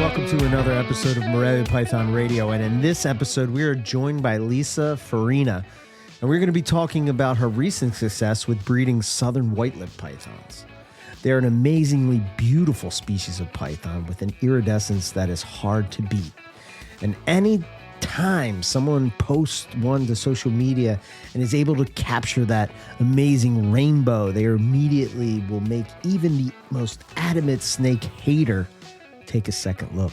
welcome to another episode of Morelia Python Radio. And in this episode, we are joined by Lisa Farinha. And we're going to be talking about her recent success with breeding southern white-lipped pythons. They're an amazingly beautiful species of python with an iridescence that is hard to beat. And any time someone posts one to social media and is able to capture that amazing rainbow, they immediately will make even the most adamant snake hater take a second look.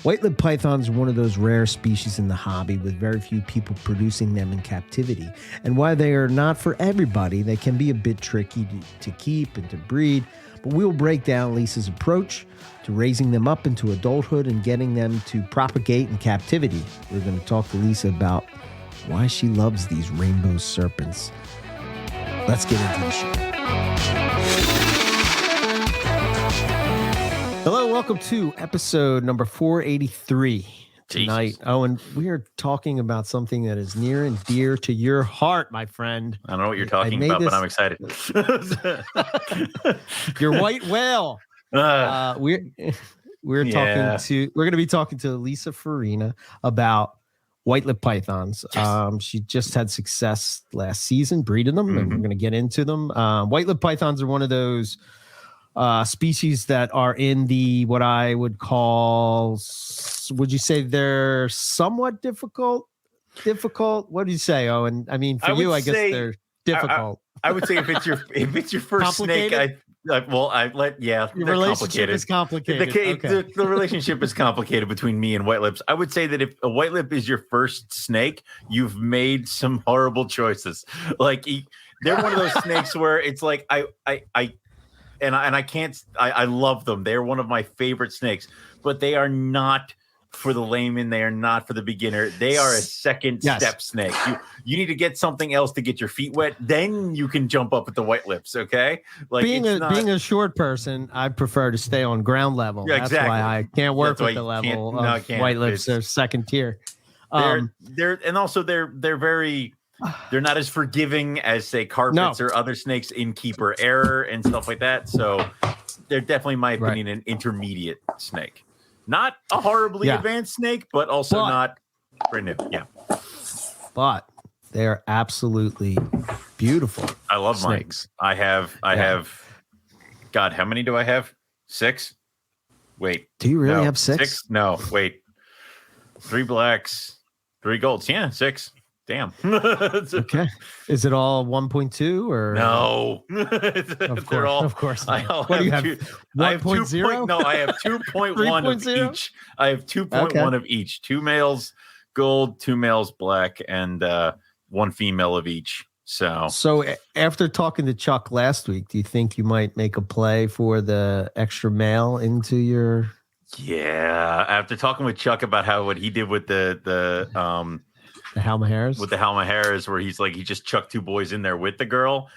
White-lipped pythons are one of those rare species in the hobby with very few people producing them in captivity. And while they are not for everybody, they can be a bit tricky to keep and to breed. But we'll break down Lisa's approach to raising them up into adulthood and getting them to propagate in captivity. We're going to talk to Lisa about why she loves these rainbow serpents. Let's get into the show. Hello, welcome to episode number 483 tonight. Jesus. Oh, and we are talking about something that is near and dear to your heart, my friend. I don't know what you're talking about, but I'm excited. Your white whale. We're going to be talking to Lisa Farinha about white-lipped pythons. Yes. She just had success last season breeding them, and we're going to get into them. White-lipped pythons are one of those species that are in the what I would call, would you say they're somewhat difficult? What do you say, Owen? I mean, for you, I guess they're difficult. I would say if it's your first snake, your relationship is complicated. The relationship is complicated between me and white lips. I would say that if a white lip is your first snake, you've made some horrible choices. Like they're one of those snakes where it's like I love them. They're one of my favorite snakes, but they are not for the layman. They are not for the beginner. They are a second step snake. You need to get something else to get your feet wet. Then you can jump up at the white lips. Okay. Like being a short person, I prefer to stay on ground level. Yeah, That's exactly. why I can't work with the level of white lips. They're second tier. They're very, they're not as forgiving as, say, carpets or other snakes in keeper error and stuff like that. So they're definitely, in my opinion, an intermediate snake. Not a horribly advanced snake, but also not brand new. Yeah. But they are absolutely beautiful. I love snakes. Mine. I have, God, how many do I have? 6? Wait. Do you really have 6? No, wait. 3 blacks, 3 golds. Yeah, 6. Damn. Okay. Is it all 1.2 or no? Of course. What do you have? 1.0? No, I have 2.1 of each. I have 2.1 of each. 2 males gold, 2 males black, and 1 female of each. So after talking to Chuck last week, do you think you might make a play for the extra male into your? Yeah. After talking with Chuck about what he did with the Halmaharas? With the Halmaharas, where he's like, he just chucked 2 boys in there with the girl.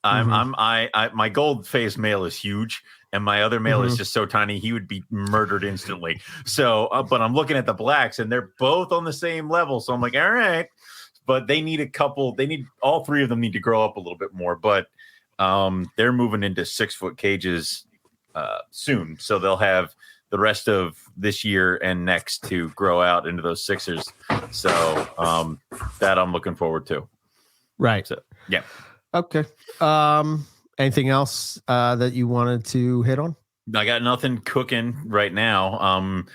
My gold face male is huge, and my other male is just so tiny he would be murdered instantly. So, but I'm looking at the blacks, and they're both on the same level. So I'm like, all right, but they need a couple. All 3 of them need to grow up a little bit more. But they're moving into 6-foot cages soon, so they'll have the rest of this year and next to grow out into those 6ers. So that I'm looking forward to. Right. So, yeah. Okay. Anything else that you wanted to hit on? I got nothing cooking right now.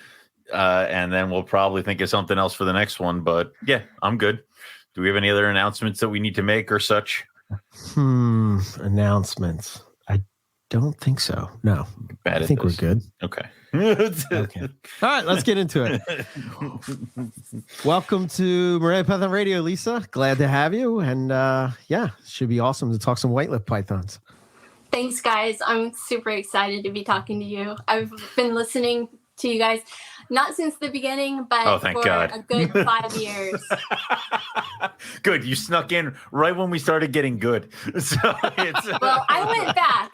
And then we'll probably think of something else for the next one. But yeah, I'm good. Do we have any other announcements that we need to make or such? Announcements. I don't think so. No. I think we're good. Okay. Okay. All right, let's get into it. Welcome to Morelia Python Radio, Lisa. Glad to have you. And should be awesome to talk some white-lipped pythons. Thanks, guys. I'm super excited to be talking to you. I've been listening to you guys, not since the beginning, but for a good 5 years. Good. You snuck in right when we started getting good. So well, I went back.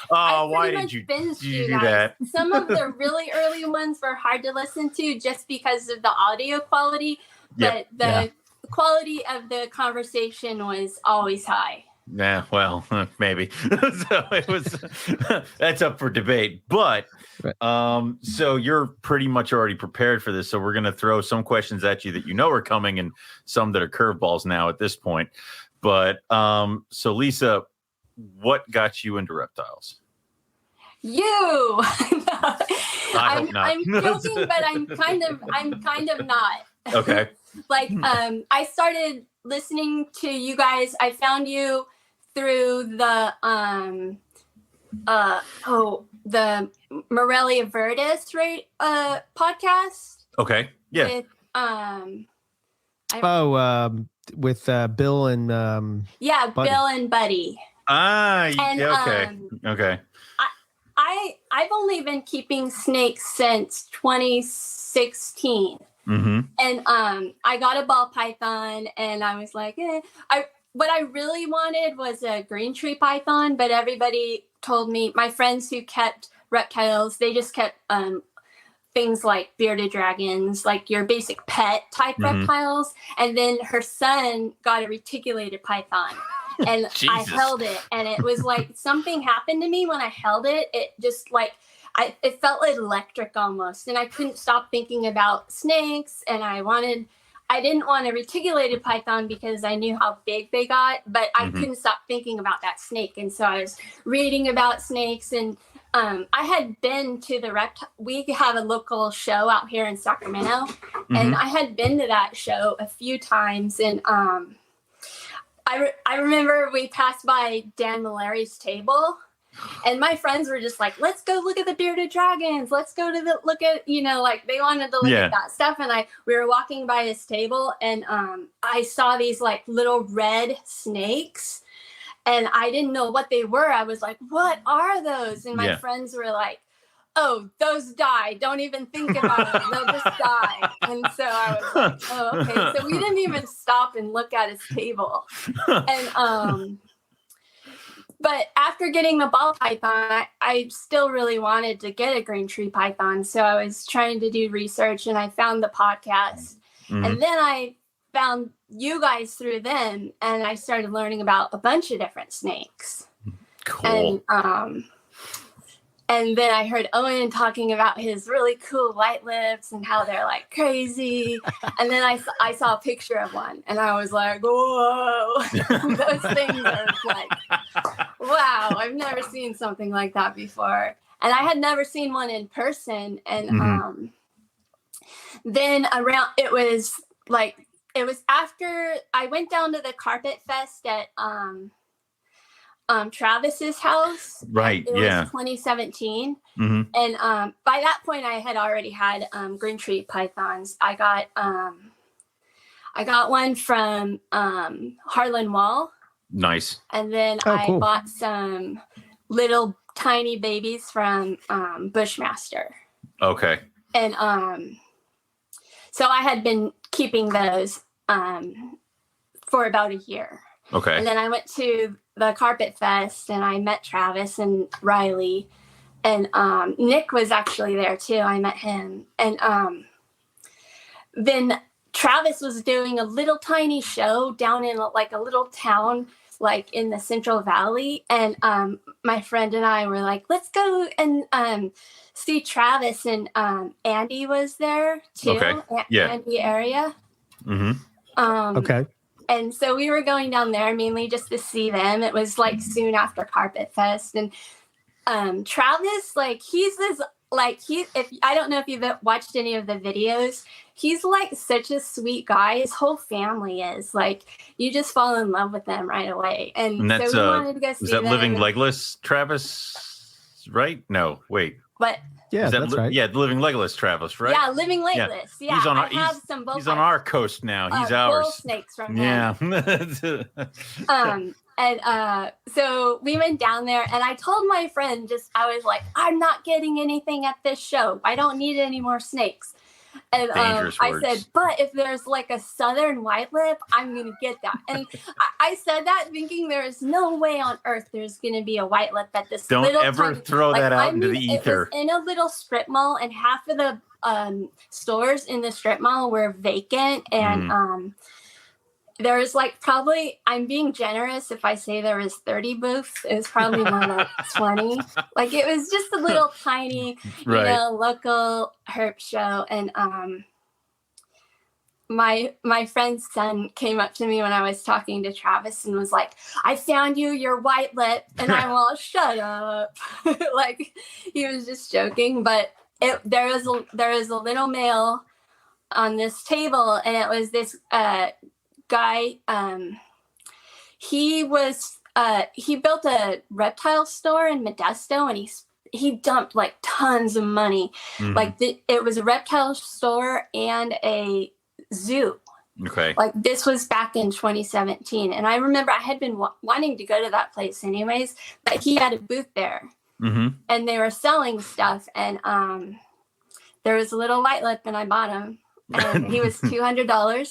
Why did you do that? Some of the really early ones were hard to listen to just because of the audio quality, but the quality of the conversation was always high. Yeah, well, maybe. So it was. That's up for debate, but so you're pretty much already prepared for this. So we're going to throw some questions at you that you know are coming, and some that are curveballs now at this point. But so Lisa, what got you into reptiles? You. I hope not. I'm joking, but I'm kind of not. Okay. Like I started listening to you guys. I found you through the the Morelia Verdis podcast. Okay. Yeah. With with Bill and Buddy. Bill and Buddy. And, okay. Okay. I've only been keeping snakes since 2016. Mm-hmm. And I got a ball python, and I was like, what I really wanted was a green tree python, but everybody told me, my friends who kept reptiles, they just kept things like bearded dragons, like your basic pet type reptiles. And then her son got a reticulated python. And I held it, and it was like something happened to me when I held it. It just like, it felt electric almost, and I couldn't stop thinking about snakes. And I didn't want a reticulated python because I knew how big they got, but I couldn't stop thinking about that snake. And so I was reading about snakes, and I had been to we have a local show out here in Sacramento, and I had been to that show a few times, and I remember we passed by Dan Malari's table, and my friends were just like, let's go look at the bearded dragons. Let's go to look at, like they wanted to look at that stuff. And we were walking by his table, and I saw these like little red snakes, and I didn't know what they were. I was like, what are those? And my friends were like, oh, those die. Don't even think about it. They'll just die. And so I was like, oh, okay. So we didn't even stop and look at his table. And but after getting the ball python, I still really wanted to get a green tree python. So I was trying to do research, and I found the podcast. And then I found you guys through them, and I started learning about a bunch of different snakes. Cool. And then I heard Owen talking about his really cool white lips and how they're like crazy. And then I saw a picture of one, and I was like, whoa, those things are like, wow, I've never seen something like that before. And I had never seen one in person. And then it was after I went down to the Carpet Fest at Travis's house. Right. It was 2017. And by that point I had already had green tree pythons. I got one from Harlan Wall. Nice. And then I bought some little tiny babies from Bushmaster. Okay. And so I had been keeping those for about a year. Okay. And then I went to the Carpet Fest, and I met Travis and Riley, and Nick was actually there too. I met him. And then Travis was doing a little tiny show down in like a little town, like in the Central Valley. And my friend and I were like, let's go and see Travis. And Andy was there too. Okay. Yeah. Andy area. Okay. And so we were going down there mainly just to see them. It was like soon after Carpet Fest. And Travis, like he's this, like I don't know if you've watched any of the videos, he's like such a sweet guy. His whole family is like, you just fall in love with them right away. And that's, so we wanted to go see them. Is that Living Legless Travis, right? No, wait. What? Yeah, that's right. Yeah, Living Legless Travis, right? Yeah, Living Legless. Yeah, he's on he's on our coast now. He's ours. Bull snakes from him. And so we went down there, and I told my friend, I was like, I'm not getting anything at this show. I don't need any more snakes. And I said, but if there's like a southern white lip, I'm going to get that. And I said that thinking there is no way on earth there's going to be a white lip at this Don't little ever tiny, throw that out into the ether. It was in a little strip mall, and half of the stores in the strip mall were vacant. And there was like probably, I'm being generous if I say there was 30 booths. It was probably more like 20. Like it was just a little tiny, local herp show. And my friend's son came up to me when I was talking to Travis and was like, I found you, your white lip. And I'm all, shut up. Like he was just joking. But there was a little male on this table, and it was this guy. He built a reptile store in Modesto, and he dumped like tons of money. Like it was a reptile store and a zoo. Okay. Like this was back in 2017, and I remember I had been wanting to go to that place anyways, but he had a booth there, and they were selling stuff, and there was a little white lip, and I bought him, and he was $200.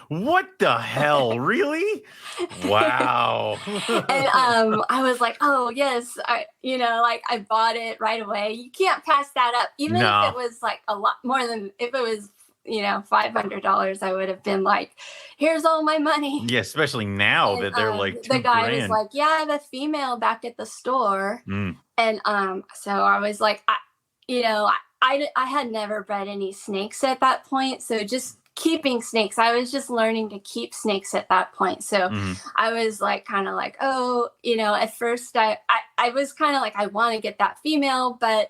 What the hell? Really? Wow. And I was like, oh yes, I bought it right away. You can't pass that up, even if it was like a lot more than, if it was $500, I would have been like, here's all my money. Yeah, especially now that they're like the guy was like, yeah, I have a female back at the store. And so I was like, I had never bred any snakes at that point, so just keeping snakes, I was just learning to keep snakes at that point. So I was like kind of like, oh, at first I was kind of like, I want to get that female, but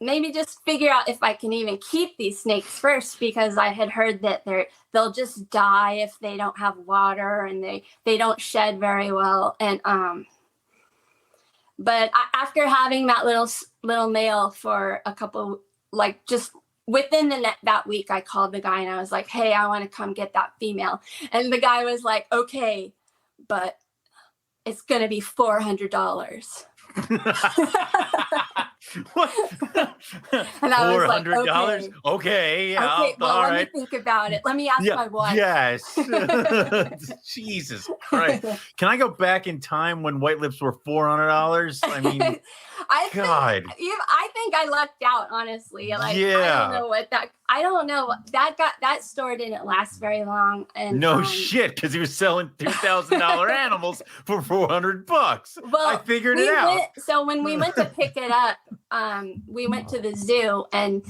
maybe just figure out if I can even keep these snakes first, because I had heard that they'll just die if they don't have water, and they don't shed very well. And but after having that little male for a couple, like just within that week, I called the guy and I was like, hey, I want to come get that female. And the guy was like, okay, but it's going to be $400. What? And I was like, $400? Okay. Yeah, okay, well, all let right. me think about it. Let me ask my wife. Yes. Jesus Christ. Can I go back in time when white lips were $400? I mean, I God. think I lucked out, honestly. Like, I don't know that store didn't last very long. And no shit, because he was selling $2,000 animals for $400. Well, I figured it out. So when we went to pick it up, we went to the zoo, and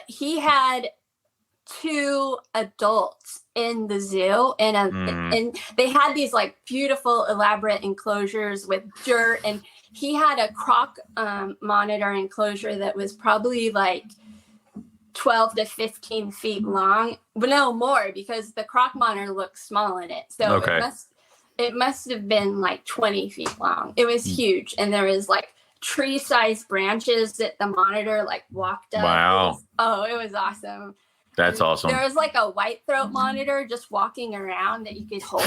he had 2 adults in the zoo, and they had these like beautiful elaborate enclosures with dirt, and he had a croc monitor enclosure that was probably like 12 to 15 feet long, but no more, because the croc monitor looked small in it. So it must have been like 20 feet long. It was huge, and there was like tree-sized branches that the monitor like walked up. Wow. It was awesome. That's awesome. There was like a white throat monitor just walking around that you could hold.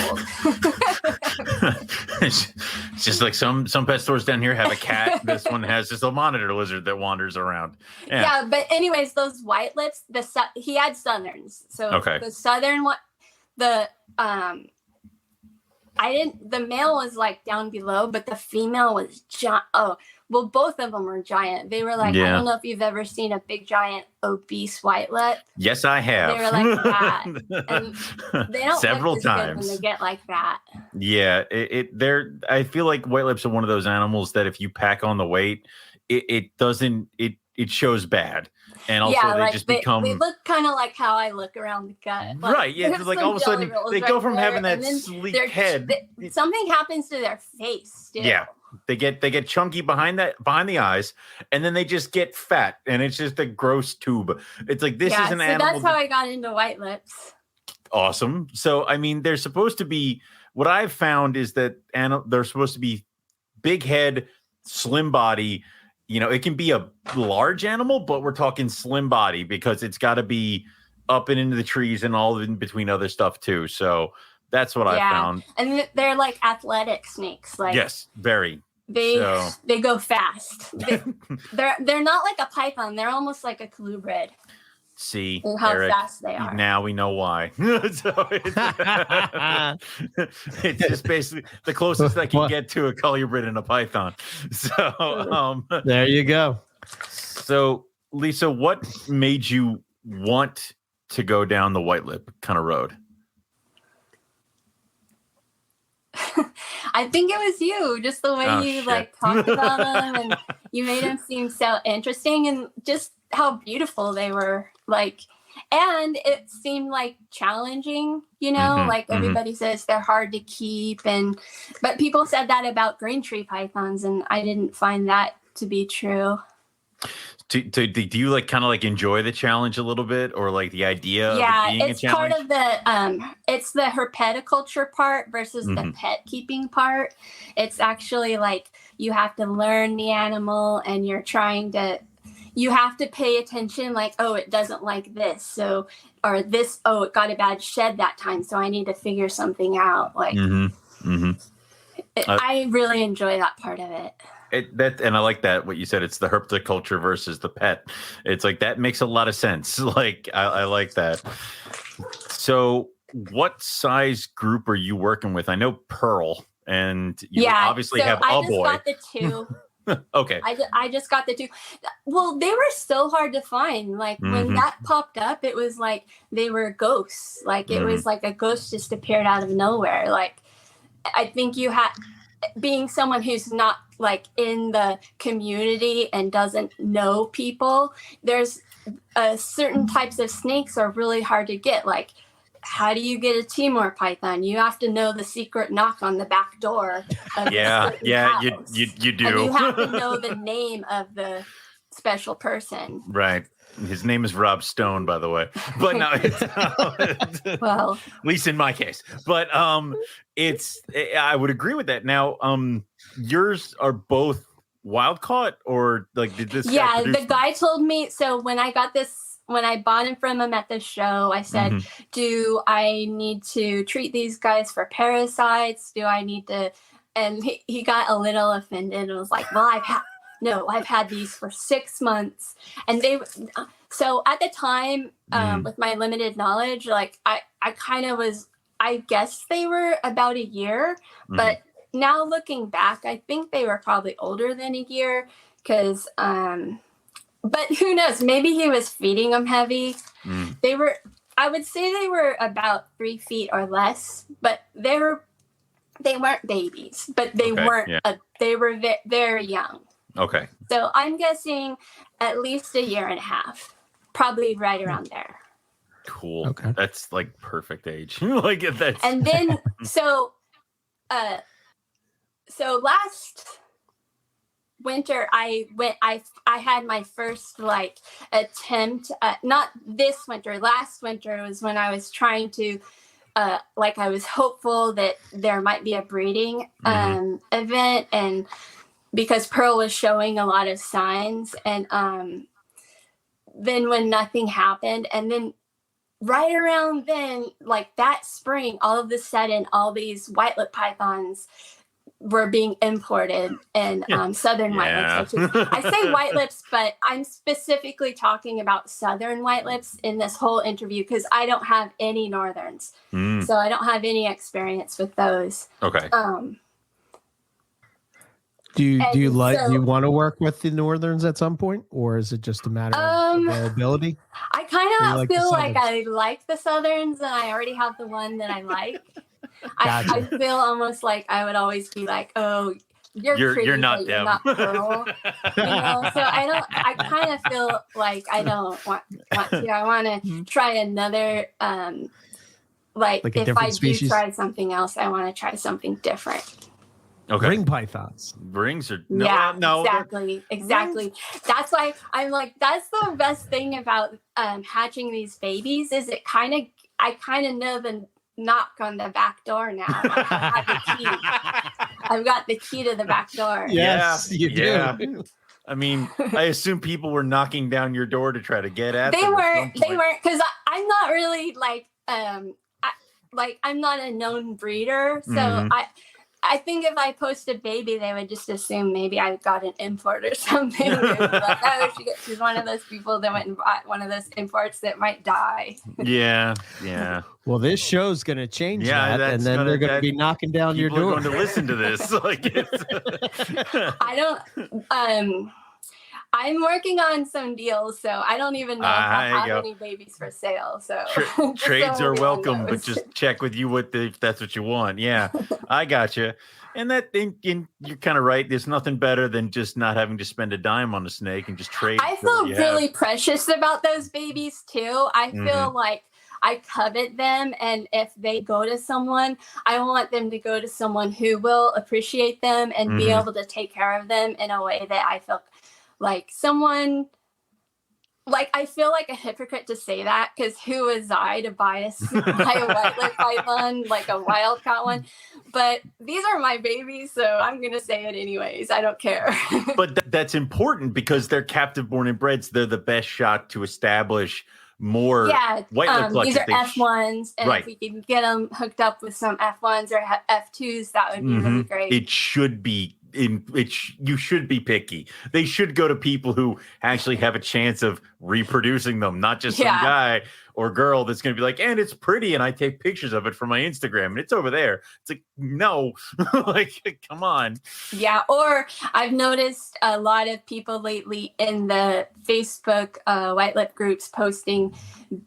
It's just like some pet stores down here have a cat. This one has just a monitor lizard that wanders around. Yeah, but anyways, those white lips, he had southerns. So the southern one, the male was like down below, but the female was giant. Well, both of them were giant. They were like, I don't know if you've ever seen a big, giant, obese white lip. Yes, I have. They were like that. And they don't several look as times good when they get like that. Yeah, I feel like white lips are one of those animals that if you pack on the weight, it shows bad. And also they look kind of like how I look around the gut. Like, right, yeah. Like all of a sudden they go from having that sleek head. Something happens to their face too. Yeah. They get chunky behind the eyes, and then they just get fat, and it's just a gross tube. It's like this is an animal. That's how I got into white lips. Awesome. So I mean, they're supposed to be. What I've found is that they're supposed to be big head, slim body. It can be a large animal, but we're talking slim body because it's got to be up and into the trees and all in between other stuff too. So. That's what I found. And they're like athletic snakes. Like yes, very. They go fast. They're not like a python. They're almost like a colubrid. See, and how fast they are. Now we know why. So it's just basically the closest I can get to a colubrid and a python. So there you go. So Lisa, what made you want to go down the white lip kind of road? I think it was you, just the way you shit. like talked about them, and you made them seem so interesting, and just how beautiful they were. Like, and it seemed like challenging, like everybody says they're hard to keep, but people said that about green tree pythons, and I didn't find that to be true. Do you like kind of like enjoy the challenge a little bit, or like the idea of it being a challenge? Yeah, it's part of the it's the herpetoculture part versus the pet keeping part. It's actually like you have to learn the animal, and you have to pay attention, like, oh, it doesn't like this, so, or this, oh, it got a bad shed that time, so I need to figure something out. Like, I really enjoy that part of it. And I like that what you said. It's the herpetoculture versus the pet. It's like that makes a lot of sense. Like I like that. So, what size group are you working with? I know Pearl, and you obviously have a boy. I just got the two. Okay. I just got the two. Well, they were so hard to find. Like when that popped up, it was like they were ghosts. Like it was like a ghost just appeared out of nowhere. Like I think you had, being someone who's not like in the community and doesn't know people, there's certain types of snakes are really hard to get. Like, how do you get a Timor python? You have to know the secret knock on the back door. Of you do. And you have to know the name of the special person. Right. His name is Rob Stone, by the way. But no, it's well, at least in my case. But I would agree with that. Now, yours are both wild caught, or like did this? Yeah, the guy told me. So when I got this, when I bought him from him at the show, I said, do I need to treat these guys for parasites? Do I need to? And he got a little offended and was like, well, I've had these for 6 months. And so at the time, with my limited knowledge, like I kind of was, I guess they were about a year, but now looking back, I think they were probably older than a year because, but who knows, maybe he was feeding them heavy. I would say they were about 3 feet or less, but they weren't babies, but they weren't, they were very young. Okay. So I'm guessing at least a year and a half, probably right around there. Cool. Okay. That's like perfect age. Like that's. And then so last winter I had my first like attempt. Not this winter. Last winter was when I was trying to. Like I was hopeful that there might be a breeding event, and because Pearl was showing a lot of signs, and then when nothing happened, and then right around then, like that spring, all of a sudden, all these white-lipped pythons were being imported, and southern white-lips. I say white-lips, but I'm specifically talking about southern white-lips in this whole interview because I don't have any northerns, so I don't have any experience with those. Okay. Do you want to work with the northerns at some point, or is it just a matter of availability? I kind of feel like I like the southerns, and I already have the one that I like. Gotcha. I feel almost like I would always be like, oh, you're pretty, not them. You're not Pearl. So I kind of feel like I don't want to. I want to try another, like if I do try something else, I want to try something different. Okay. Ring pythons. Rings are no. Exactly. That's why I'm like, that's the best thing about hatching these babies is I kind of know the knock on the back door now. I've got the key to the back door. Yes, you do. I mean, I assume people were knocking down your door to try to get at them. They weren't, because I'm not really like I'm not a known breeder, so I think if I post a baby, they would just assume maybe I got an import or something. Like, oh, she's one of those people that went and bought one of those imports that might die. Yeah. Well, this show's going to change that, and then they're going to be knocking down your door. People are going to listen to this. Like, I'm working on some deals, so I don't even know if I have any babies for sale. So trades so are welcome, but knows. just check with you if that's what you want. Yeah, I gotcha. And that thing, you're kind of right. There's nothing better than just not having to spend a dime on a snake and just trade. I feel really precious about those babies too. I feel like I covet them, and if they go to someone, I want them to go to someone who will appreciate them and be able to take care of them in a way that I feel like someone. Like, I feel like a hypocrite to say that, because who is I to buy a white-lipped python, like a wild-caught one? But these are my babies, so I'm going to say it anyways. I don't care. But that's important because they're captive born and breds. They're the best shot to establish more white-lipped clutches. These are F1s, and if we can get them hooked up with some F1s or F2s, that would be really great. It should be. You should be picky. They should go to people who actually have a chance of reproducing them, not just some guy or girl that's going to be like, and it's pretty, and I take pictures of it for my Instagram, and it's over there. It's like, no, like, come on. Yeah, or I've noticed a lot of people lately in the Facebook white lip groups posting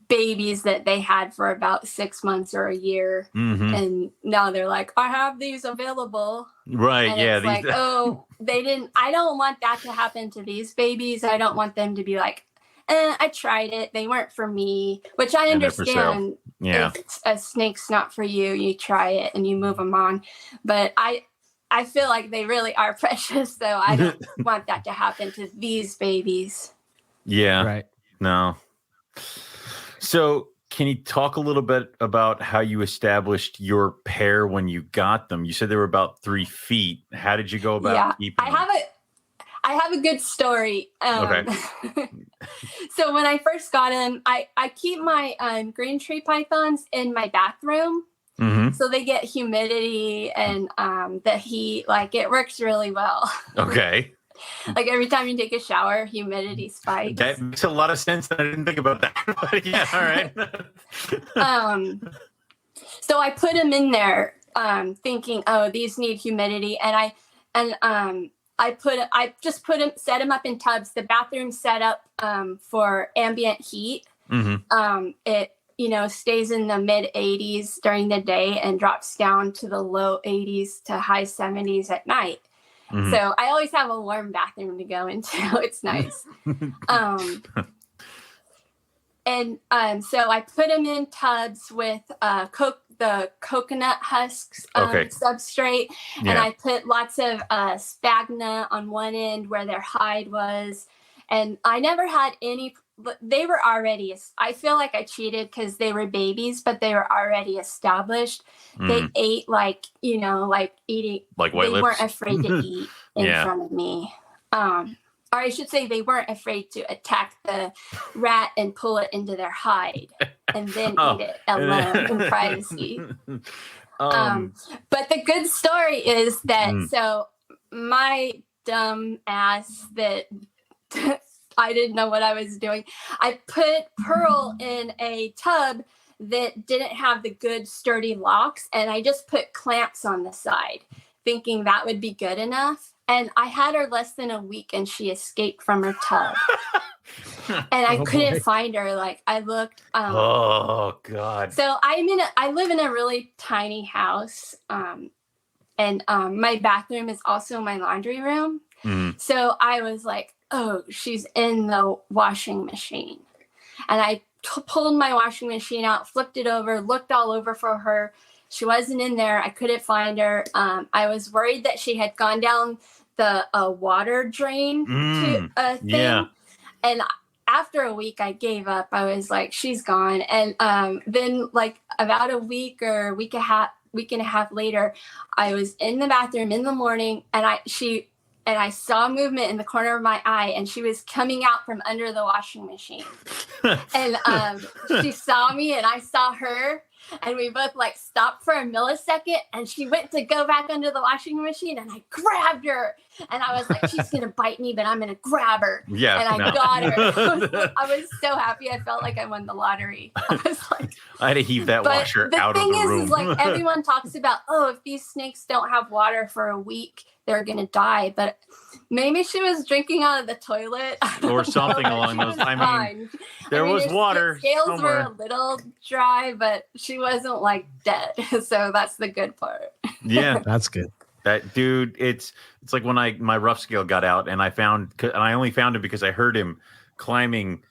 babies that they had for about 6 months or a year, and now they're like, I have these available. Right. And yeah. It's like, oh, they didn't. I don't want that to happen to these babies. I don't want them to be like, I tried it. They weren't for me, which I understand. Yeah. If a snake's not for you, you try it and you move them on. But I feel like they really are precious, so I don't want that to happen to these babies. Yeah. Right. No. So can you talk a little bit about how you established your pair when you got them? You said they were about 3 feet. How did you go about keeping them? I have a good story. Okay. So when I first got them, I keep my green tree pythons in my bathroom. So they get humidity and the heat. Like, it works really well. Okay. Like, every time you take a shower, humidity spikes. That makes a lot of sense. I didn't think about that. But yeah, all right. So I put them in there, thinking, oh, these need humidity, and I just set them up in tubs. The bathroom's set up for ambient heat. It stays in the mid 80s during the day and drops down to the low 80s to high 70s at night. So I always have a warm bathroom to go into. It's nice. So I put them in tubs with the coconut husks substrate, and I put lots of sphagnum on one end where their hide was, and I never had any. But they were already. I feel like I cheated because they were babies, but they were already established. They ate like eating. Like white lips. They weren't afraid to eat in front of me. Or I should say, they weren't afraid to attack the rat and pull it into their hide and then eat it alone in privacy. But the good story is that so my dumb ass that. I didn't know what I was doing. I put Pearl in a tub that didn't have the good sturdy locks, and I just put clamps on the side, thinking that would be good enough. And I had her less than a week, and she escaped from her tub. And I couldn't find her. Like, I looked. Oh God! So I live in a really tiny house, and my bathroom is also my laundry room. So I was like, oh, she's in the washing machine. And I pulled my washing machine out, flipped it over, looked all over for her. She wasn't in there. I couldn't find her. I was worried that she had gone down the water drain to a thing. Yeah. And after a week, I gave up. I was like, she's gone. And then, like, about a week or week and a half later, I was in the bathroom in the morning, and I saw movement in the corner of my eye, and she was coming out from under the washing machine. And she saw me, and I saw her, and we both like stopped for a millisecond, and she went to go back under the washing machine, and I grabbed her, and I was like, she's going to bite me, but I'm going to grab her. Yeah, and I got her. I was so happy. I felt like I won the lottery. I was like, I had to heave that washer out of the room. The thing is like, everyone talks about, oh, if these snakes don't have water for a week, they're gonna die. But maybe she was drinking out of the toilet or something along those. I mean, there was water. Scales somewhere. were a little dry, but she wasn't like dead. So that's the good part. Yeah, That's good. that dude. It's like when my rough scale got out, and I only found him because I heard him climbing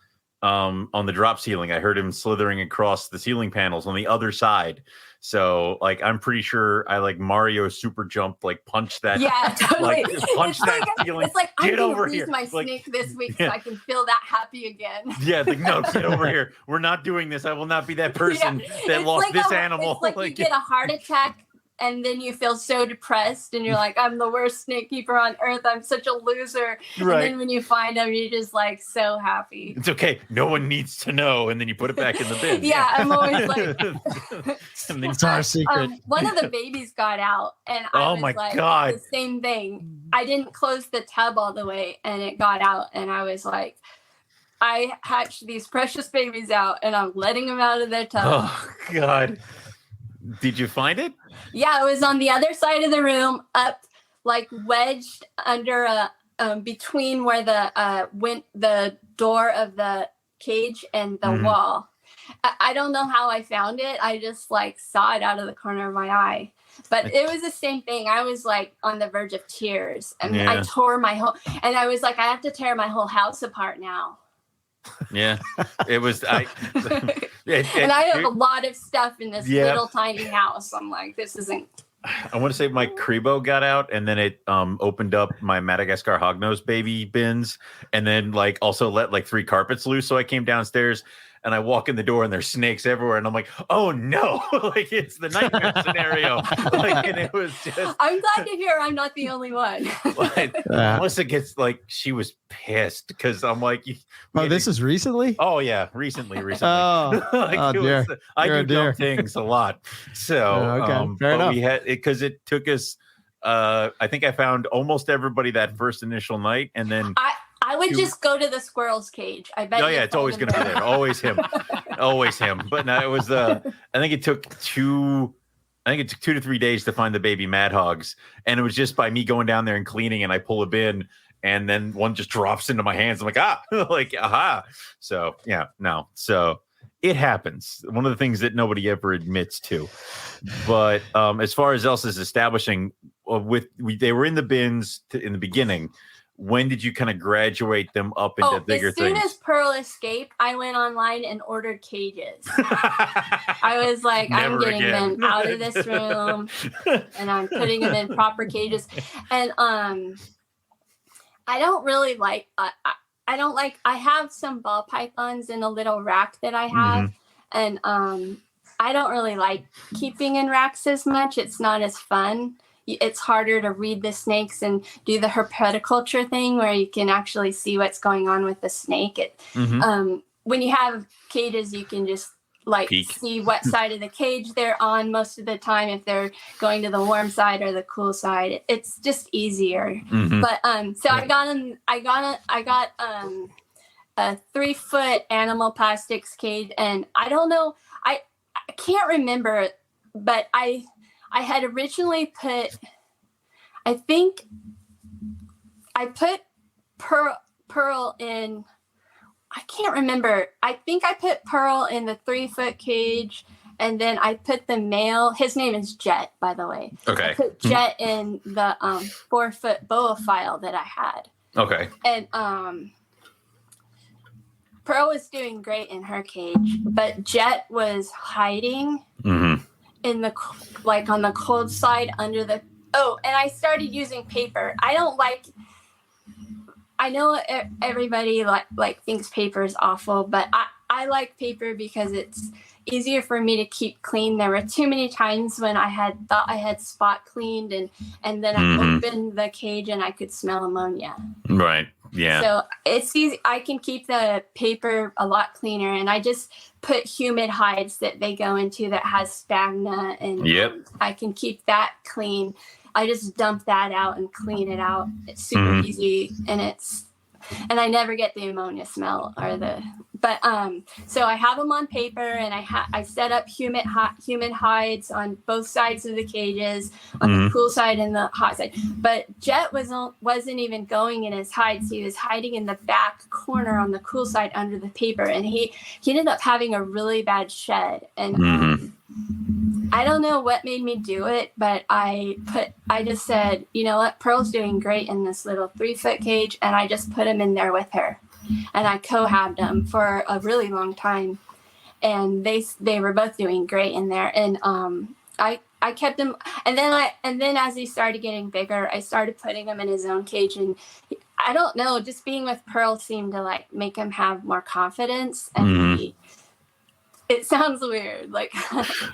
on the drop ceiling. I heard him slithering across the ceiling panels on the other side. So like, I'm pretty sure I like Mario super jumped, like punched that. Yeah, totally. Punch that ceiling. It's like, I'm Get going to over lose here. my Like, snake this week yeah. so I can feel that happy again. Yeah, like, no, get over here. We're not doing this. I will not be that person that It's lost like this animal. It's like you get a heart attack and then you feel so depressed and you're like, I'm the worst snake keeper on earth. I'm such a loser. Right. And then when you find them, you're just like so happy. It's okay. No one needs to know. And then you put it back in the bin. Yeah, I'm always like, And then- It's our secret. one of the babies got out and I Oh was my like, God. the same thing. I didn't close the tub all the way and it got out and I was like, I hatched these precious babies out and I'm letting them out of their tub. Oh, God. Did you find it? Yeah, it was on the other side of the room, up like wedged under between where the door of the cage and the wall. I don't know how I found it. I just like saw it out of the corner of my eye. But it was the same thing. I was like on the verge of tears and I tore my whole, and I was like, I have to tear my whole house apart now. Yeah, it was. And I have a lot of stuff in this little tiny house. I'm like, this isn't. I want to say my Crebo got out, and then it opened up my Madagascar hognose baby bins, and then like also let like 3 carpets loose. So I came downstairs and I walk in the door and there's snakes everywhere, and I'm like, oh no, like it's the nightmare scenario. Like, and it was just. I'm glad to hear I'm not the only one. Melissa gets like, she was pissed because I'm like, this is recently? Oh yeah, recently. Oh, like, oh dear. I You're do dumb things a lot. So okay, fair enough. We had it because it took us. I think I found almost everybody that first initial night, and then I would just go to the squirrel's cage. I bet. Oh yeah, it's always going to be there. Always him. Always him. But no, it was. I think it took 2 to 3 days to find the baby mad hogs, and it was just by me going down there and cleaning, and I pull a bin. And then one just drops into my hands. I'm like, like, aha. So, yeah, no. So it happens. One of the things that nobody ever admits to. But as far as else is establishing, they were in the bins in the beginning. When did you kind of graduate them up into bigger things? As soon as Pearl escaped, I went online and ordered cages. I was like, I'm getting them out of this room and I'm putting them in proper cages. And I don't really like, I have some ball pythons in a little rack that I have. And I don't really like keeping in racks as much. It's not as fun. It's harder to read the snakes and do the herpetoculture thing where you can actually see what's going on with the snake. When you have cages, you can just like see what side of the cage they're on most of the time, if they're going to the warm side or the cool side. It's just easier. But so I got a 3-foot animal plastics cage, and I don't know, I can't remember, but I had originally put, I think I put Pearl in, I can't remember. I think I put Pearl in the 3-foot cage, and then I put the male, his name is Jet, by the way. Okay. I put Jet in the 4-foot boa file that I had. Okay. And Pearl was doing great in her cage, but Jet was hiding in the, like on the cold side under the, and I started using paper. I know everybody like thinks paper is awful, but I like paper because it's easier for me to keep clean. There were too many times when I had thought I had spot cleaned and then I opened the cage and I could smell ammonia. Right. Yeah. So it's easy. I can keep the paper a lot cleaner, and I just put humid hides that they go into that has sphagnum, and I can keep that clean. I just dump that out and clean it out. It's super easy, and it's and I never get the ammonia smell so I have them on paper, and I set up human hides on both sides of the cages, on the cool side and the hot side. But Jet wasn't even going in his hides. He was hiding in the back corner on the cool side under the paper, and he ended up having a really bad shed. And I don't know what made me do it, but I just said, you know what, Pearl's doing great in this little 3-foot cage, and I just put him in there with her. And I cohabbed them for a really long time, and they were both doing great in there. And I kept him, and then as he started getting bigger, I started putting him in his own cage. And I don't know, just being with Pearl seemed to like make him have more confidence. And it sounds weird, like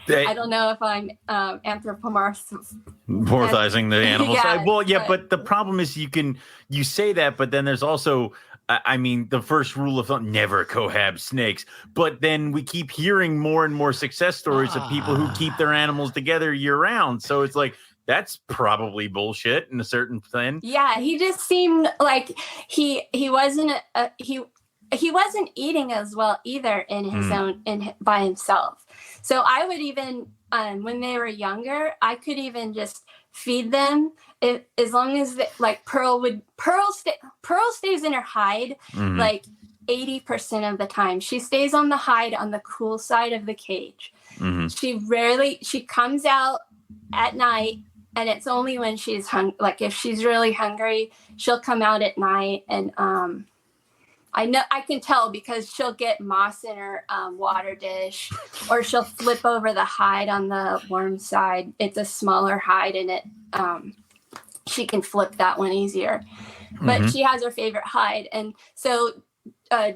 I don't know if I'm anthropomorphizing the animal side. Well, yeah, but the problem is you say that, but then there's also, I mean, the first rule of thumb, never cohab snakes. But then we keep hearing more and more success stories of people who keep their animals together year round. So it's like, that's probably bullshit in a certain thing. Yeah, he just seemed like he wasn't he wasn't eating as well either in his own by himself. So I would even when they were younger, I could even just feed them as long as like Pearl stays in her hide like 80% of the time. She stays on the hide on the cool side of the cage. She comes out at night, and it's only when she's like if she's really hungry, she'll come out at night. And I know I can tell because she'll get moss in her water dish, or she'll flip over the hide on the warm side. It's a smaller hide, and it she can flip that one easier. But she has her favorite hide, and so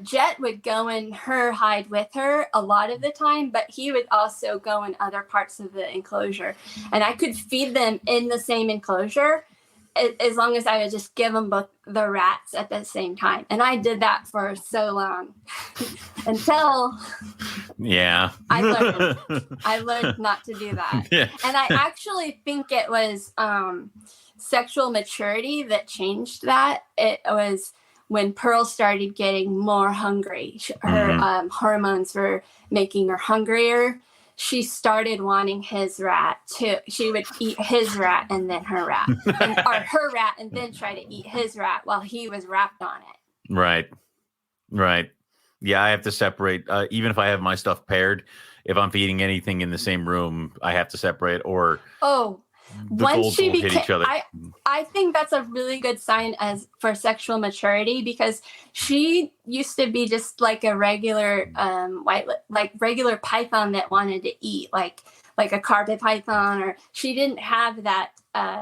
Jet would go in her hide with her a lot of the time, but he would also go in other parts of the enclosure, and I could feed them in the same enclosure as long as I would just give them both the rats at the same time. And I did that for so long until I learned not to do that. Yeah. And I actually think it was sexual maturity that changed that. It was when Pearl started getting more hungry. Her hormones were making her hungrier. She started wanting his rat too. She would eat his rat and then her rat, or her rat and then try to eat his rat while he was wrapped on it. Right. Yeah, I have to separate. Even if I have my stuff paired, if I'm feeding anything in the same room, I have to separate. Or once she became, hit each other. I think that's a really good sign for sexual maturity, because she used to be just like a regular regular python that wanted to eat, like a carpet python, or she didn't have that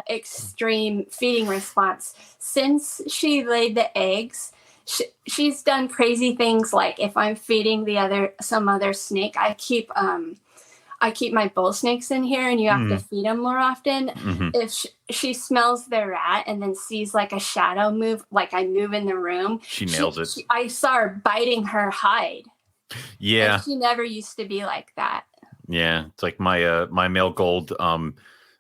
extreme feeding response. Since she laid the eggs, she's done crazy things. Like if I'm feeding some other snake, I keep my bull snakes in here, and you have to feed them more often. If she smells the rat and then sees like a shadow move, like I move in the room, she nails it. I saw her biting her hide. Yeah. And she never used to be like that. Yeah. It's like my male gold. I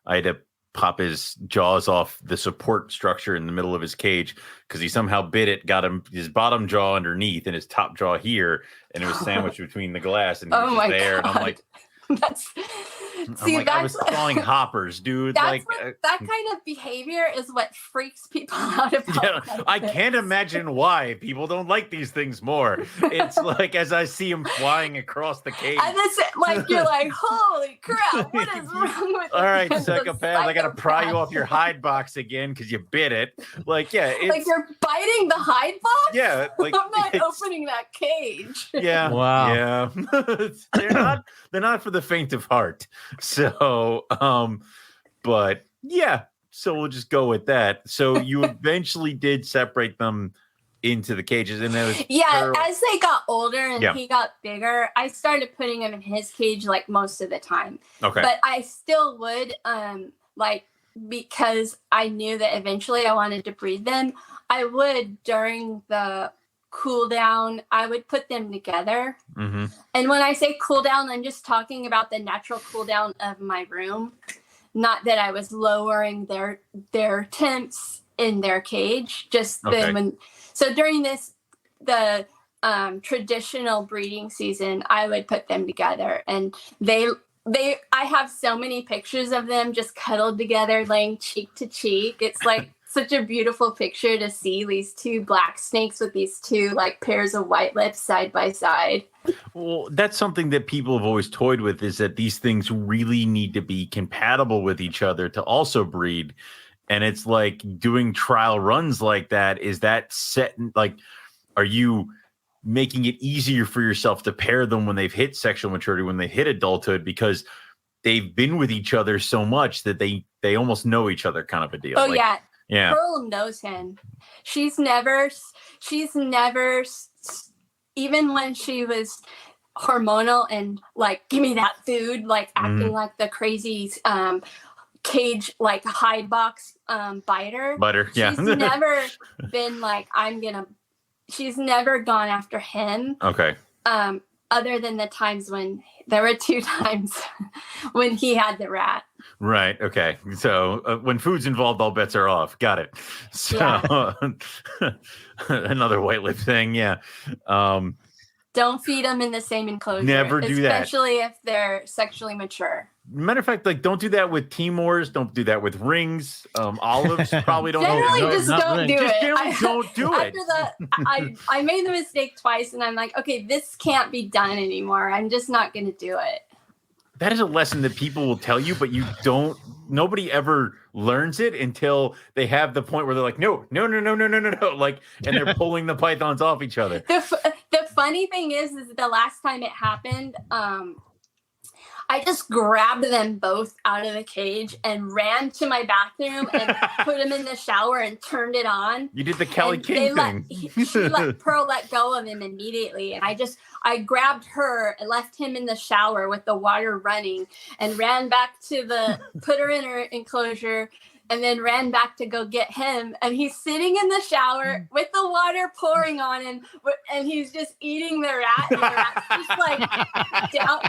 had to pop his jaws off the support structure in the middle of his cage because he somehow bit it, got him his bottom jaw underneath and his top jaw here, and it was sandwiched between the glass, and he was just there. God. And I'm like, I was clawing hoppers, dude. That kind of behavior is what freaks people out about. Yeah, I can't imagine why people don't like these things more. It's like as I see him flying across the cage, and it's like you're like, holy crap, what is wrong with all right, psychopath? I gotta pry you off your hide box again because you bit it. Like, yeah, it's like you're biting the hide box. Yeah, like I'm not opening that cage. Yeah, wow. Yeah, they're not for the faint of heart. So, but yeah, so we'll just go with that. So you eventually did separate them into the cages, and then as they got older and he got bigger, I started putting him in his cage like most of the time. Okay, but I still would because I knew that eventually I wanted to breed them. I would during the cool down, I would put them together. And when I say cool down, I'm just talking about the natural cool down of my room, not that I was lowering their temps in their cage. Just Okay. so during the traditional breeding season, I would put them together, and I have so many pictures of them just cuddled together, laying cheek to cheek. It's like such a beautiful picture to see these two black snakes with these two like pairs of white lips side by side. Well, that's something that people have always toyed with, is that these things really need to be compatible with each other to also breed. And it's like doing trial runs like that. Is that set? Like, are you making it easier for yourself to pair them when they've hit sexual maturity, when they hit adulthood, because they've been with each other so much that they almost know each other, kind of a deal? Oh, like, yeah. Pearl knows him. She's never, even when she was hormonal and like, give me that food, like acting like the crazy cage, like hide box biter. Yeah. She's never been like, she's never gone after him. Okay. Other than the times when there were 2 times when he had the rat. Right. Okay. So when food's involved, all bets are off. Got it. So another white lip thing. Yeah. Don't feed them in the same enclosure. Never do that. Especially if they're sexually mature. Matter of fact, like, don't do that with Timors. Don't do that with rings. Olives probably don't. Generally, just don't do it. Don't do it. After that, I made the mistake twice, and I'm like, okay, this can't be done anymore. I'm just not going to do it. That is a lesson that people will tell you, but nobody ever learns it until they have the point where they're like, no, like, and they're pulling the pythons off each other. The funny thing is the last time it happened, I just grabbed them both out of the cage and ran to my bathroom and put them in the shower and turned it on. You did the Kelly King thing. Pearl let go of him immediately. And I grabbed her and left him in the shower with the water running and ran back to put her in her enclosure, and then ran back to go get him. And he's sitting in the shower with the water pouring on him, and he's just eating the rat. And the rat's just like down,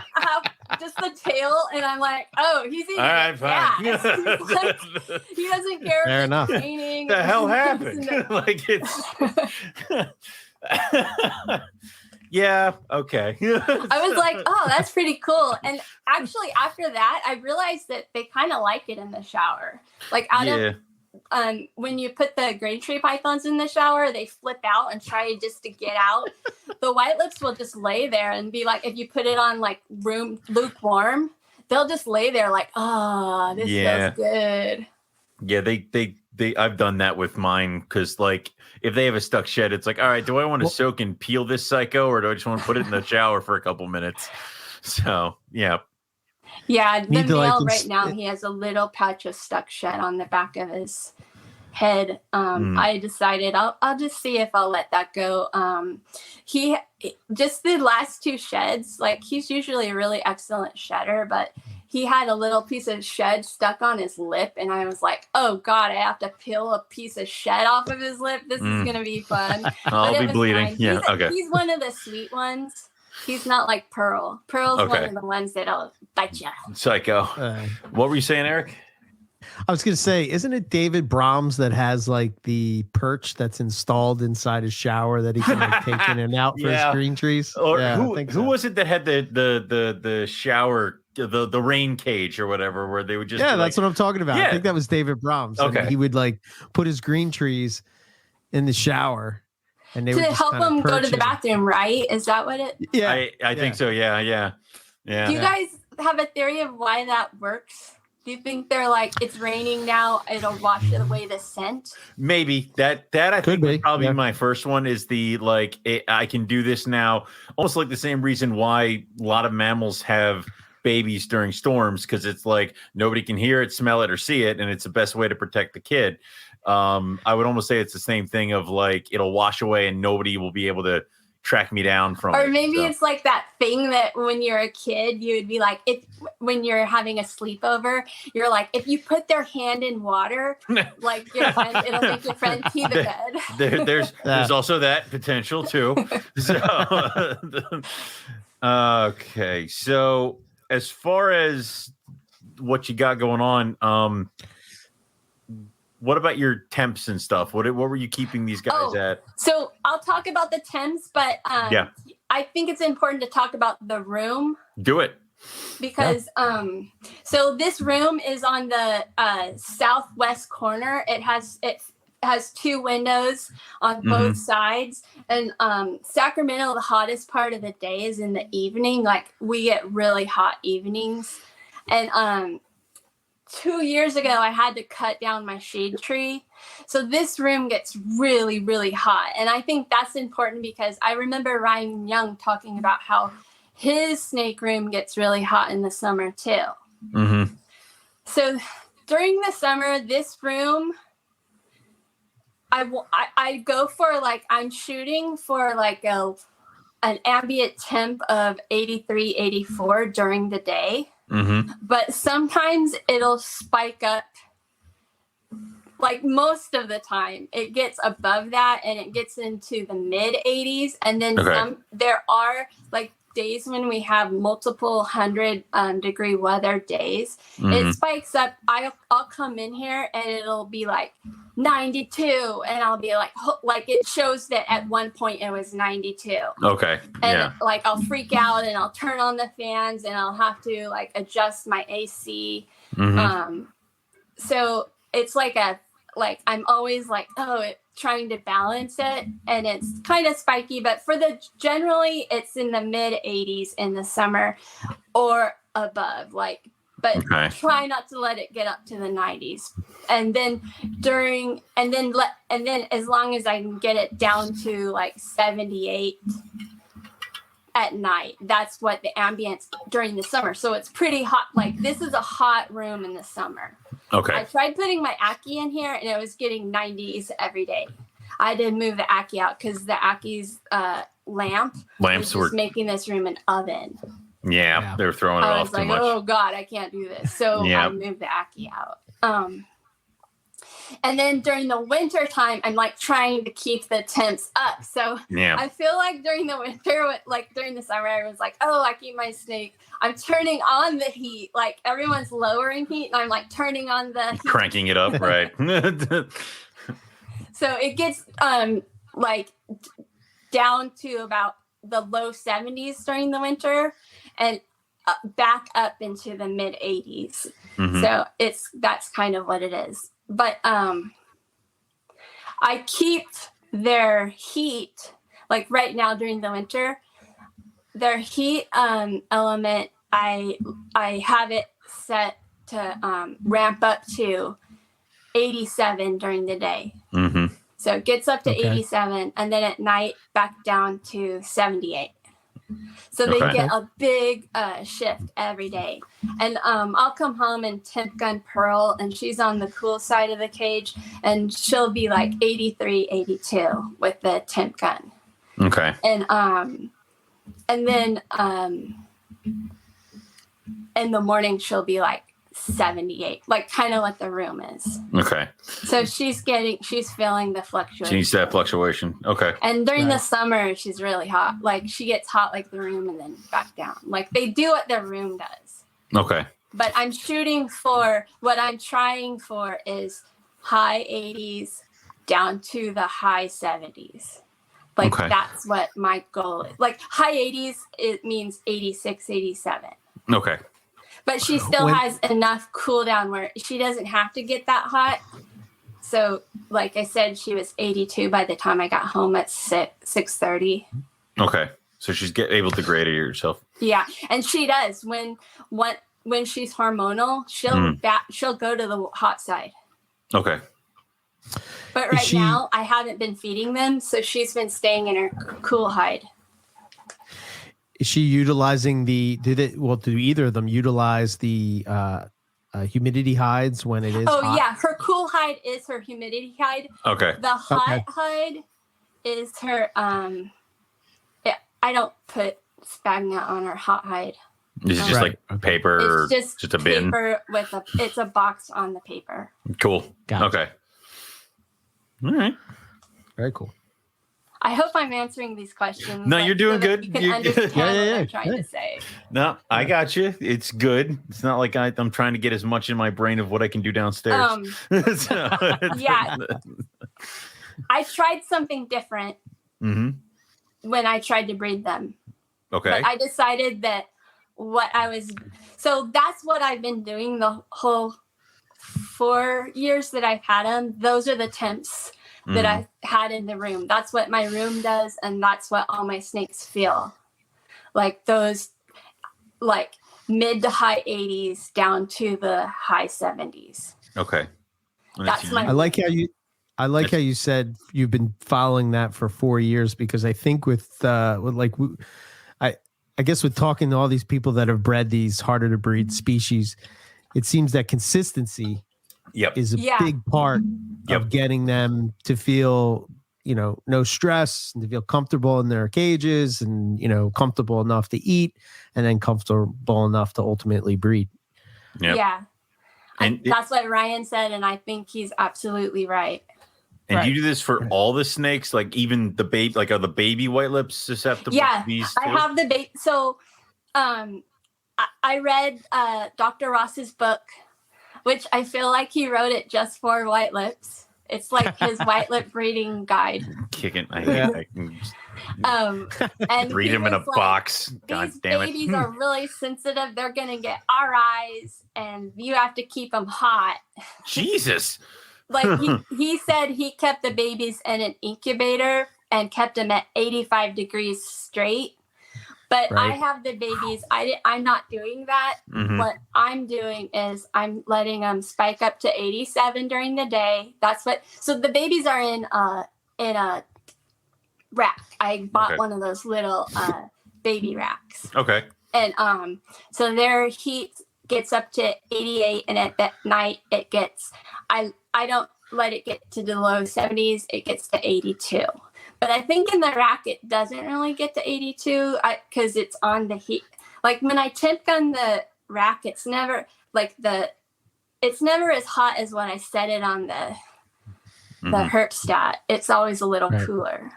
just the tail. And I'm like, oh, he's eating fine. Like, he doesn't care. Fair enough. Training. The hell happened? Like, it's... Yeah, okay. I was like, oh, that's pretty cool. And actually, after that, I realized that they kind of like it in the shower. Like, when you put the green tree pythons in the shower, they flip out and try just to get out. The white lips will just lay there and be like, if you put it on like room lukewarm, they'll just lay there like, oh, this feels good. Yeah, I've done that with mine, because like, if they have a stuck shed, it's like, all right, do I want to soak and peel this psycho, or do I just want to put it in the shower for a couple minutes? So, yeah. Yeah, the male right now, he has a little patch of stuck shed on the back of his head. I decided I'll just see if I'll let that go. He just the last 2 sheds, like, he's usually a really excellent shedder, but he had a little piece of shed stuck on his lip, and I was like, oh God, I have to peel a piece of shed off of his lip. This is going to be fun. I'll be bleeding. Fine. Yeah, okay. He's one of the sweet ones. He's not like Pearl. Pearl's one of the ones that'll bite you. Psycho. What were you saying, Eric? I was going to say, isn't it David Brahms that has like the perch that's installed inside his shower that he can like take in and out for his green trees? Or who was it that had the shower, the rain cage or whatever, where they would just that's what I'm talking about. Yeah. I think that was David Brahms. Okay. And he would like put his green trees in the shower, and they would just help him go to the bathroom, right? Is that what it? Yeah, I think so. Yeah. Do you guys have a theory of why that works? Do you think they're like, it's raining now, it'll wash away the scent? Maybe that I think was probably my first one, is the like, I can do this now. Almost like the same reason why a lot of mammals have babies during storms, because it's like nobody can hear it, smell it, or see it, and it's the best way to protect the kid. I would almost say it's the same thing of like, it'll wash away and nobody will be able to track me down from or maybe it's like that thing that when you're a kid you would be like, when you're having a sleepover, you're like, if you put their hand in water, like your friend, it'll make your friend pee the bed. There's also that potential too. So okay, so as far as what you got going on, what about your temps and stuff? What were you keeping these guys at? So I'll talk about the temps, but I think it's important to talk about the room. Do it. Because so this room is on the southwest corner. It has 2 windows on both sides. And Sacramento, the hottest part of the day is in the evening. Like we get really hot evenings. And 2 years ago, I had to cut down my shade tree. So this room gets really, really hot. And I think that's important because I remember Ryan Young talking about how his snake room gets really hot in the summer too. Mm-hmm. So during the summer, this room, I go for like, I'm shooting for like an ambient temp of 83, 84 during the day. Mm-hmm. But sometimes it'll spike up. Like most of the time, it gets above that and it gets into the mid 80s. And then there are like days when we have multiple 100-degree weather days. It spikes up. I'll come in here and it'll be like 92, and I'll be like it shows that at one point it was 92. Okay. And like I'll freak out and I'll turn on the fans and I'll have to like adjust my AC. So it's like I'm always like, trying to balance it, and it's kind of spiky, but generally it's in the mid 80s in the summer or above, but try not to let it get up to the 90s. And then as long as I can get it down to like 78 at night, that's what the ambience during the summer. So it's pretty hot. Like this is a hot room in the summer. Okay. I tried putting my Aki in here and it was getting 90s every day. I did move the Aki out because the Aki's lamps were making this room an oven. Yeah, they were throwing it off too much. Oh God, I can't do this. So I moved the Aki out. And then during the winter time, I'm like trying to keep the temps up. So I feel like during the winter, like during the summer, I was like, I keep my snake. I'm turning on the heat. Like everyone's lowering heat and I'm like turning on the heat. Cranking it up, right. So it gets like down to about the low 70s during the winter and back up into the mid 80s. So that's kind of what it is. But I keep their heat, like right now during the winter, their heat element, I have it set to ramp up to 87 during the day. So it gets up to 87 and then at night back down to 78. So they get a big shift every day. And I'll come home and temp gun Pearl, and she's on the cool side of the cage, and she'll be like 83, 82 with the temp gun. Okay. And then in the morning she'll be like 78, like kind of what the room is. Okay. So she's feeling the fluctuation. She needs that fluctuation. Okay. And during the summer, she's really hot. Like she gets hot like the room and then back down. Like they do what the room does. Okay. But I'm trying for is high 80s down to the high 70s. Like that's what my goal is. Like high 80s, it means 86, 87. Okay. But she still has enough cool down where she doesn't have to get that hot. So, like I said, she was 82 by the time I got home at 6:30. Okay. So she's able to grade it herself. Yeah. And she does. When she's hormonal, she'll go to the hot side. Okay. But now, I haven't been feeding them, so she's been staying in her cool hide. Is she utilizing do either of them utilize the humidity hides when it is hot? Oh, yeah. Her cool hide is her humidity hide. Okay. The hot hide is her, I don't put sphagnum on her hot hide. Is it just like paper? It's just a bin? Paper it's a box on the paper. Cool. Gotcha. Okay. All right. Very cool. I hope I'm answering these questions. No, you're doing so that good. You can You're good. understand what I'm trying to say. No, I got you. It's good. It's not like I'm trying to get as much in my brain of what I can do downstairs. Yeah. I tried something different when I tried to breed them. Okay. But I decided that so that's what I've been doing the whole 4 years that I've had them. Those are the temps that I've had in the room. That's what my room does, and that's what all my snakes feel. Like those, like mid to high 80s down to the high 70s. Okay. That's my. I like how you said you've been following that for 4 years, because I think I guess with talking to all these people that have bred these harder to breed species, it seems that consistency is a big part of getting them to feel, no stress, and to feel comfortable in their cages, and, comfortable enough to eat, and then comfortable enough to ultimately breed. Yep. Yeah. And that's what Ryan said, and I think he's absolutely right. And you do this for all the snakes, like even the baby, like are the baby white lips susceptible to these too? I have the baby. So I read Dr. Ross's book, which I feel like he wrote it just for white lips. It's like his white lip breeding guide. Kicking. I can and breed him in a box. God damn it. These babies are really sensitive. They're going to get RIs, and you have to keep them hot. Jesus. Like he said he kept the babies in an incubator and kept them at 85 degrees straight. But I have the babies. I'm not doing that. What I'm doing is I'm letting them spike up to 87 during the day. So the babies are in a rack. I bought one of those little baby racks. Okay. And so their heat gets up to 88, and at night it gets. I don't let it get to the low 70s. It gets to 82. But I think in the rack, it doesn't really get to 82 because it's on the heat. Like when I temp gun the rack, it's never it's never as hot as when I set it on the herpstat. It's always a little cooler.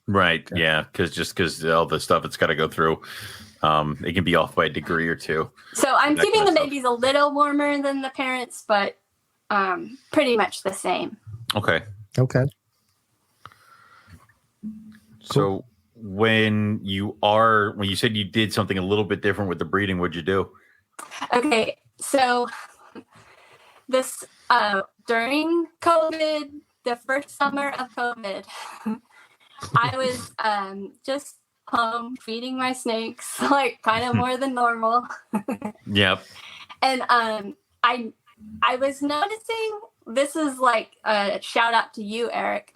Right. Yeah. Because all the stuff it's got to go through, it can be off by a degree or two. So I'm keeping the babies a little warmer than the parents, but pretty much the same. Okay. So when you said you did something a little bit different with the breeding, what'd you do? Okay, so this during COVID, the first summer of COVID, I was just home feeding my snakes, like kind of more than normal. Yep. And I was noticing, this is like a shout out to you, Eric.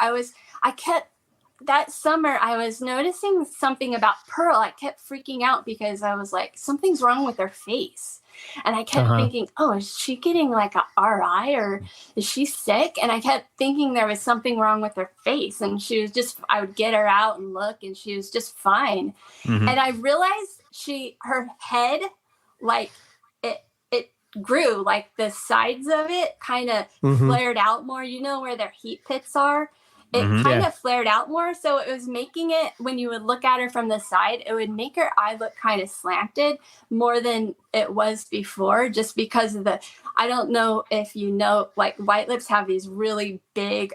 That summer, I was noticing something about Pearl. I kept freaking out because I was like, something's wrong with her face. And I kept thinking, oh, is she getting like a RI, or is she sick? And I kept thinking there was something wrong with her face. And she was I would get her out and look, and she was just fine. And I realized her head, like it grew, like the sides of it kind of flared out more. You know where their heat pits are? It kind of flared out more. So it was making it, when you would look at her from the side, it would make her eye look kind of slanted more than it was before, just because of I don't know if you know, like white lips have these really big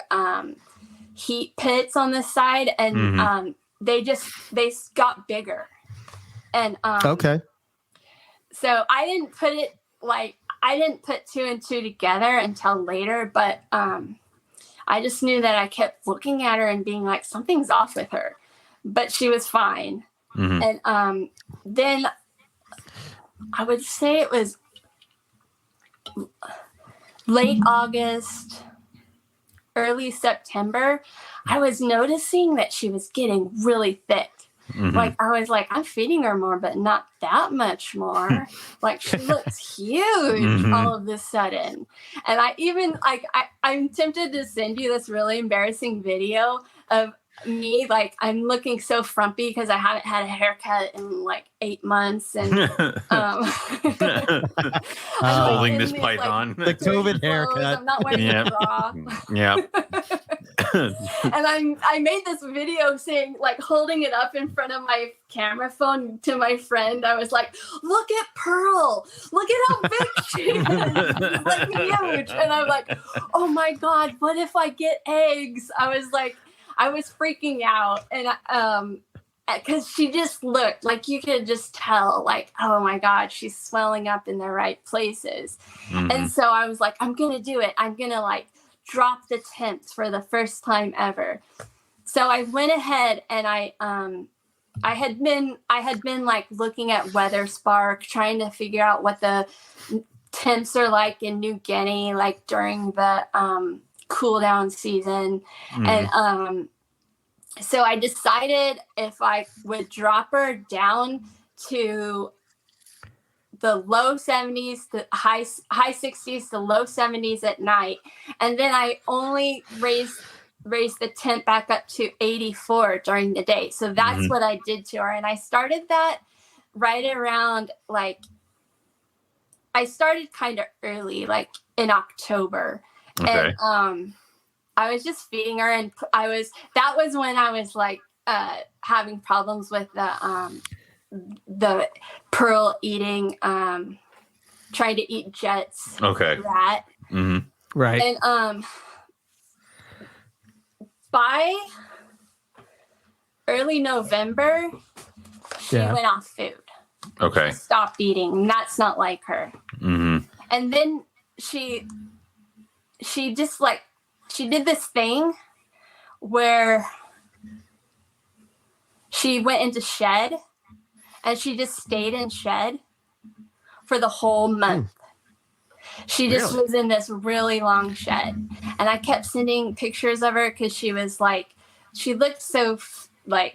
heat pits on the side, and they got bigger. And so I didn't put two and two together until later, but I just knew that I kept looking at her and being like, something's off with her, but she was fine. And then I would say it was late August, early September. I was noticing that she was getting really thick. Like I was like, I'm feeding her more, but not that much more. Like she looks huge all of a sudden. And I even I'm tempted to send you this really embarrassing video of me, like I'm looking so frumpy because I haven't had a haircut in like 8 months, and holding this python, like, the COVID haircut. I'm not wearing a bra. Yeah. And I made this video saying, like, holding it up in front of my camera phone to my friend. I was like, look at Pearl. Look at how big she is. She's like huge. And I'm like, oh my God, what if I get eggs? I was freaking out. And because she just looked like, you could just tell, like, oh my God, she's swelling up in the right places. And so I was like, I'm going to do it. I'm going to like drop the temps for the first time ever. So I went ahead and I had been like looking at Weather Spark, trying to figure out what the temps are like in New Guinea, like during the cool down season. And so I decided if I would drop her down to the low 70s, the high 60s to low 70s at night. And then I only raised the temp back up to 84 during the day. So that's what I did to her. And I started that right around, like, I started kind of early, like in October. Okay. And I was just feeding her, and that was when I was like having problems with the Pearl eating, trying to eat Jet's rat. Right. And by early November, she went off food. Okay. She stopped eating, and that's not like her. And then she just like, she did this thing where she went into shed, and she just stayed in shed for the whole month. She just was in this really long shed. And I kept sending pictures of her because she was like, she looked so like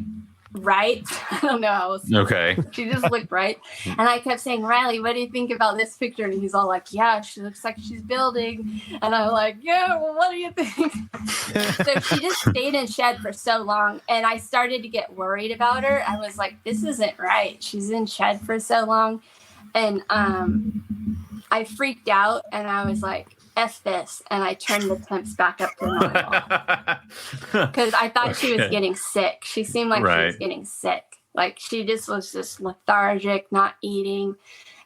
right. I don't know how else. Okay. She just looked right. And I kept saying, Riley, what do you think about this picture? And he's all like, yeah, she looks like she's building. And I'm like, yeah, well, what do you think? So she just stayed in shed for so long. And I started to get worried about her. I was like, this isn't right. She's in shed for so long. And I freaked out, and I was like, F this. And I turned the temps back up to normal. Because I thought she was getting sick. She seemed like she was getting sick. Like, she just was just lethargic, not eating.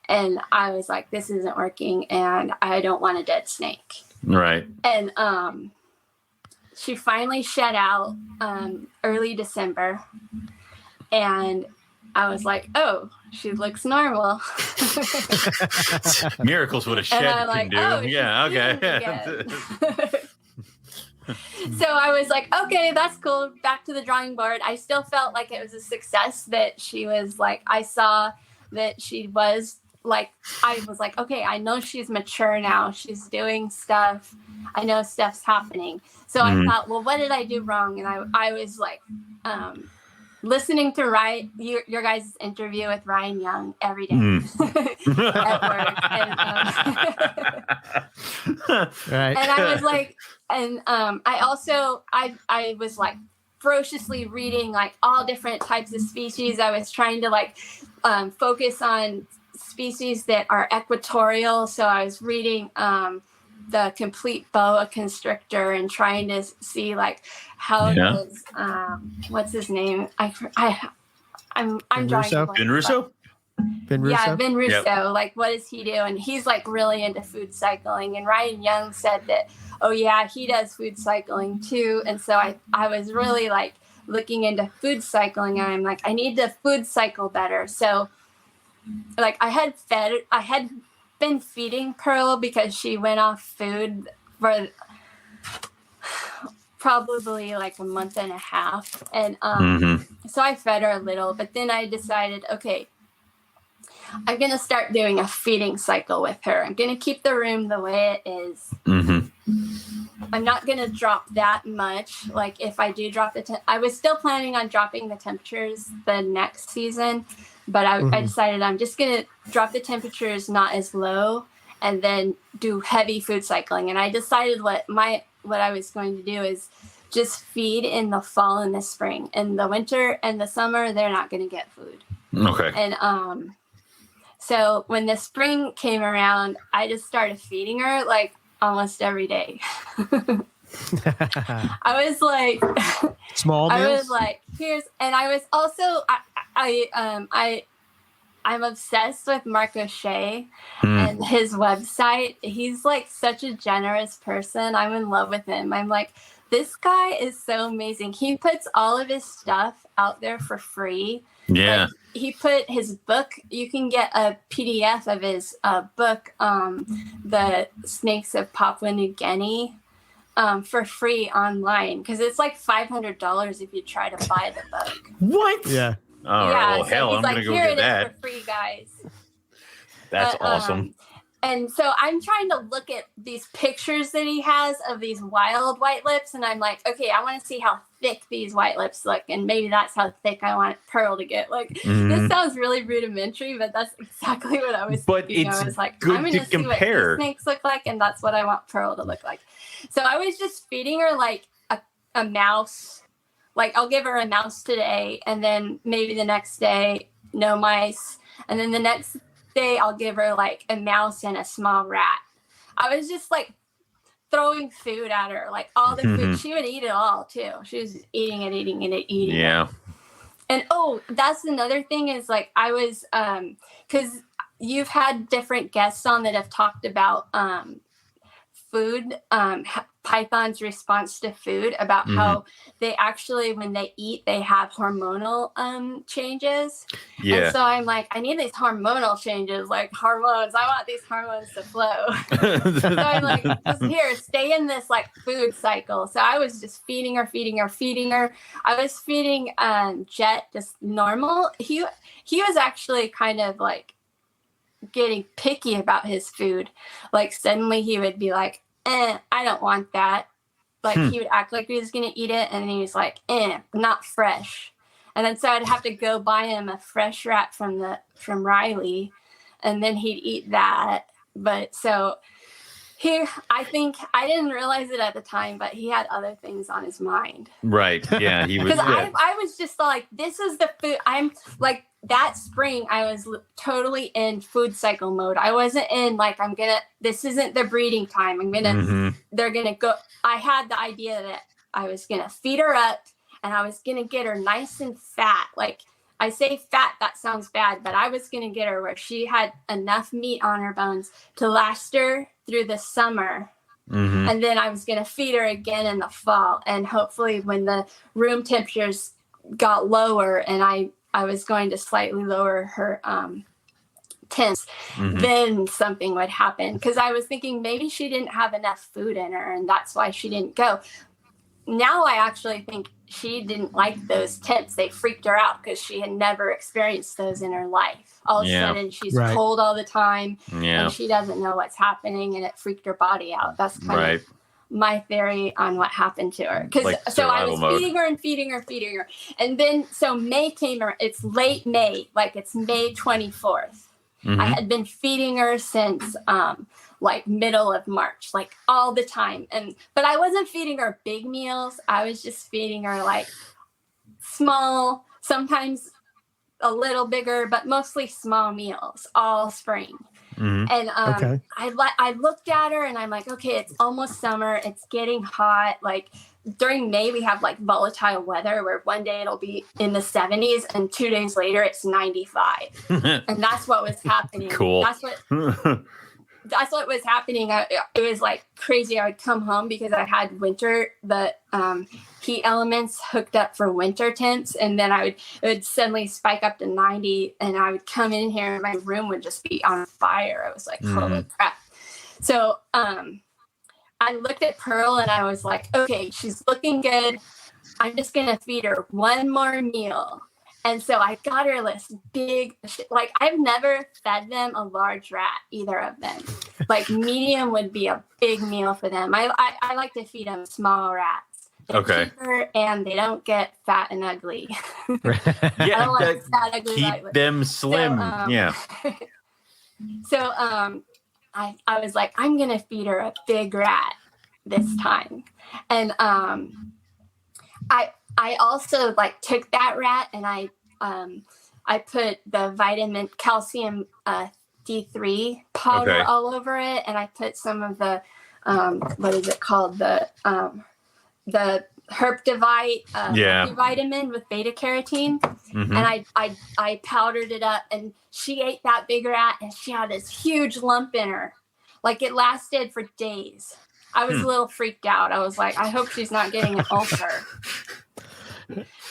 And I was like, this isn't working, and I don't want a dead snake. Right. And she finally shed out early December. And I was like, oh, she looks normal. Miracles what a shed can like, do. Oh, yeah, okay. So I was like, okay, that's cool. Back to the drawing board. I still felt like it was a success that she was like, I saw that she was like, I was like, okay, I know she's mature now. She's doing stuff. I know stuff's happening. So I thought, well, what did I do wrong? And I was like, listening to your guys' interview with Ryan Young every day at work. And, Right. and I was like, and I was like ferociously reading like all different types of species. I was trying to like focus on species that are equatorial. So I was reading the complete boa constrictor and trying to see like how does what's his name? I'm drawing a blank. Ben Russo? Ben Russo? Yeah, Ben Russo. Yep. Like, what does he do? And he's like really into food cycling. And Ryan Young said that, oh yeah, he does food cycling too. And so I was really like looking into food cycling, and I'm like, I need to food cycle better. So like I had been feeding Pearl because she went off food for probably like a month and a half. And so I fed her a little, but then I decided, okay, I'm going to start doing a feeding cycle with her. I'm going to keep the room the way it is. I'm not going to drop that much. Like if I do drop I was still planning on dropping the temperatures the next season, but I decided I'm just going to drop the temperatures not as low and then do heavy food cycling. And I decided what I was going to do is just feed in the fall and the spring. In the winter and the summer, they're not going to get food. Okay. And so when the spring came around, I just started feeding her like almost every day. I was like, Small meals? I was like, here's, and I was also, I'm obsessed with Mark O'Shea and his website. He's like such a generous person. I'm in love with him. I'm like, this guy is so amazing. He puts all of his stuff out there for free. Yeah. Like, he put his book, you can get a PDF of his book, The Snakes of Papua New Guinea, for free online, because it's like $500 if you try to buy the book. What? Yeah. All right. Well, hell, I'm gonna go here get it is that. for free, guys. That's awesome. And so I'm trying to look at these pictures that he has of these wild white lips, and I'm like, okay, I want to see how thick these white lips look, and maybe that's how thick I want Pearl to get. Like, this sounds really rudimentary, but that's exactly what I was thinking. I was like, I'm going to see what these snakes look like, and that's what I want Pearl to look like. So I was just feeding her like a mouse. Like, I'll give her a mouse today, and then maybe the next day, no mice, and then the next day I'll give her like a mouse and a small rat. I was just like throwing food at her, like all the food. She would eat it all too. She was eating it. Yeah. And that's another thing is like I was because you've had different guests on that have talked about food, python's response to food, about how they actually, when they eat, they have hormonal changes. Yeah. And so I'm like, I need these hormonal changes, like hormones. I want these hormones to flow. So I'm like, just here, stay in this like food cycle. So I was just feeding her. I was feeding Jet just normal. He was actually kind of like getting picky about his food. Like suddenly he would be like, I don't want that. Like he would act like he was gonna eat it, and he was like, not fresh. And then so I'd have to go buy him a fresh rat from Riley, and then he'd eat that. But so I think I didn't realize it at the time, but he had other things on his mind. Right. Yeah. He was. Because I was just like, this is the food. I'm like, that spring, I was totally in food cycle mode. I wasn't in like, this isn't the breeding time. They're going to go. I had the idea that I was going to feed her up and I was going to get her nice and fat. Like I say fat, that sounds bad, but I was going to get her where she had enough meat on her bones to last her through the summer. And then I was going to feed her again in the fall. And hopefully when the room temperatures got lower and I was going to slightly lower her temps, then something would happen. Because I was thinking maybe she didn't have enough food in her and that's why she didn't go. Now I actually think she didn't like those temps. They freaked her out because she had never experienced those in her life. All of a sudden she's cold all the time and she doesn't know what's happening, and it freaked her body out. That's kind of my theory on what happened to her. Because so I was feeding her. And then so May came around. It's late May, like it's May 24th. I had been feeding her since like middle of March, like all the time. But I wasn't feeding her big meals. I was just feeding her like small, sometimes a little bigger, but mostly small meals all spring. And I looked at her and I'm like, okay, it's almost summer. It's getting hot. Like during May, we have like volatile weather where one day it'll be in the 70s and 2 days later it's 95. And that's what was happening. Cool. That's what was happening. It was like crazy. I would come home because I had the heat elements hooked up for winter temps. And then it would suddenly spike up to 90 and I would come in here and my room would just be on fire. I was like, holy crap. So I looked at Pearl and I was like, okay, she's looking good. I'm just going to feed her one more meal. And so I got her this big, like I've never fed them a large rat, either of them. Like medium would be a big meal for them. I like to feed them small rats. They're cheaper and they don't get fat and ugly. I don't like fat, ugly, keep them slim. So I was like, I'm going to feed her a big rat this time. And I also like took that rat and I put the calcium D3 powder all over it, and I put some of the what is it called? The Herptivite multivitamin with beta carotene. Mm-hmm. And I powdered it up, and she ate that big rat, and she had this huge lump in her. Like, it lasted for days. I was a little freaked out. I was like, I hope she's not getting an ulcer.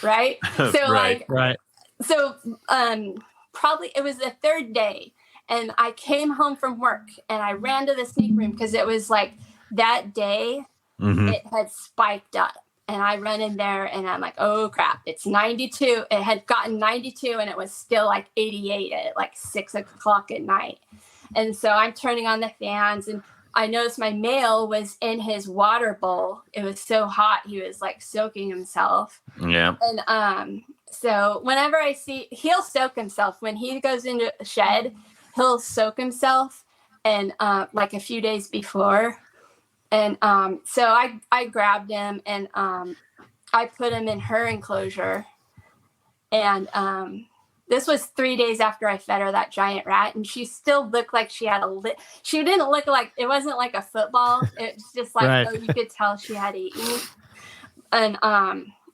Right? So Right. So probably it was the third day, and I came home from work, and I ran to the sneak room because it was like that day it had spiked up. And I run in there, and I'm like, oh crap, it's 92. It had gotten 92, and it was still like 88 at like 6 o'clock at night. And so I'm turning on the fans, and I noticed my male was in his water bowl. It was so hot, he was like soaking himself. Yeah. And so whenever I see, he'll soak himself when he goes into a shed. He'll soak himself, and like a few days before. And so I grabbed him, and I put him in her enclosure. And this was 3 days after I fed her that giant rat, and she still looked like she had she didn't look like, it wasn't like a football. It's just like, oh, you could tell she had eaten. And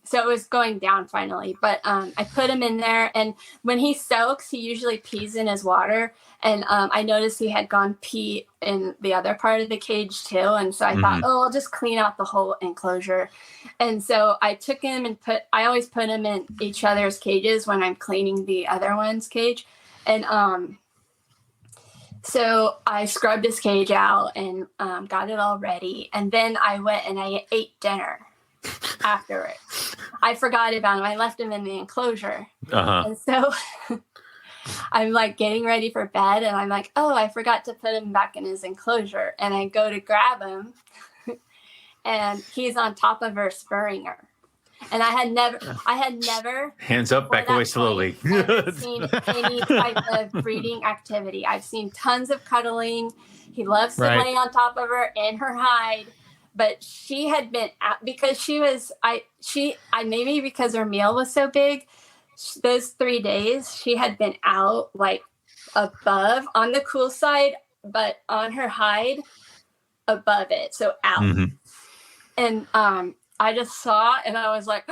so it was going down finally, but I put him in there, and when he soaks, he usually pees in his water. And I noticed he had gone pee in the other part of the cage too. And so I thought, oh, I'll just clean out the whole enclosure. And so I took him and I always put him in each other's cages when I'm cleaning the other one's cage. And so I scrubbed his cage out and got it all ready. And then I went and I ate dinner afterwards. I forgot about him. I left him in the enclosure. And so I'm like getting ready for bed, and I'm like, oh, I forgot to put him back in his enclosure. And I go to grab him, and he's on top of her, spurring her. And I had never hands up, back away slowly, seen any type of breeding activity. I've seen tons of cuddling. He loves to lay on top of her in her hide. But she had been out because maybe because her meal was so big, those 3 days she had been out like above on the cool side, but on her hide above it. So out. And I just saw, and I was like,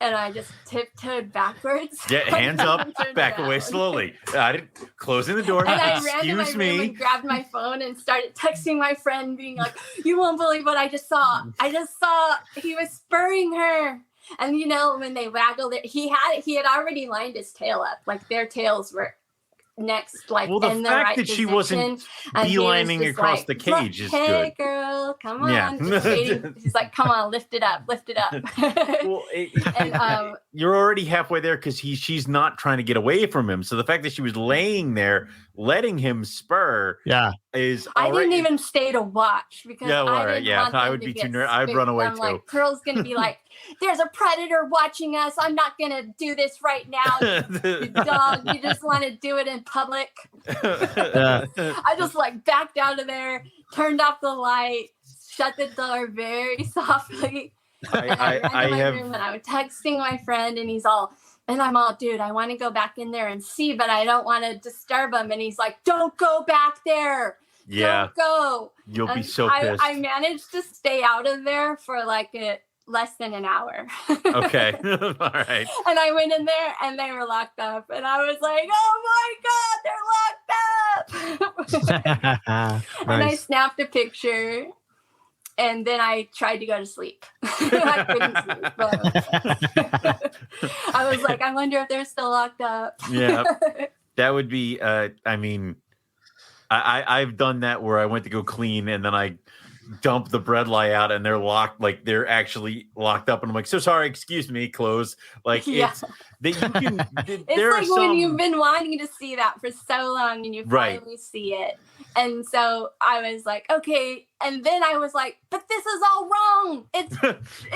and I just tiptoed backwards. Yeah, hands up, back away slowly. I didn't closing the door. And I ran to my room and grabbed my phone and started texting my friend, being like, "You won't believe what I just saw. I just saw he was spurring her." And you know, when they waggled it, he had already lined his tail up, like their tails were next, like well, the in the fact right that she position. wasn't beelining across the cage is hey, good. Hey girl, come on. Yeah. She's like, come on, lift it up. Well, and, you're already halfway there because she's not trying to get away from him. So the fact that she was laying there, letting him spur, is. I didn't even stay to watch because I would be too nervous. I'd run away too. Like, Pearl's gonna be like, "There's a predator watching us. I'm not gonna do this right now, you dog. You just want to do it in public." I just like backed out of there, turned off the light, shut the door very softly. I ran to my room and I was texting my friend, and I'm all, dude, I want to go back in there and see, but I don't want to disturb him. And he's like, don't go back there. Yeah. Don't go. You'll be so pissed. I managed to stay out of there for like less than an hour. Okay. All right. And I went in there and they were locked up. And I was like, oh my God, they're locked up. And I snapped a picture. And then I tried to go to sleep. I couldn't sleep. But I was like, I wonder if they're still locked up. Yeah. That would be, I mean, I've done that where I went to go clean and then I dump the bread lie out and they're locked, like they're actually locked up. And I'm like, so sorry, excuse me, close. Like it's that you can. It's like when you've been wanting to see that for so long and you finally see it. And so I was like, okay. And then I was like, but this is all wrong. It's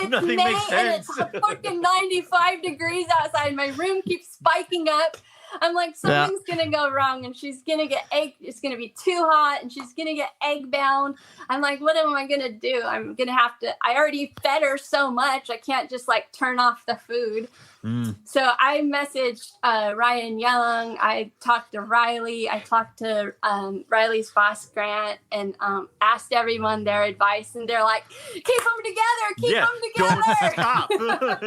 Nothing May makes sense. and it's fucking 95 degrees outside. My room keeps spiking up. I'm like, something's going to go wrong and she's going to get egg. It's going to be too hot and she's going to get egg bound. I'm like, what am I going to do? I'm going to have to, I already fed her so much. I can't just like turn off the food. So I messaged Ryan Young. I talked to Riley. I talked to Riley's boss, Grant, and asked everybody everyone their advice, and they're like, keep them together, keep them together.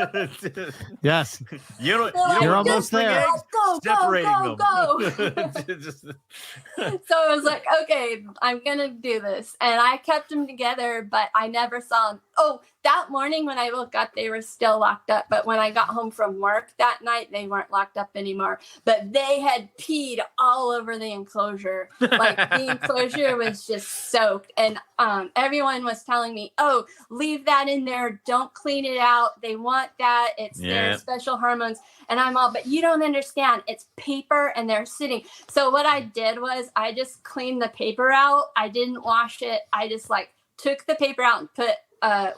Don't stop. Yes. You're almost there. Go. So I was like, okay, I'm gonna do this, and I kept them together, but I never saw them. Oh, that morning when I woke up, they were still locked up, but when I got home from work that night, they weren't locked up anymore. But they had peed all over the enclosure. Like the enclosure was just soaked, and everyone was telling me, oh, leave that in there, don't clean it out, they want that, it's their special hormones. And I'm all, but you don't understand, it's paper and they're sitting. So what I did was I just cleaned the paper out. I didn't wash it. I just like took the paper out and put a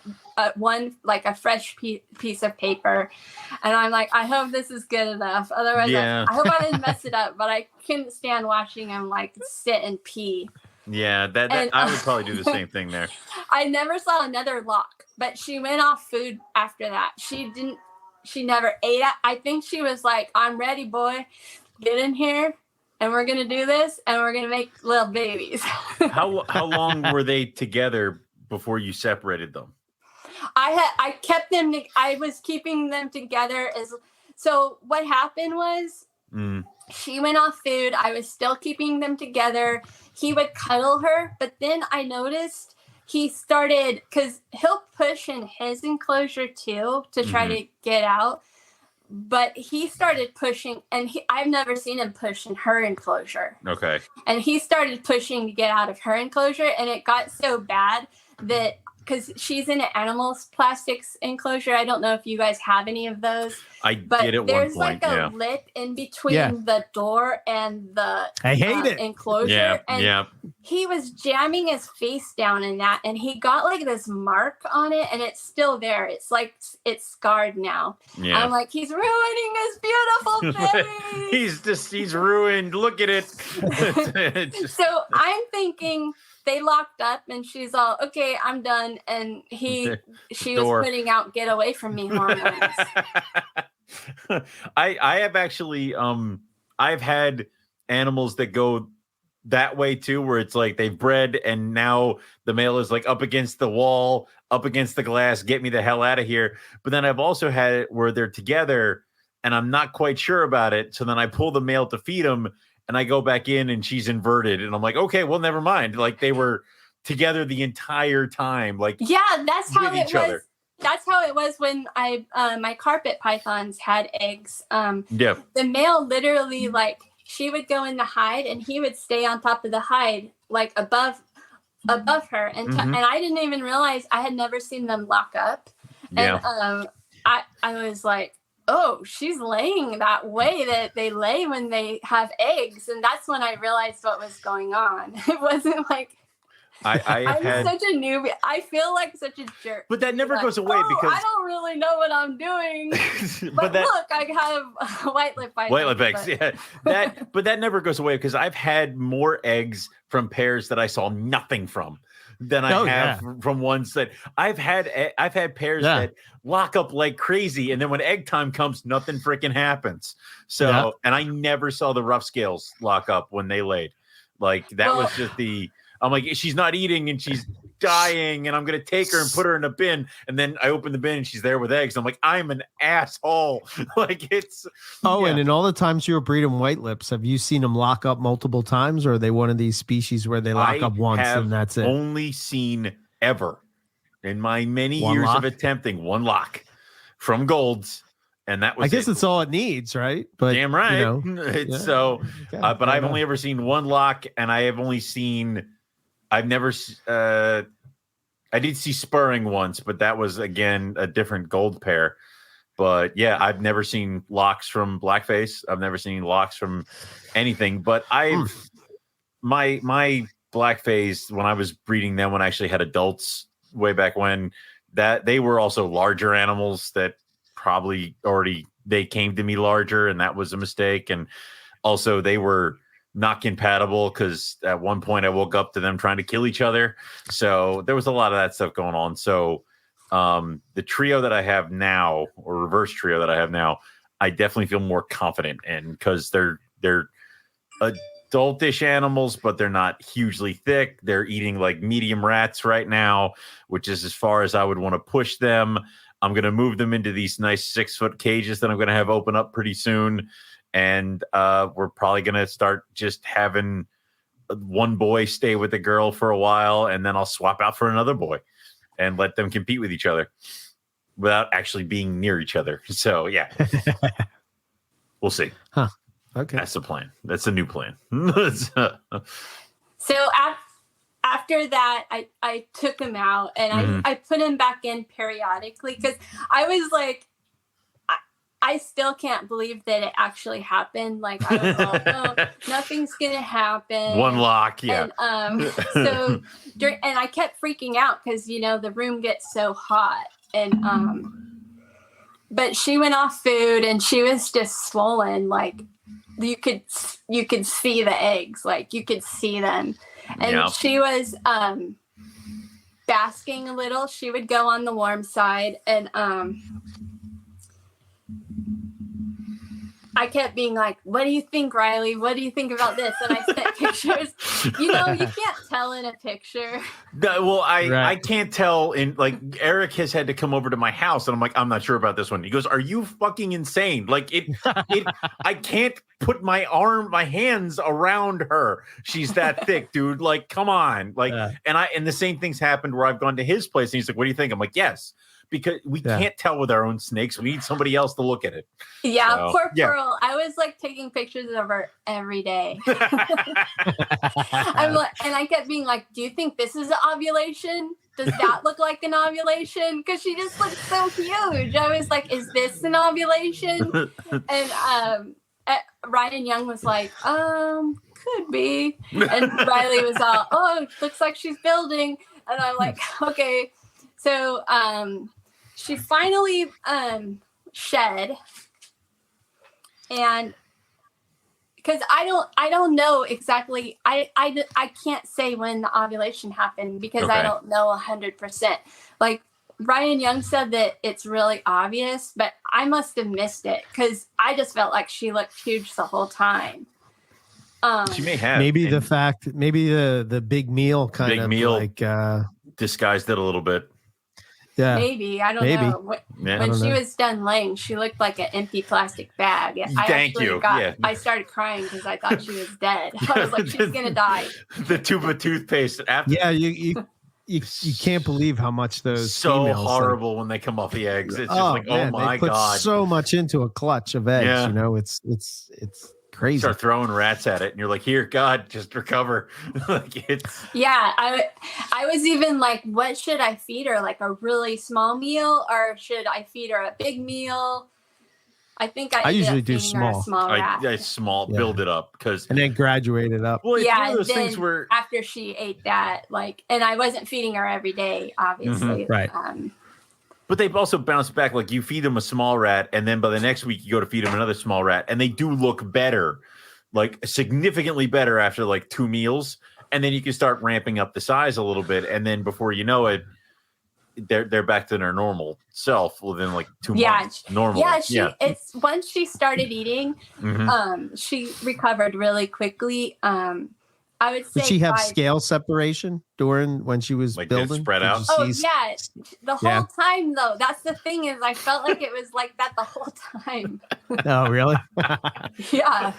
fresh piece of paper, and I'm like, I hope this is good enough. Otherwise, I hope I didn't mess it up. But I couldn't stand watching him like sit and pee. Yeah, that I would probably do the same thing there. I never saw another lock, but she went off food after that. She never ate it. I think she was like, I'm ready, boy. Get in here, and we're gonna do this, and we're gonna make little babies. How long were they together before you separated them? I kept them. I was keeping them together. So what happened was she went off food. I was still keeping them together. He would cuddle her, but then I noticed he started, because he'll push in his enclosure too to try to get out. But he started pushing, and I've never seen him push in her enclosure. Okay. And he started pushing to get out of her enclosure, and it got so bad that, because she's in an animals plastics enclosure. I don't know if you guys have any of those. I did at one point. There's like a lip in between the door and the enclosure. Yeah, and he was jamming his face down in that, and he got like this mark on it, and it's still there. It's like it's scarred now. Yeah. I'm like, he's ruining his beautiful face. he's ruined. Look at it. So I'm thinking they locked up, and she's all, okay, I'm done. And she was putting out "get away from me" hormones. I have actually I've had animals that go that way too, where it's like they've bred and now the male is like up against the wall, up against the glass, get me the hell out of here. But then I've also had it where they're together and I'm not quite sure about it. So then I pull the male to feed him, and I go back in and she's inverted. And I'm like, okay, well, never mind. Like they were together the entire time. Like, yeah, that's how it was. That's how it was when my carpet pythons had eggs. The male literally, like, she would go in the hide and he would stay on top of the hide, like above her. And and I didn't even realize, I had never seen them lock up. And I was like, oh, she's laying that way that they lay when they have eggs. And that's when I realized what was going on. It wasn't like, I'm such a newbie. I feel like such a jerk. But that never goes away because I don't really know what I'm doing. but look, I have white lip eggs. Yeah. But that never goes away because I've had more eggs from pairs that I saw nothing from than I have from ones that I've had pairs that lock up like crazy, and then when egg time comes, nothing freaking happens. So and I never saw the rough scales lock up when they laid. Like that was just I'm like, she's not eating and she's dying, and I'm gonna take her and put her in a bin, and then I open the bin and she's there with eggs. I'm like, I'm an asshole. Like it's and in all the times you were breeding white lips, have you seen them lock up multiple times, or are they one of these species where they lock up once and that's it? Only seen ever in my many years of attempting one lock from golds, and that was I guess it's all it needs, right? But damn right. But I've only ever seen one lock, and I have only seen I've never I did see spurring once, but that was again a different gold pair. But yeah, I've never seen locks from blackface. I've never seen locks from anything. But my blackface, when I was breeding them, when I actually had adults way back when, that they were also larger animals that probably they came to me larger, and that was a mistake. And also they were not compatible because at one point I woke up to them trying to kill each other. So there was a lot of that stuff going on. So the trio that I have now, or reverse trio that I have now, I definitely feel more confident in because they're adultish animals, but they're not hugely thick. They're eating like medium rats right now, which is as far as I would want to push them. I'm going to move them into these nice 6-foot cages that I'm going to have open up pretty soon. And we're probably going to start just having one boy stay with the girl for a while, and then I'll swap out for another boy and let them compete with each other without actually being near each other. So, yeah. We'll see. Huh. Okay. That's the plan. That's a new plan. So after that, I took him out and I put him back in periodically because I was like, I still can't believe that it actually happened. Like, I was like, oh, nothing's going to happen. One lock, yeah. And, and I kept freaking out because, you know, the room gets so hot. And, but she went off food and she was just swollen. Like, you could see the eggs, like you could see them. And she was basking a little. She would go on the warm side and I kept being like, what do you think, Riley? What do you think about this? And I sent pictures. You know, you can't tell in a picture. Well, I can't tell. Like, Eric has had to come over to my house, and I'm like, I'm not sure about this one. He goes, are you fucking insane? Like, I can't put my hands around her. She's that thick, dude. Like, come on. Like, and the same thing's happened where I've gone to his place, and he's like, what do you think? I'm like, yes. Because we can't tell with our own snakes. We need somebody else to look at it. Yeah, so, poor Pearl. I was like taking pictures of her every day. I'm like, and I kept being like, do you think this is an ovulation? Does that look like an ovulation? Because she just looks so huge. I was like, is this an ovulation? And Ryan Young was like, could be. And Riley was all, oh, looks like she's building. And I'm like, okay. So she finally shed, and because I don't know exactly, I can't say when the ovulation happened because I don't know 100%. Like Ryan Young said that it's really obvious, but I must have missed it because I just felt like she looked huge the whole time. She may have maybe the big meal kind of like disguised it a little bit. Yeah, maybe I don't know. When she was done laying, she looked like an empty plastic bag. I started crying because I thought she was dead. I was like, she's gonna die. The tube of toothpaste. You can't believe how much those so horrible when they come off the eggs. It's just like, man, oh my they put god, so much into a clutch of eggs. Yeah. You know, it's crazy. Start throwing rats at it, and you're like, "Here, God, just recover." Like it's. Yeah, I was even like, "What should I feed her? Like a really small meal, or should I feed her a big meal?" I think I usually do small. Build it up and then graduate it up. Well, it's one of those things where after she ate that, like, and I wasn't feeding her every day, obviously, right. But they've also bounced back. Like you feed them a small rat, and then by the next week you go to feed them another small rat, and they do look better, like significantly better after like 2 meals. And then you can start ramping up the size a little bit, and then before you know it, they're back to their normal self within like 2 months. Normal. It's once she started eating, she recovered really quickly. I would say. Did she have scale separation when she was like building? Spread out? Oh, yeah. The whole time, though. That's the thing is I felt like it was like that the whole time. Oh, really? Yeah.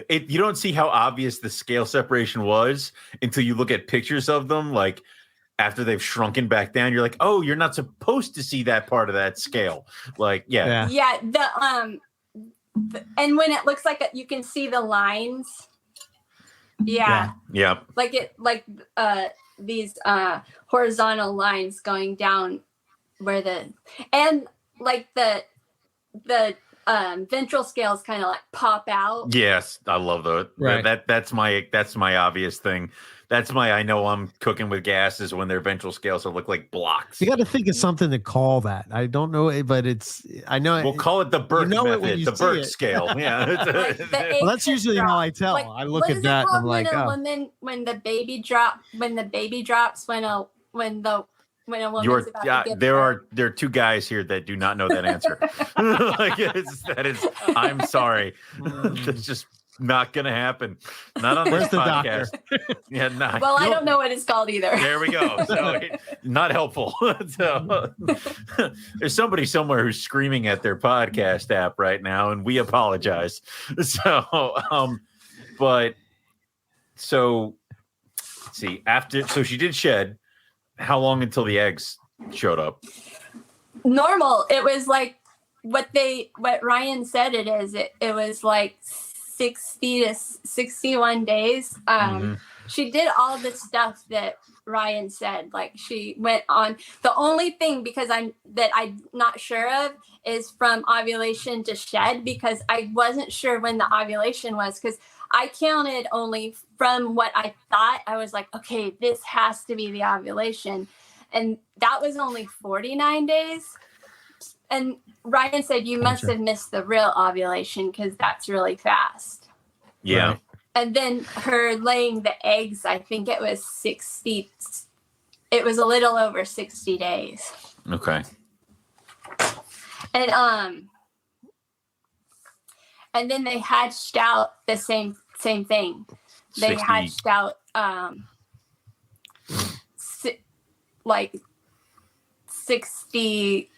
You don't see how obvious the scale separation was until you look at pictures of them. Like after they've shrunken back down, you're like, oh, you're not supposed to see that part of that scale. Like, yeah. Yeah. And when it looks like you can see the lines. Yeah. Like these horizontal lines going down where the ventral scales kind of like pop out. Yes, I love that. Right. That's my obvious thing. That's I know I'm cooking with gas is when their ventral scales will look like blocks. You got to think of something to call that. I don't know, but I know. We'll call it the Burke method, the Burke scale. Yeah. Well, that's usually how I tell. Like, I look at that and I'm like, when the baby drops, when a woman's about to give birth. There are 2 guys here that do not know that answer. I'm sorry. It's just Not gonna happen. Not on Where's this the podcast. Yeah, not. Well, I don't know what it's called either. There we go. So not helpful. So there's somebody somewhere who's screaming at their podcast app right now, and we apologize. So, but so let's see. So she did shed. How long until the eggs showed up? Normal. It was like what Ryan said it is. It was like 60 to 61 days. She did all the stuff that Ryan said. Like she went on. The only thing I'm not sure of is from ovulation to shed, because I wasn't sure when the ovulation was, because I counted only from what I thought. I was like, okay, this has to be the ovulation. And that was only 49 days. And Ryan said, you must have missed the real ovulation because that's really fast. Yeah. Right. And then her laying the eggs, I think it was 60. It was a little over 60 days. Okay. And then they hatched out the same thing. They 60. hatched out like 60.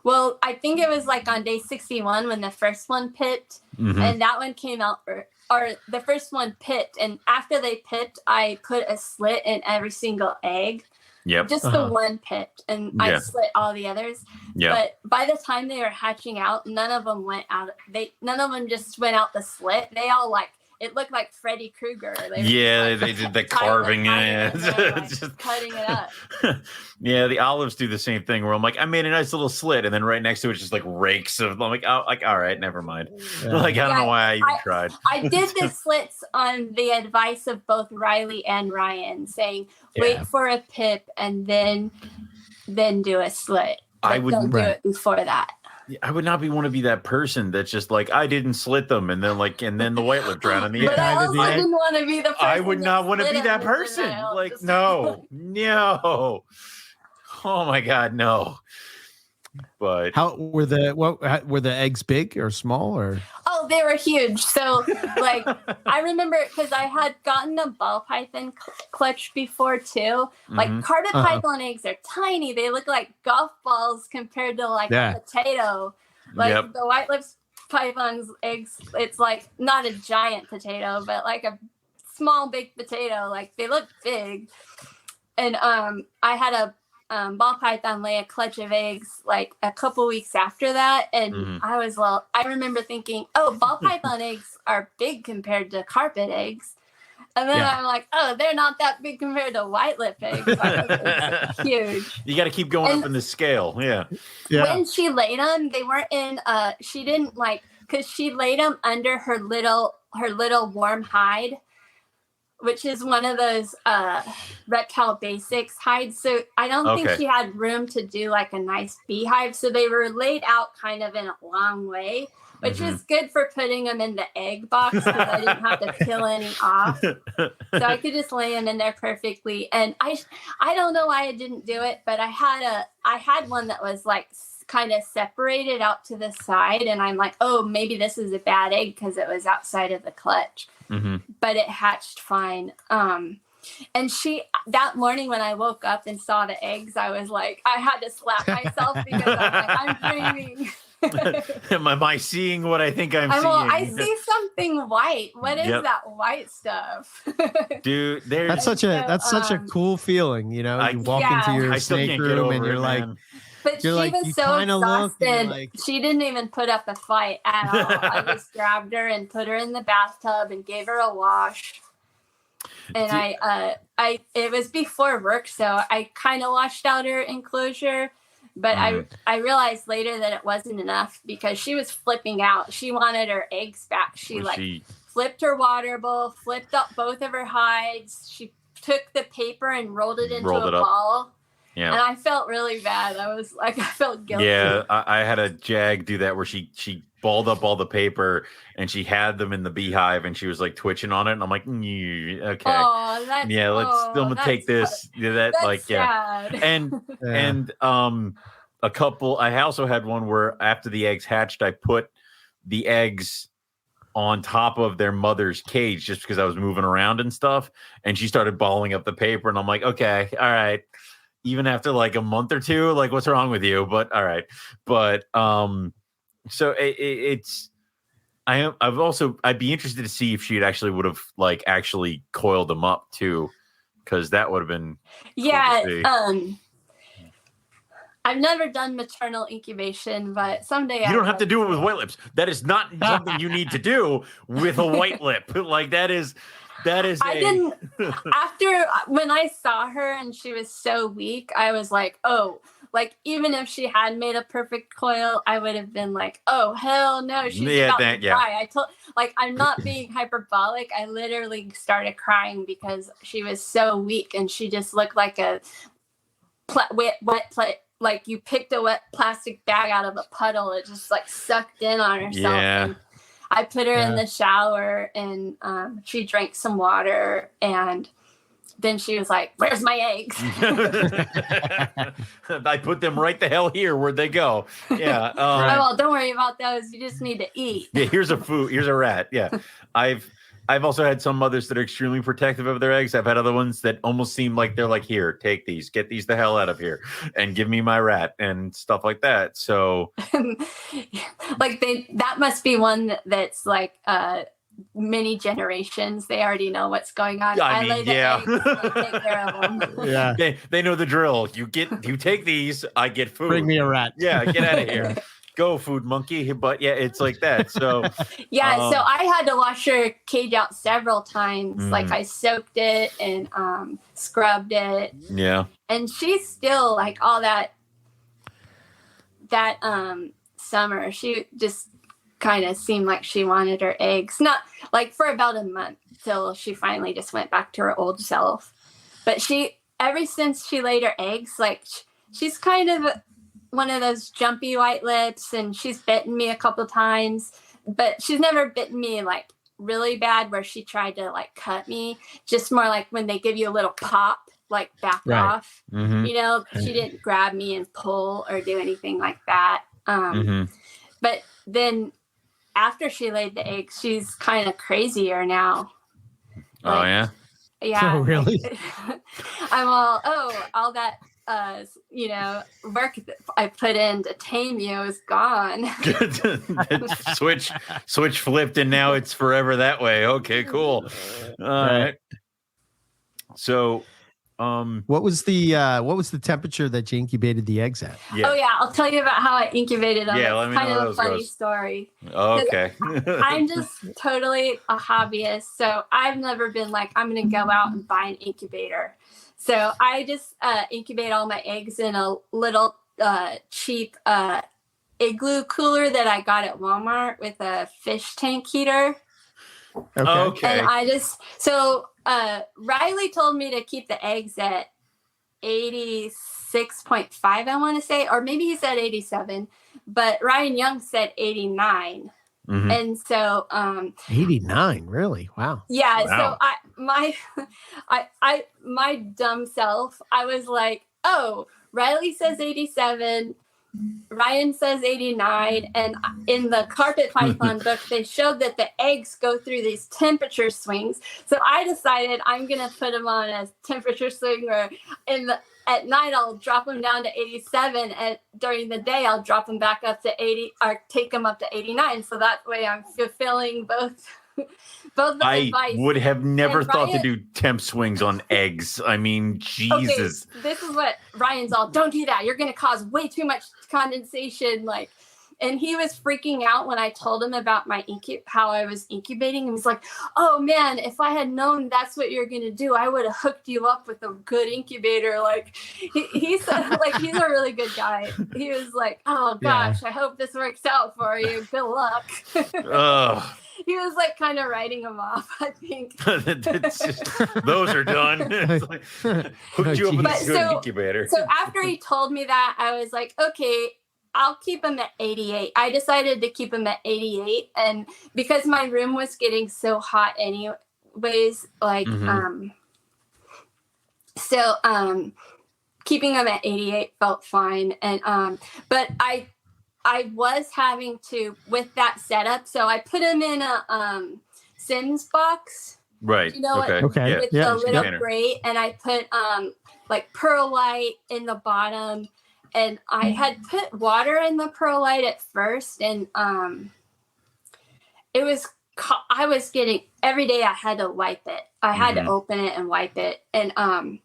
Well, I think it was like on day 61 when the first one pipped, and that one came out, or the first one pipped, and after they pipped, I put a slit in every single egg. Yep. Just the one pipped, and I slit all the others. Yeah. But by the time they were hatching out, none of them went out. None of them just went out the slit. They all it looked like Freddy Krueger. They did the carving. Just cutting it up. Yeah, the olives do the same thing where I'm like, I made a nice little slit, and then right next to it just like rakes of. I'm like, oh, all right, never mind. Yeah. Like I don't know why I even tried. I did the slits on the advice of both Riley and Ryan, saying wait for a pip and then do a slit. Don't do it before that. I would not want to be that person that's just like, I didn't slit them, and then the white lip drowned on the end. But I also didn't want to be the person. I would not want to be that person. Like, no. Oh my God, no. But how were the eggs big or small or? Oh, they were huge. So like I remember because I had gotten a ball python clutch before too. Like carpet python eggs are tiny. They look like golf balls compared to like a potato. Like the white lips python's eggs, it's like not a giant potato, but like a small big potato. Like they look big. And I had a ball python lay a clutch of eggs like a couple weeks after that, and I remember thinking, oh, ball python eggs are big compared to carpet eggs, and then I'm like, oh, they're not that big compared to white lip eggs. It's huge. You got to keep going up in the scale. Yeah. When she laid them, they weren't in. She didn't because she laid them under her little warm hide, which is one of those reptile basics hides. So I don't think she had room to do like a nice beehive. So they were laid out kind of in a long way, which is good for putting them in the egg box because I didn't have to peel any off. So I could just lay them in there perfectly. And I don't know why I didn't do it, but I had one that was like kind of separated out to the side. And I'm like, oh, maybe this is a bad egg because it was outside of the clutch. But it hatched fine. And that morning when I woke up and saw the eggs, I was like, I had to slap myself because I'm like, I'm dreaming. Am I seeing what I think I'm seeing? I see something white. What is that white stuff? Dude, that's such a cool feeling. You know, you walk into your snake room and you're like, but she was so exhausted. She didn't even put up a fight at all. I just grabbed her and put her in the bathtub and gave her a wash. And it was before work, so I kind of washed out her enclosure. But I realized later that it wasn't enough because she was flipping out. She wanted her eggs back. She flipped her water bowl, flipped up both of her hides. She took the paper and rolled it into a ball. Yeah. And I felt really bad. I felt guilty. Yeah, I had a jag do that where she balled up all the paper and she had them in the beehive and she was like twitching on it. And I'm like, okay. Oh, I'm gonna take this. That's sad. And I also had one where after the eggs hatched, I put the eggs on top of their mother's cage just because I was moving around and stuff. And she started balling up the paper, and I'm like, okay, all right. Even after like a month or two, like, what's wrong with you? But all right. But so it's I'd be interested to see if she actually would have like actually coiled them up too, because that would have been cool. I've never done maternal incubation, but someday you don't have to do it with white lips. That is not something you need to do with a white lip. Like that is didn't after when I saw her and she was so weak, I was like, oh, like even if she had made a perfect coil, I would have been like, oh hell no, she's about to die. I'm not being hyperbolic. I literally started crying because she was so weak and she just looked like a wet like you picked a wet plastic bag out of a puddle. It just like sucked in on herself. Yeah. And I put her in the shower and she drank some water and then she was like, where's my eggs? I put them right the hell here. Where'd they go? Yeah. Well, don't worry about those. You just need to eat. Yeah, here's a rat. Yeah. I've also had some mothers that are extremely protective of their eggs. I've had other ones that almost seem like they're like, here, take these, get these the hell out of here and give me my rat and stuff like that. So like that must be one that's like many generations. They already know what's going on. I mean, lay the eggs, I take care of them. Yeah. They know the drill. You take these, I get food. Bring me a rat. Yeah, get out of here. Go, food monkey. But yeah, it's like that. So yeah, so I had to wash her cage out several times. Like I soaked it and scrubbed it. Yeah. And she's still like all that summer, she just kind of seemed like she wanted her eggs. Not like for about a month till she finally just went back to her old self. But ever since she laid her eggs, like she's kind of one of those jumpy white lips, and she's bitten me a couple times, but she's never bitten me like really bad where she tried to like cut me. Just more like when they give you a little pop, like back off. Mm-hmm. You know, she didn't grab me and pull or do anything like that. But then after she laid the eggs, she's kind of crazier now. Oh, yeah? Yeah. Oh, really? I'm all that work that I put in to tame you is gone. Switch flipped, and now it's forever that way. Okay, cool. All right. So, what was the temperature that you incubated the eggs at? Yeah. Oh yeah, I'll tell you about how I incubated them. Yeah, let me know. Kind of a funny story. Okay. I'm just totally a hobbyist, so I've never been like, I'm going to go out and buy an incubator. So I just incubate all my eggs in a little cheap igloo cooler that I got at Walmart with a fish tank heater. Okay. And Riley told me to keep the eggs at 86.5, I want to say, or maybe he said 87, but Ryan Young said 89. Mm-hmm. And so 89, really? Wow. Yeah. Wow. So my dumb self, I was like, oh, Riley says 87, Ryan says 89, and in the carpet python book they showed that the eggs go through these temperature swings. So I decided I'm gonna put them on a temperature swing where at night I'll drop them down to 87, and during the day I'll drop them back up to 80 or take them up to 89. So that way I'm fulfilling both the advice. I would have never thought to do temp swings on eggs. I mean, Jesus. Okay, this is what Ryan's all, don't do that. You're going to cause way too much condensation. Like, and he was freaking out when I told him about how I was incubating. He was like, oh man, if I had known that's what you're going to do, I would have hooked you up with a good incubator. Like he said, like, he's a really good guy. He was like, oh gosh, I hope this works out for you. Good luck. He was like kind of writing them off, I think. Those are done. Like, hooked you up with a good incubator. So after he told me that, I was like, okay, I'll keep him at 88. I decided to keep him at 88. And because my room was getting so hot anyways, like, keeping him at 88 felt fine. And, but I was having to with that setup. So I put them in a Sims box. Right. You know Okay. what? Okay. With Yeah. the little Container. grate, and I put like perlite in the bottom, and I had put water in the perlite at first, and it was I was getting every day I had to wipe it. I had to open it and wipe it, and I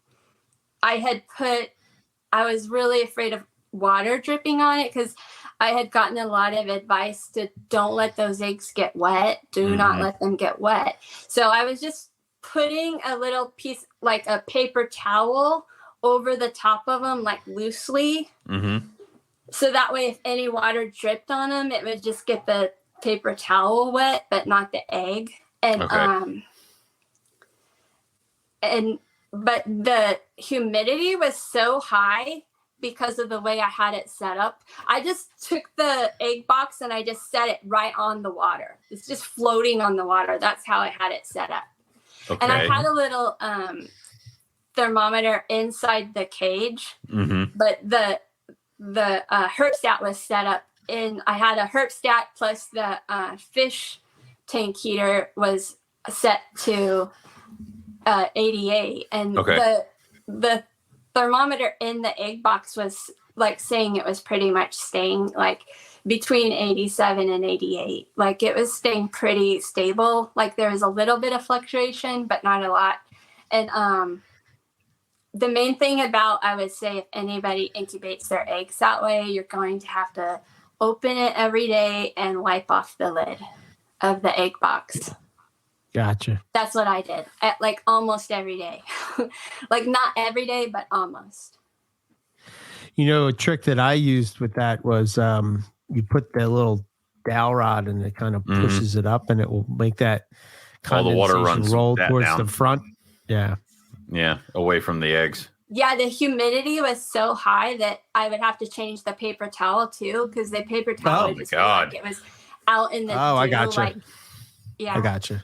was really afraid of water dripping on it because I had gotten a lot of advice to don't let those eggs get wet. Do not let them get wet. So I was just putting a little piece, like a paper towel, over the top of them, like loosely. So that way, if any water dripped on them, it would just get the paper towel wet, but not the egg. And but the humidity was so high because of the way I had it set up. I just took the egg box and I just set it right on the water. It's just floating on the water. That's how I had it set up. Okay. And I had a little thermometer inside the cage, but the herpstat was set up in. I had a herpstat plus the fish tank heater was set to 88, and the thermometer in the egg box was like saying it was pretty much staying like between 87 and 88. Like it was staying pretty stable. Like there was a little bit of fluctuation, but not a lot. And the main thing about, I would say, if anybody incubates their eggs that way, you're going to have to open it every day and wipe off the lid of the egg box. Gotcha. That's what I did at like almost every day. Like not every day, but almost. You know, a trick that I used with that was you put the little dowel rod and it kind of pushes it up and it will make that all the water condensation runs roll that towards down. the front. Yeah. Yeah, away from the eggs. Yeah, the humidity was so high that I would have to change the paper towel too, because the paper towel would just feel like it was out in the dew, I gotcha. like, yeah. I gotcha.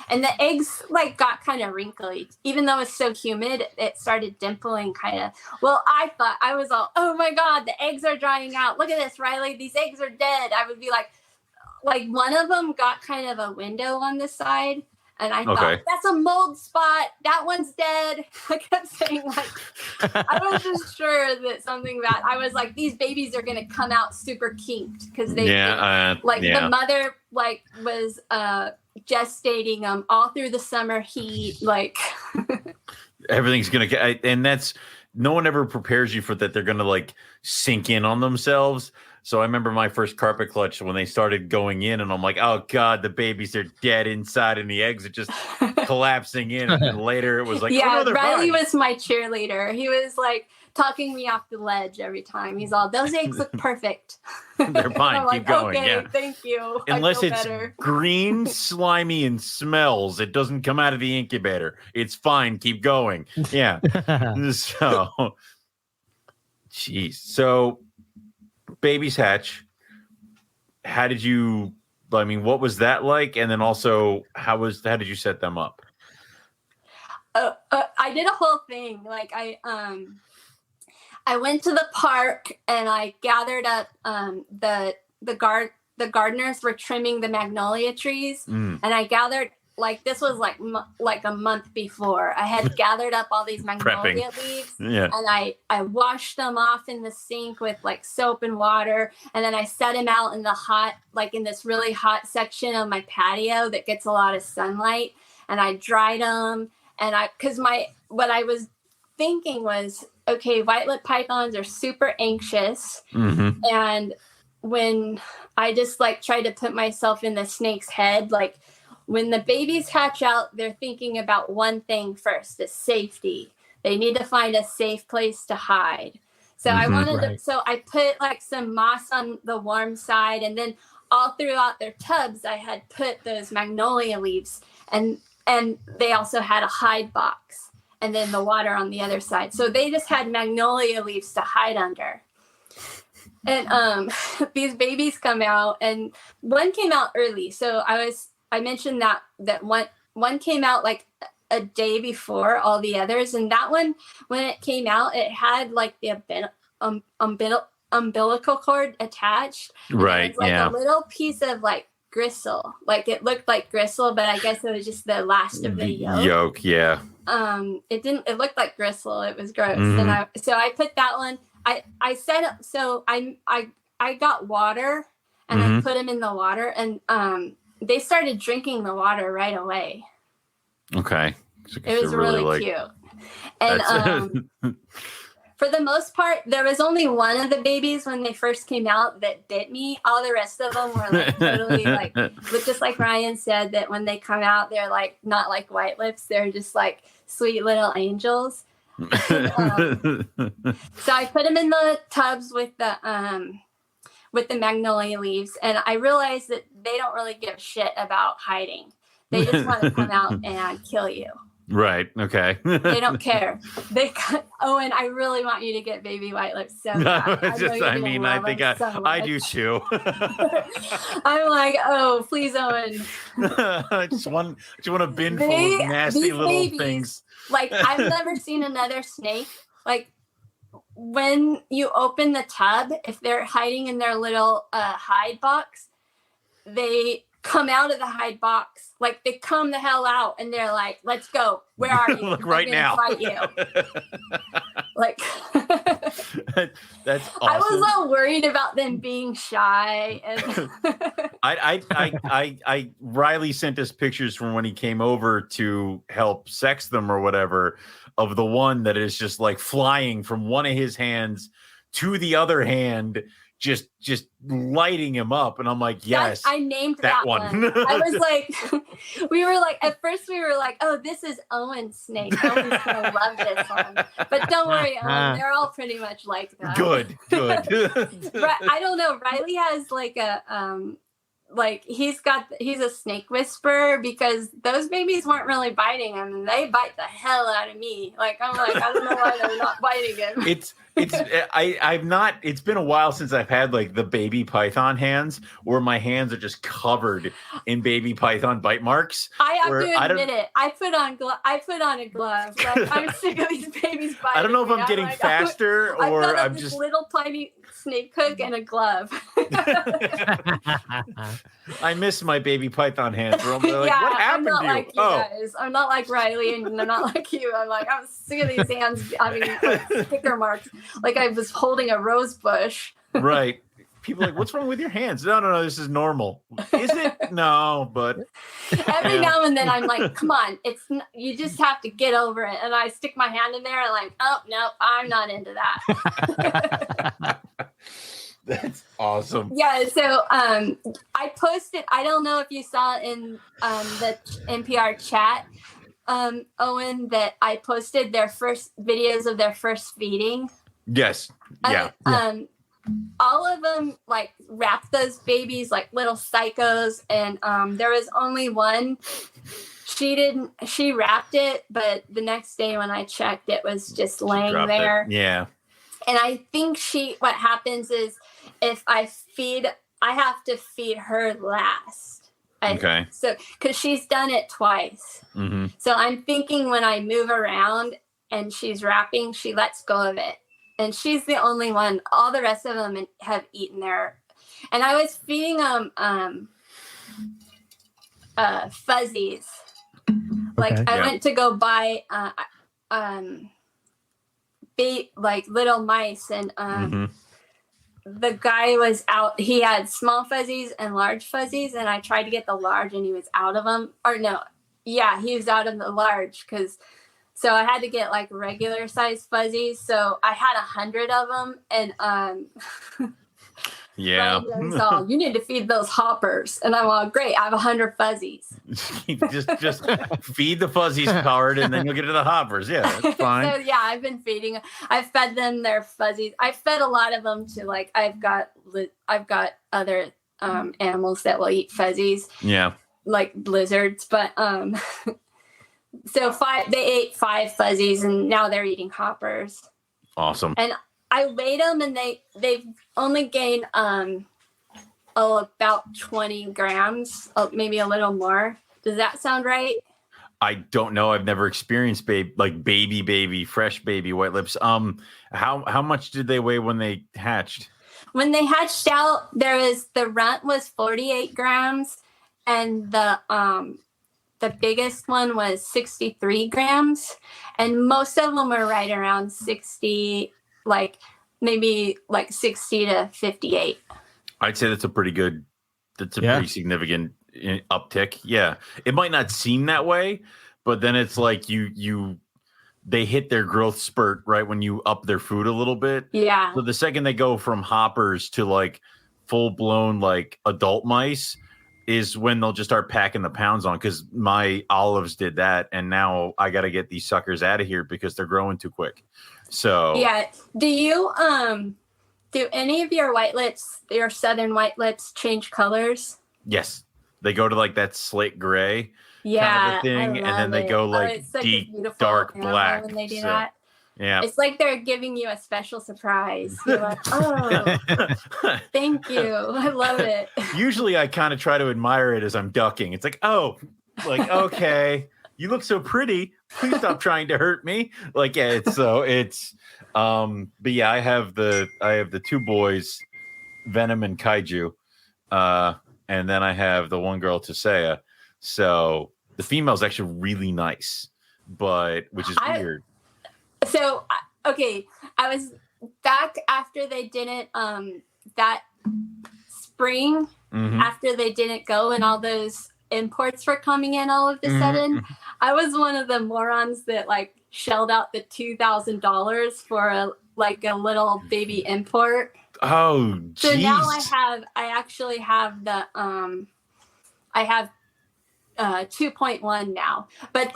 And the eggs like got kind of wrinkly. Even though it's so humid, it started dimpling kind of. Well, I thought, I was all, oh my God, the eggs are drying out. Look at this, Riley. These eggs are dead. I would be like one of them got kind of a window on the side. And I thought, that's a mold spot. That one's dead. I kept saying, like, I was just sure that something bad. I was like, these babies are going to come out super kinked because they, the mother, like, was gestating them all through the summer heat. Like, everything's going to get, and that's, no one ever prepares you for that. They're going to, like, sink in on themselves. So I remember my first carpet clutch when they started going in, and I'm like, oh God, the babies are dead inside and the eggs are just collapsing in. And then later it was like, yeah, oh, no, Riley fine. was my cheerleader. He was like talking me off the ledge every time. He's all, those eggs look perfect. They're fine. I'm Keep like, going. Okay, yeah. thank you. Unless it's better. green, slimy, and smells, it doesn't come out of the incubator. It's fine. Keep going. Yeah. So, geez. So, babies hatch. How did you, I mean, what was that like? And then also, how did you set them up? I did a whole thing. Like I went to the park and I gathered up the gardeners were trimming the magnolia trees, and I gathered, like, this was like a month before. I had gathered up all these magnolia leaves, and I washed them off in the sink with like soap and water, and then I set them out in the hot, like in this really hot section of my patio that gets a lot of sunlight, and I dried them. And what I was thinking was, okay, white-lipped pythons are super anxious, and when I just like try to put myself in the snake's head, like, when the babies hatch out, they're thinking about one thing first, is safety. They need to find a safe place to hide. So I put like some moss on the warm side, and then all throughout their tubs, I had put those magnolia leaves, and they also had a hide box, and then the water on the other side. So they just had magnolia leaves to hide under. And these babies come out, and one came out early. So I mentioned that one came out like a day before all the others, and that one, when it came out, it had like the umbilical cord attached. Right. It was like a little piece of like gristle. Like it looked like gristle, but I guess it was just the last of the yolk. Yeah. It looked like gristle. It was gross. And I put that one. I set up, so I got water and I put them in the water, and they started drinking the water right away. Okay. It was really cute. And for the most part, there was only one of the babies when they first came out that bit me. All the rest of them were like totally like, just like Ryan said, that when they come out, they're like not like white lips. They're just like sweet little angels. And, so I put them in the tubs with the magnolia leaves, and I realized that they don't really give a shit about hiding. They just want to come out and kill you. Right. Okay. They don't care. Owen, I really want you to get baby white lips so bad. I do too. I'm like, oh, please, Owen. I just want a bin full of nasty little babies, things. Like, I've never seen another snake. Like, when you open the tub, if they're hiding in their little hide box, they come out of the hide box, like they come the hell out, and they're like, "Let's go. Where are you? Like right now. Fight you." Like that's awesome. I was all worried about them being shy, and I Riley sent us pictures from when he came over to help sex them or whatever, of the one that is just like flying from one of his hands to the other hand, just lighting him up. And I'm like, yes, I named that one. I was like, at first we were like, oh, this is Owen's snake. Owen's gonna love this one. But don't worry, Owen, they're all pretty much like that. Good. I don't know. Riley has like a he's a snake whisperer, because those babies weren't really biting him, and they bite the hell out of me. Like, I'm like, I don't know why they're not biting him. It's been a while since I've had like the baby python hands, where my hands are just covered in baby python bite marks. I have to admit it. I put on a glove. Like, I'm sick of these babies biting. I don't know if I'm getting faster or I'm just little tiny snake hook and a glove. I miss my baby python hands. Like, yeah, what happened I'm not to you? Like you guys. I'm not like Riley, and I'm not like you. I'm like, I'm sick of these hands having like, sticker marks, like I was holding a rose bush. Right. People are like, what's wrong with your hands? No, this is normal. Is it? No, but every now and then I'm like, come on, you just have to get over it. And I stick my hand in there and like, oh no, I'm not into that. That's awesome. Yeah, so I posted, I don't know if you saw in the NPR chat, Owen, that I posted their first videos of their first feeding. Yes. Yeah. All of them like wrapped those babies like little psychos, and there was only one. She wrapped it, but the next day when I checked, it was just laying there. Yeah. And I think what happens is, if I have to feed her last. Okay. So, because she's done it twice. Mm-hmm. So I'm thinking when I move around and she's wrapping, she lets go of it. And she's the only one. All the rest of them have eaten their. And I was feeding them fuzzies. Like, I went to go buy like little mice, and the guy was out. He had small fuzzies and large fuzzies, and I tried to get the large, and he was out of them. Or no, yeah, he was out of the large, so I had to get like regular size fuzzies. So I had 100 of them, and yeah. So you need to feed those hoppers, and I'm all great. I have 100 fuzzies. just feed the fuzzies, Howard, and then you'll get to the hoppers. Yeah, that's fine. So yeah, I've been feeding. I've fed them their fuzzies. I fed a lot of them to like. I've got other animals that will eat fuzzies. Yeah, like lizards, but so they ate 5 fuzzies, and now they're eating hoppers. Awesome. And I weighed them, and they've only gained about 20 grams, maybe a little more. Does that sound right? I don't know. I've never experienced baby fresh baby white lips. How much did they weigh when they hatched? when they hatched out, the runt was 48 grams, and the biggest one was 63 grams, and most of them were right around 60, like maybe like 60 to 58. I'd say that's a pretty significant uptick. Yeah. It might not seem that way, but then it's like they hit their growth spurt right when you up their food a little bit. Yeah. So the second they go from hoppers to like full blown like adult mice is when they'll just start packing the pounds on, because my olives did that, and now I got to get these suckers out of here because they're growing too quick. So yeah. Do you do any of your whitelips, your southern whitelips, change colors? Yes, they go to like that slate gray kind of a thing, and then they go like deep dark black when they do that. Yeah, it's like they're giving you a special surprise. You're like, oh, thank you, I love it. Usually I kind of try to admire it as I'm ducking. It's like, oh, like, okay, you look so pretty, please stop trying to hurt me. Like, yeah, but yeah, I have the two boys, Venom and Kaiju, and then I have the one girl, Tisea. So the female's actually really nice, which is weird. So, okay, I was back after they didn't, that spring, after they didn't go and all those imports were coming in all of a sudden. I was one of the morons that like shelled out the $2,000 for a little baby import. Oh, geez. So now I actually have the, I have 2.1 now, but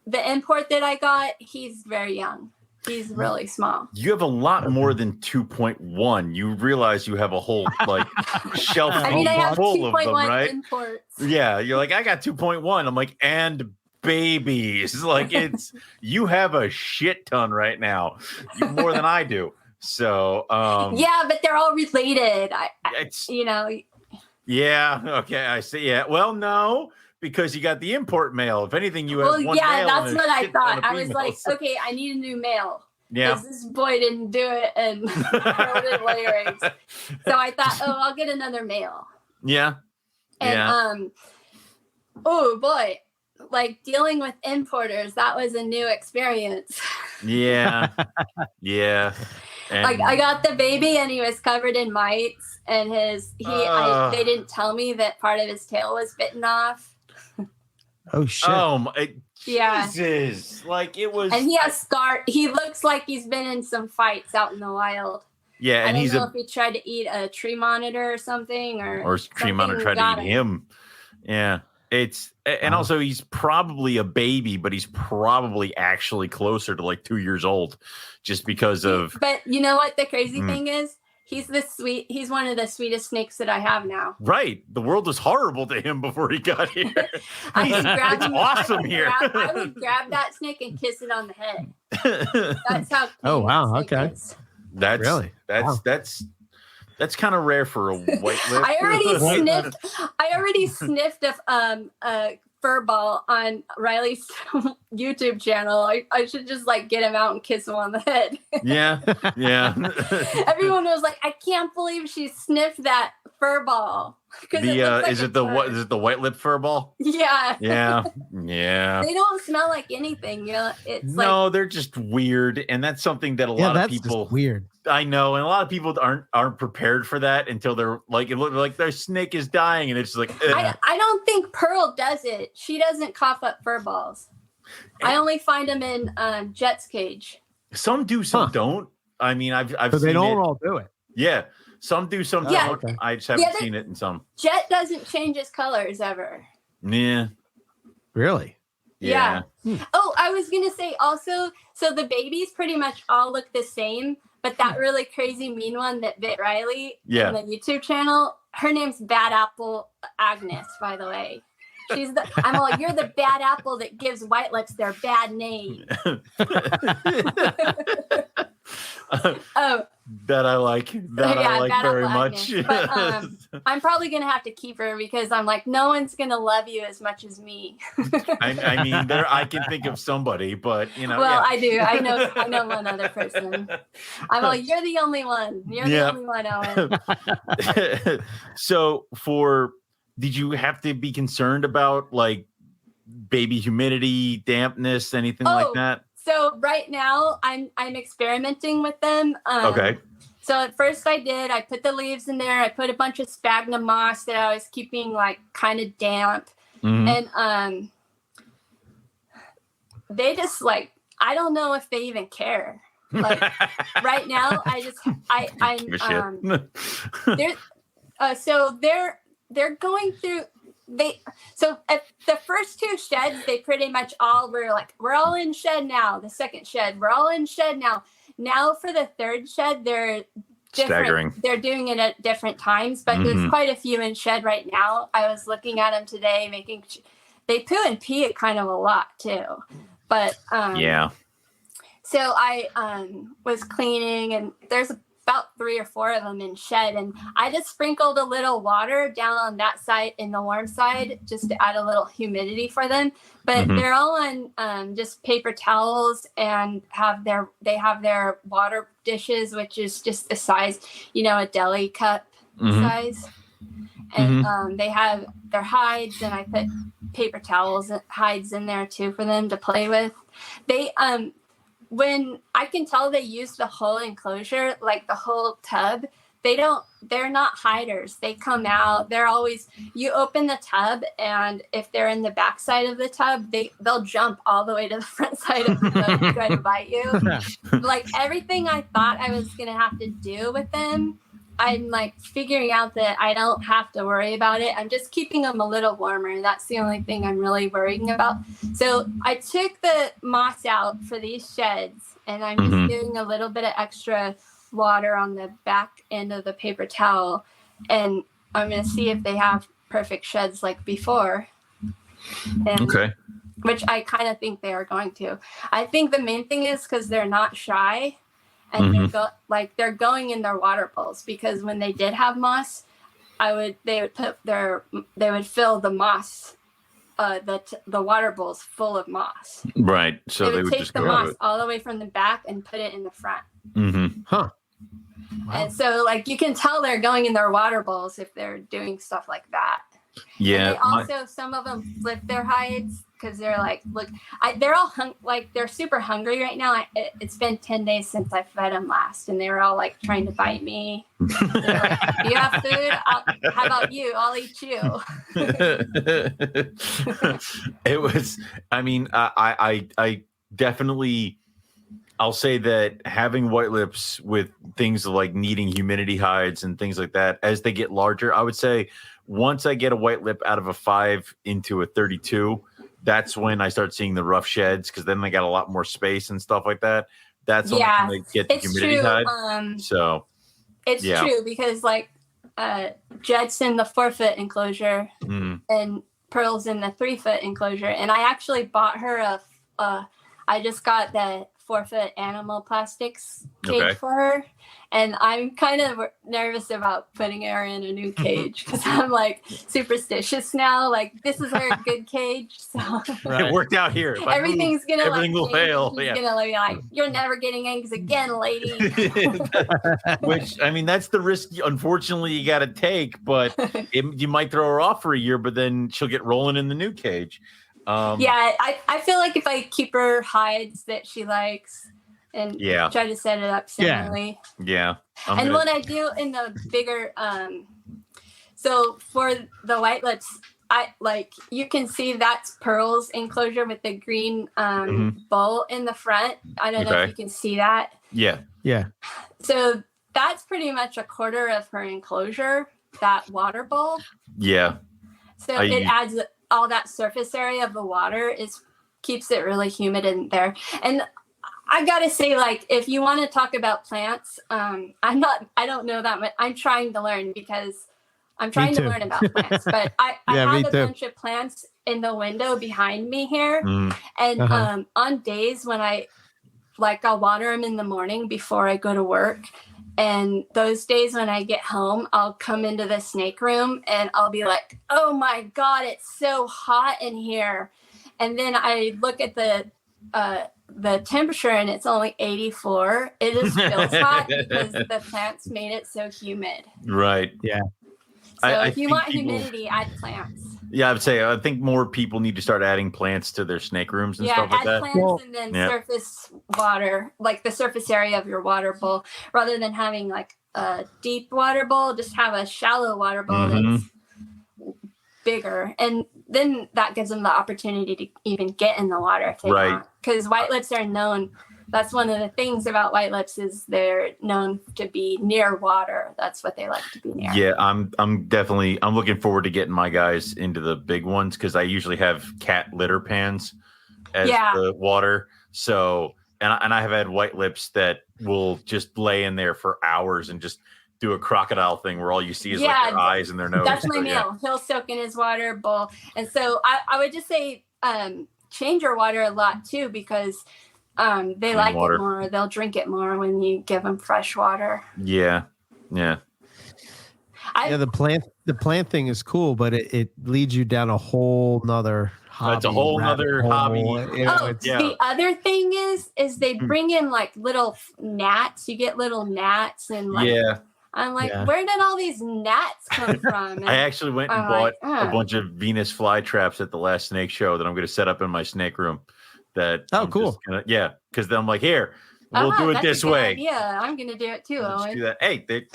the import that I got, he's very young. He's really small. You have a lot more than 2.1. You realize you have a whole like shelf I have full of them, right? Imports. Yeah, you're like, I got 2.1. I'm like, and babies. Like you have a shit ton right now, more than I do. So yeah, but they're all related. Yeah. Okay. I see. Yeah. Well, no. Because you got the import male. If anything, you have one male. Yeah, that's what I thought. I was females. like, okay, I need a new male. Yeah. Because this boy didn't do it and throw it in layering. So I thought, I'll get another male. Yeah. And oh boy, like dealing with importers, that was a new experience. Yeah. Yeah. And like I got the baby and he was covered in mites, and they didn't tell me that part of his tail was bitten off. Oh shit! Oh my, yeah. Jesus! Like it was, and he has scar. He looks like he's been in some fights out in the wild. Yeah, and I don't know if he tried to eat a tree monitor or something, or tree monitor tried to eat him. Yeah, and also he's probably a baby, but he's probably actually closer to like 2 years old, just because of. But you know what the crazy thing is? He's He's one of the sweetest snakes that I have now. Right. The world was horrible to him before he got here. It's awesome here. I would grab that snake and kiss it on the head. That's how. Oh wow. Okay. Is. That's really that's kind of rare for a white lip. I already sniffed a fur ball on Riley's YouTube channel. I should just like get him out and kiss him on the head. Yeah. Everyone was like, I can't believe she sniffed that fur ball. Is it the white lip fur ball? Yeah. Yeah. They don't smell like anything. No, they're just weird, and that's something that a lot of people just weird. I know, and a lot of people aren't prepared for that until they're like, it looks like their snake is dying, and it's just like. I don't think Pearl does it. She doesn't cough up fur balls. I only find them in Jet's cage. Some do, some don't. I mean, I've so seen they don't all do it. Yeah, some do, some don't. Okay. I just haven't seen it in some. Jet doesn't change his colors ever. Yeah. Really? Yeah. Oh, I was gonna say also. So the babies pretty much all look the same. But that really crazy mean one that bit Riley on the YouTube channel, her name's Bad Apple Agnes, by the way. I'm all, you're the bad apple that gives whitelips their bad name. That I like. That I like very much. But I'm probably gonna have to keep her because I'm like, no one's gonna love you as much as me. I mean, I can think of somebody, but you know. Well, yeah. I do. I know one other person. I'm like, you're the only one. You're the only one, Owen. So, did you have to be concerned about like baby humidity, dampness, anything like that? So right now I'm experimenting with them. Okay. So at first I put the leaves in there. I put a bunch of sphagnum moss that I was keeping like kind of damp. Mm-hmm. And they just like, I don't know if they even care. Like right now they're going through so at the first two sheds, they pretty much all were like, we're all in shed now. The second shed, we're all in shed now. Now for the third shed, they're different. Staggering. They're doing it at different times, but there's quite a few in shed right now. I was looking at them today, they poo and pee it kind of a lot too. But yeah. So I was cleaning, and there's about 3 or 4 of them in shed, and I just sprinkled a little water down on that side in the warm side just to add a little humidity for them. But they're all on just paper towels and they have their water dishes, which is just the size, a deli cup size. And they have their hides, and I put paper towels and hides in there too for them to play with. They when I can tell they use the whole enclosure, like the whole tub, they're not hiders. They come out. You open the tub, and if they're in the back side of the tub, they'll jump all the way to the front side of the tub and try to bite you. Like everything I thought I was going to have to do with them, I'm like figuring out that I don't have to worry about it. I'm just keeping them a little warmer. That's the only thing I'm really worrying about. So I took the moss out for these sheds, and I'm just doing a little bit of extra water on the back end of the paper towel. And I'm going to see if they have perfect sheds like before. And, which I kind of think they are going to. I think the main thing is because they're not shy. And they're going in their water bowls, because when they did have moss, they would fill the moss, the water bowls full of moss. Right. So they would take just the go moss all the way from the back and put it in the front. Huh. Wow. And so like you can tell they're going in their water bowls if they're doing stuff like that. Yeah. And they also, some of them flip their hides because they're like, look, they're all they're super hungry right now. It's been 10 days since I fed them last, and they were all like trying to bite me. They're like, do you have food? How about you? I'll eat you. It was, I mean, I definitely, I'll say that having white lips with things like needing humidity hides and things like that, as they get larger, I would say once I get a white lip out of a 5 into a 32, that's when I start seeing the rough sheds, because then they got a lot more space and stuff like that. That's when they get the humidity hide. So it's true, because like Jet's in the 4-foot enclosure and Pearl's in the 3-foot enclosure, and I actually bought her I just got the 4-foot animal plastics cage for her, and I'm kind of nervous about putting her in a new cage because I'm like superstitious now. Like, this is her good cage, so it worked out here. Everything will fail. She's gonna be like, "You're never getting eggs again, lady." Which, I mean, that's the risk. Unfortunately, you got to take, but you might throw her off for a year, but then she'll get rolling in the new cage. I feel like if I keep her hides that she likes and try to set it up similarly. And what I do in the bigger, so for the white lips, you can see that's Pearl's enclosure with the green bowl in the front. I don't know if you can see that. Yeah. So that's pretty much a quarter of her enclosure, that water bowl. Yeah. So it adds all that surface area of the water keeps it really humid in there. And I gotta say, like, if you want to talk about plants, I don't know that much. I'm trying to learn, because I'm trying to learn about plants, but I have a bunch of plants in the window behind me here. And on days when I'll water them in the morning before I go to work. And those days when I get home, I'll come into the snake room and I'll be like, oh my God, it's so hot in here. And then I look at the temperature and it's only 84. It just feels hot because the plants made it so humid. Right. Yeah. So if you want humidity, add plants. Yeah, I think more people need to start adding plants to their snake rooms and stuff like that. Yeah, add plants and then surface water, like the surface area of your water bowl, rather than having like a deep water bowl. Just have a shallow water bowl that's bigger, and then that gives them the opportunity to even get in the water if they want. Because white lips are known. That's one of the things about white lips is they're known to be near water. That's what they like to be near. Yeah, I'm looking forward to getting my guys into the big ones because I usually have cat litter pans as the water. So and I have had white lips that will just lay in there for hours and just do a crocodile thing where all you see is like their eyes and their nose. That's my male. He'll soak in his water bowl. And so I would just say change your water a lot too, because they like it more. They'll drink it more when you give them fresh water. Yeah. The plant thing is cool, but it leads you down a whole nother hobby. It's a whole nother hobby. The other thing is they bring in like little gnats. You get little gnats and like I'm like, where did all these gnats come from? And I actually went and bought a bunch of Venus fly traps at the last snake show that I'm going to set up in my snake room. Cool. Because then I'm like, here, we'll do it this way. Yeah, I'm gonna do it too. Let's do that. Hey, they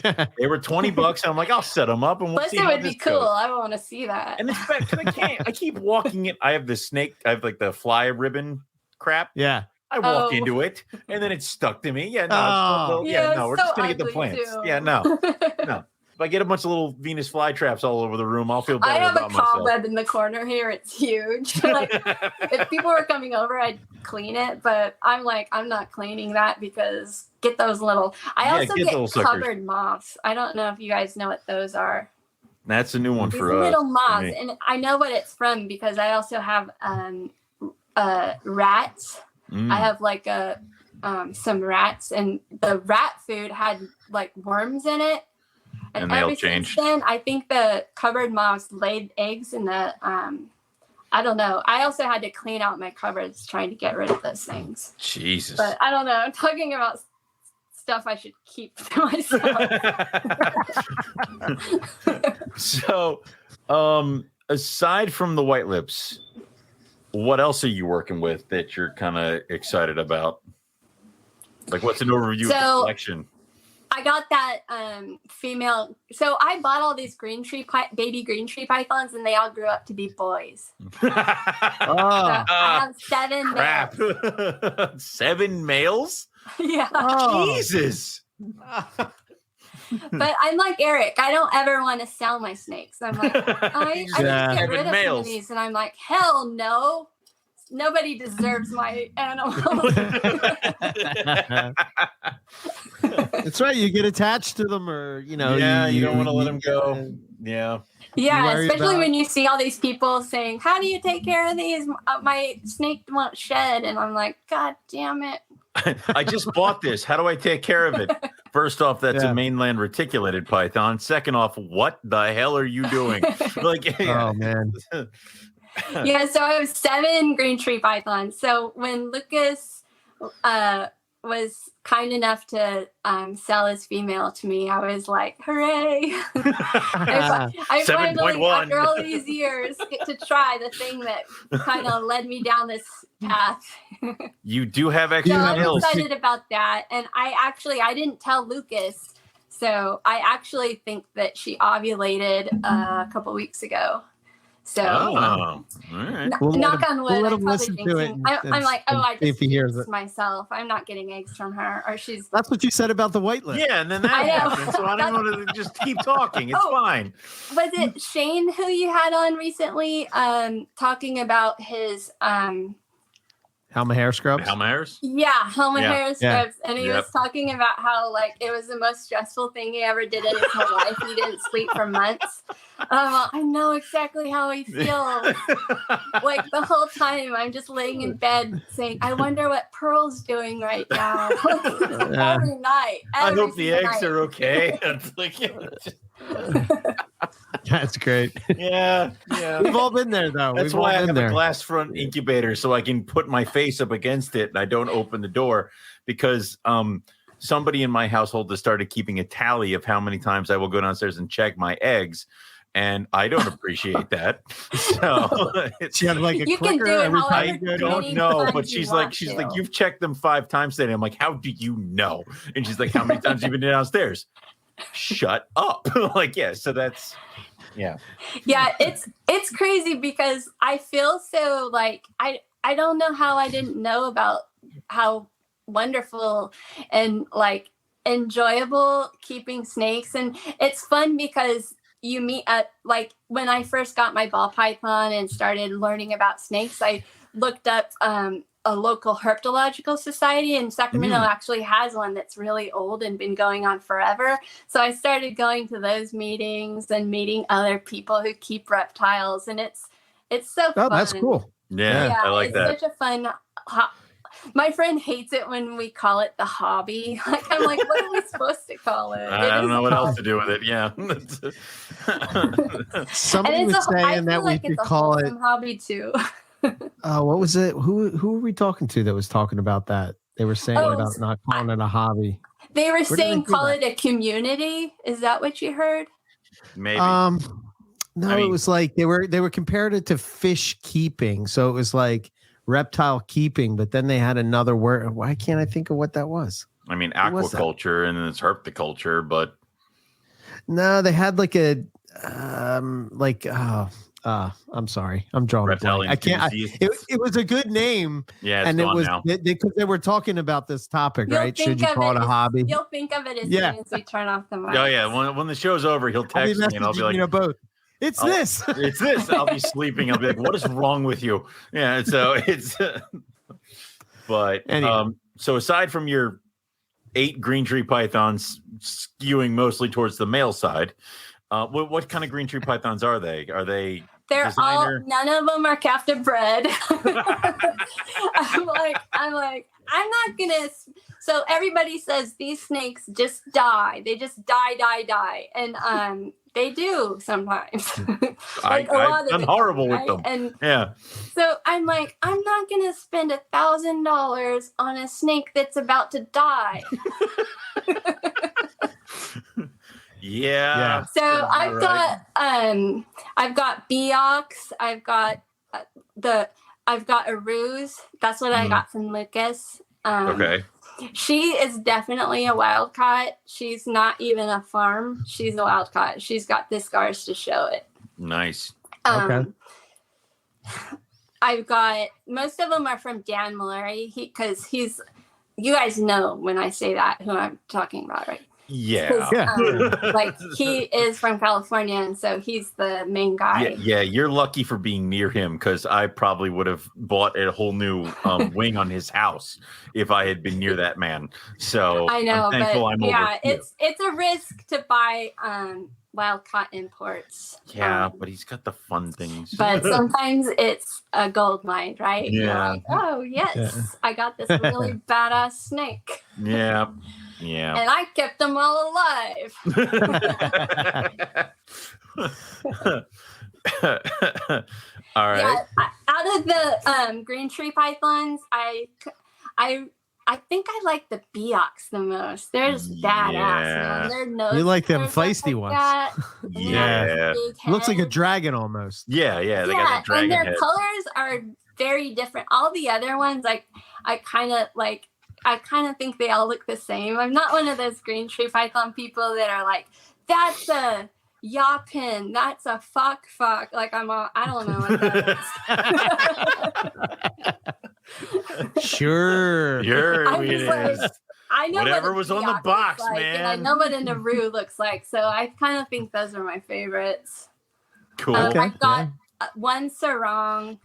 were $20, and I'm like, I'll set them up, and we'll see. It would be cool. I want to see that. And it's bad because I keep walking it. I have the snake. I have like the fly ribbon crap. Yeah. I walk into it, and then it's stuck to me. Yeah, no, we're just gonna get the plants. Too. Yeah, no. If I get a bunch of little Venus fly traps all over the room, I'll feel better. I have a cobweb in the corner here. It's huge. Like, if people were coming over, I'd clean it. But I'm like, I'm not cleaning that because get those little. I also get covered moths. I don't know if you guys know what those are. That's a new one for us. Little moths, and I know what it's from because I also have rats. I have like some rats, and the rat food had like worms in it. And ever since then, I think the cupboard moths laid eggs in the, I don't know. I also had to clean out my cupboards trying to get rid of those things. Jesus. But I don't know. I'm talking about stuff I should keep to myself. So, aside from the white lips, what else are you working with that you're kind of excited about? Like, what's an overview of the collection? I got that female. So I bought all these baby green tree pythons, and they all grew up to be boys. So I have 7 males. 7 males? Yeah. Oh. Jesus. But I'm like Eric. I don't ever want to sell my snakes. I'm like, I need to get rid of some of these, and I'm like, hell no. Nobody deserves my animals. That's right. You get attached to them, or you don't want to let them go. Yeah, especially when you see all these people saying, "How do you take care of these? My snake won't shed," and I'm like, "God damn it!" I just bought this. How do I take care of it? First off, that's a mainland reticulated python. Second off, what the hell are you doing? Oh man. Yeah, so I have 7 green tree pythons. So when Lucas was kind enough to sell his female to me, I was like, hooray. I finally, after all these years, get to try the thing that kind of led me down this path. You do have extra I'm excited about that. And I didn't tell Lucas. So I actually think that she ovulated a couple weeks ago. So, all right. Knock on wood. We'll listen to it. I'm like, I just hears it myself. I'm not getting eggs from her, or she's. That's what you said about the white lip. Yeah, and then that happened. So I don't want to just keep talking. It's fine. Was it Shane who you had on recently, talking about his Helmet hair scrubs. Helmet hairs? Yeah, helmet Yeah. hair strips. And he was talking about how like it was the most stressful thing he ever did in his whole life. He didn't sleep for months. I know exactly how he feels. Like the whole time I'm just laying in bed saying, I wonder what Pearl's doing right now. Every night. I hope the eggs are okay. It's like, That's great. Yeah. We've all been there, though. That's why I have a glass front incubator so I can put my face up against it and I don't open the door because somebody in my household has started keeping a tally of how many times I will go downstairs and check my eggs. And I don't appreciate that. So she had like a you clicker can do it every time. I don't know, but she's like, you've checked them 5 times today. I'm like, how do you know? And she's like, how many times have you been downstairs? Shut up. Like, yeah. So that's, yeah. It's crazy because I feel so like I don't know how I didn't know about how wonderful and like enjoyable keeping snakes. And it's fun because you meet at like when I first got my ball python and started learning about snakes, I looked up a local herpetological society, and Sacramento actually has one that's really old and been going on forever. So I started going to those meetings and meeting other people who keep reptiles, and it's so fun. Oh, that's cool. Yeah, I like that. It's such a fun. My friend hates it when we call it the hobby. Like I'm like, what are we supposed to call it? I don't know what else to do with it. Yeah. Somebody was saying that we could call it hobby too. What was it? Who were we talking to that was talking about that? They were saying about not calling it a hobby. They were saying call it a community. Is that what you heard? Maybe. No, it was like they were compared it to fish keeping. So it was like reptile keeping, but then they had another word. Why can't I think of what that was? I mean, aquaculture and then it's herpetoculture, but no, they had like a I'm sorry, I'm drawing a blank. I can't. It was a good name. Yeah, and it was because they were talking about this topic, right? Should you call it a hobby? You'll think of it as soon as we turn off the mic. Oh yeah, when the show's over, he'll text me and I'll be like, both. It's this. I'll be sleeping. I'll be like, what is wrong with you? Yeah. So it's, but anyway. So aside from your 8 green tree pythons skewing mostly towards the male side, what kind of green tree pythons are they? Are they? They're designer? None of them are captive bred. I'm like, I'm not gonna. So everybody says these snakes just die. They just die. And they do sometimes. Like I've done horrible with them. And yeah. So I'm like, I'm not gonna spend $1,000 on a snake that's about to die. Yeah. So I've got Beox. I've got a ruse. That's what I got from Lucas. Okay. She is definitely a wild caught. She's not even a farm. She's a wild caught. She's got the scars to show it. Nice. Okay. I've got most of them are from Dan Mallory because he's. You guys know when I say that who I'm talking about, right? Yeah. Like he is from California, and so he's the main guy. Yeah, you're lucky for being near him because I probably would have bought a whole new wing on his house if I had been near that man. So I know, I'm thankful I'm over here. It's a risk to buy wild caught imports. Yeah, but he's got the fun things. But sometimes it's a gold mine, right? Yeah. Like, oh yes, I got this really badass snake. Yeah. Yeah. And I kept them all alive. All right. Yeah, out of the green tree pythons, I think I like the Beox the most. They're just badass, man. Their nose. You like them feisty ones. Yeah. Looks like a dragon almost. Yeah. They got a dragon and their head. colors are very different. All the other ones, I kind of think they all look the same. I'm not one of those green tree python people that are like, that's a yapin, that's a fuck. Like I don't know what that is. Sure. I know whatever was on the box, like, man. And I know what a Naru looks like, so I kind of think those are my favorites. Cool. I've got one sarong.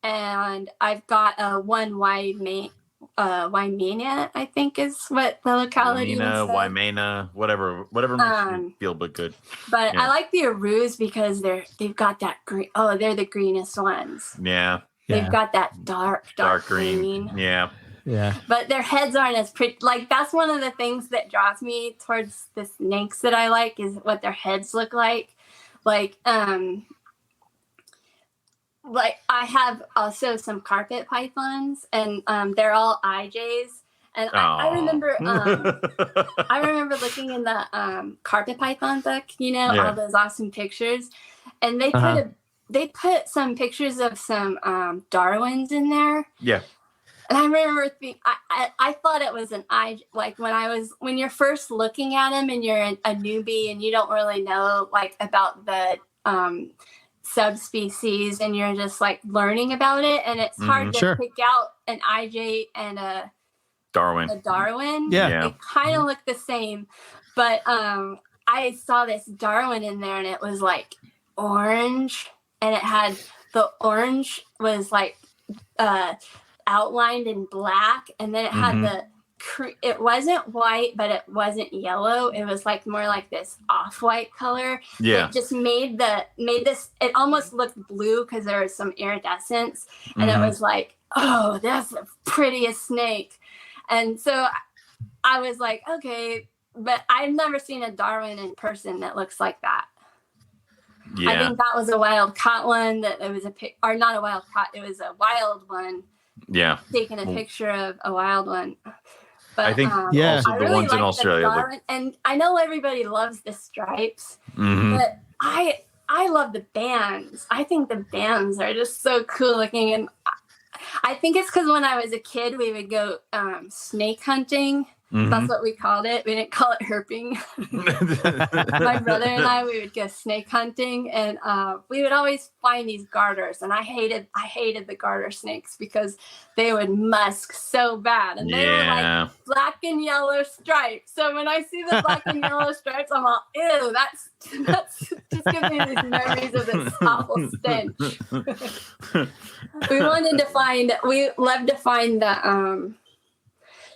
and I've got a one Waimea, I think is what the locality is. Waimea, whatever makes you feel but good. But I like the Arus because they've got that green. Oh, they're the greenest ones. Yeah. They've got that dark green. Yeah. Yeah. But their heads aren't as pretty. Like, that's one of the things that draws me towards the snakes that I like is what their heads look like. Like I have also some carpet pythons, and they're all IJs. And I remember I remember looking in the carpet python book, all those awesome pictures, and they put some pictures of some Darwins in there. Yeah. And I remember I thought it was an eye, like when you're first looking at them and you're a newbie and you don't really know like about the subspecies and you're just like learning about it, and it's hard to pick out an IJ and a Darwin. Yeah. They kind of look the same, but I saw this Darwin in there and it was like orange, and it had the orange was like outlined in black, and then it had it wasn't white, but it wasn't yellow. It was like more like this off-white color. Yeah. It just made this, it almost looked blue because there was some iridescence, and it was like, oh, that's the prettiest snake. And so I was like, okay, but I've never seen a Darwin in person that looks like that. Yeah. I think that was a wild caught one, that it was or not a wild caught, it was a wild one. Yeah. Taking a picture of a wild one. But I think also the ones in Australia. And I know everybody loves the stripes, but I love the bands. I think the bands are just so cool looking. And I think it's because when I was a kid, we would go snake hunting. That's what we called it. We didn't call it herping. My brother and I, we would go snake hunting, and we would always find these garters. And I hated the garter snakes because they would musk so bad, and they were like black and yellow stripes. So when I see the black and yellow stripes, I'm all, ew, that's just gives me these memories of this awful stench. We loved to find the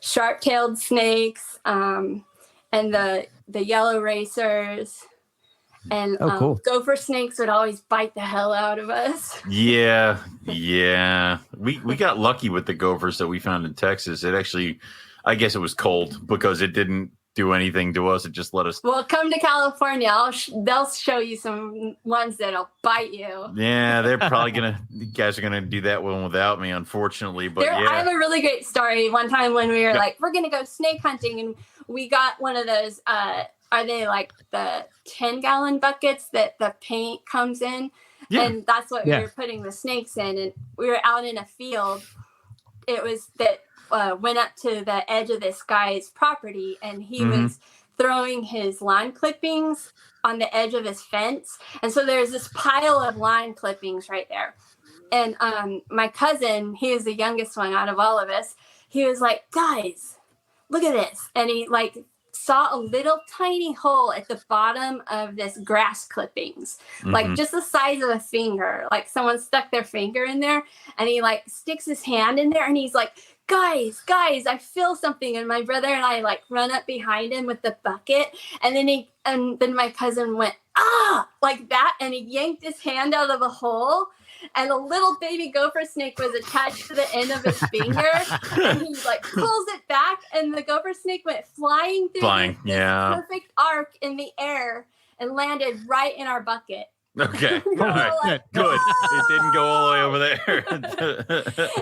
sharp-tailed snakes, and the yellow racers, and cool. Gopher snakes would always bite the hell out of us. Yeah. We got lucky with the gophers that we found in Texas. It actually, I guess it was cold because it didn't do anything to us. It just let us. Well, come to California. They'll show you some ones that'll bite you. Yeah, they're probably you guys are gonna do that one without me, unfortunately. But I have a really great story. One time when we were like, we're gonna go snake hunting, and we got one of those. Are they like the 10-gallon buckets that the paint comes in? Yeah. And that's what we were putting the snakes in. And we were out in a field. It was that. Went up to the edge of this guy's property, and he was throwing his lawn clippings on the edge of his fence. And so there's this pile of lawn clippings right there. And my cousin, he is the youngest one out of all of us, he was like, guys, look at this. And he like saw a little tiny hole at the bottom of this grass clippings, like just the size of a finger, like someone stuck their finger in there, and he like sticks his hand in there, and he's like, guys, I feel something. And my brother and I like run up behind him with the bucket, and then my cousin went, like that, and he yanked his hand out of the hole, and a little baby gopher snake was attached to the end of his finger, and he like pulls it back, and the gopher snake went flying through this perfect arc in the air and landed right in our bucket. Okay. All right. Like, good. It didn't go all the way over there.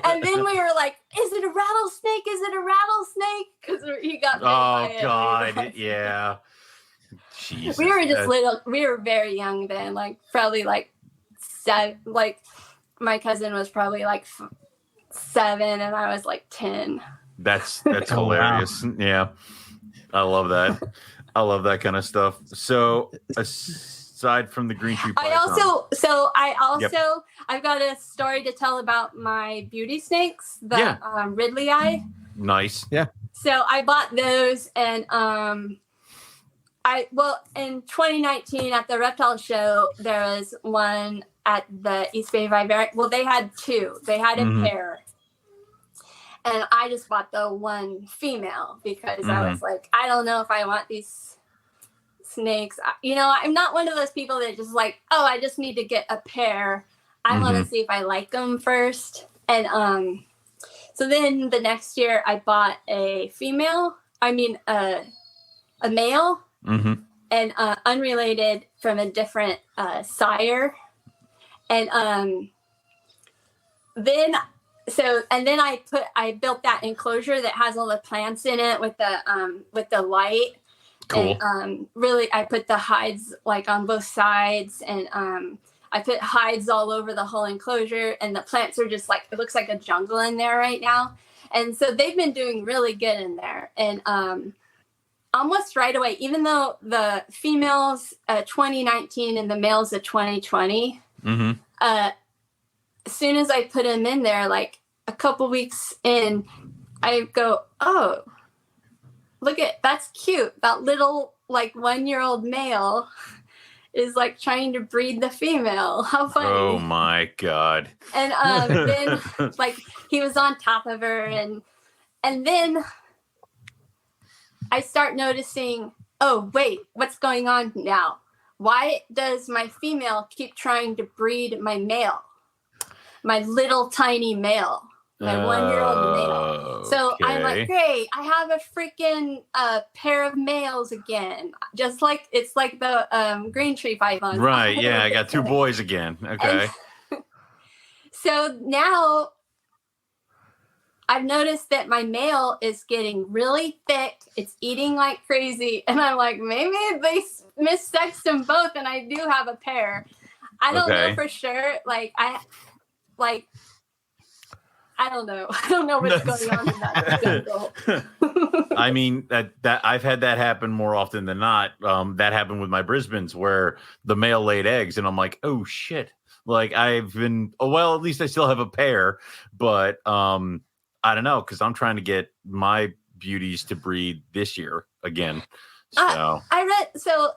And then we were like, is it a rattlesnake? Is it a rattlesnake? Because he got bit by it. God. Yeah. Jesus. We were just little. We were very young then. Like probably like 7. Like my cousin was probably like 7 and I was like 10. That's hilarious. Wow. Yeah. I love that. I love that kind of stuff. So aside from the green tree python, I've got a story to tell about my beauty snakes, the Ridley eye. Nice. Yeah. So I bought those, and in 2019 at the reptile show, there was one at the East Bay Vivarium. Well, they had two. They had a pair. And I just bought the one female because I was like, I don't know if I want these snakes. You know, I'm not one of those people that just like, oh, I just need to get a pair. I want to see if I like them first. And so then the next year I bought a male, and unrelated from a different sire. And then I built that enclosure that has all the plants in it with the light. Cool. And really I put the hides like on both sides, and I put hides all over the whole enclosure, and the plants are just like, it looks like a jungle in there right now. And so they've been doing really good in there. And almost right away, even though the females 2019 and the males 2020, as soon as I put them in there, like a couple weeks in, I go, oh, look at, that's cute. That little like 1-year-old male is like trying to breed the female. How funny. Oh my God. And then like he was on top of her, and then I start noticing, oh wait, what's going on now? Why does my female keep trying to breed my male? My little tiny male. My 1-year-old male. So I'm like, great, I have a freaking pair of males again. Just like, it's like the green tree python. Right, yeah, I got 2 boys again. Okay. And so now I've noticed that my male is getting really thick. It's eating like crazy. And I'm like, maybe they missexed them both and I do have a pair. I don't know for sure. I don't know. I don't know what's going on in that jungle. I mean, that I've had that happen more often than not. That happened with my Brisbanes where the male laid eggs, and I'm like, oh shit. Like at least I still have a pair, but I don't know, because I'm trying to get my beauties to breed this year again. So I read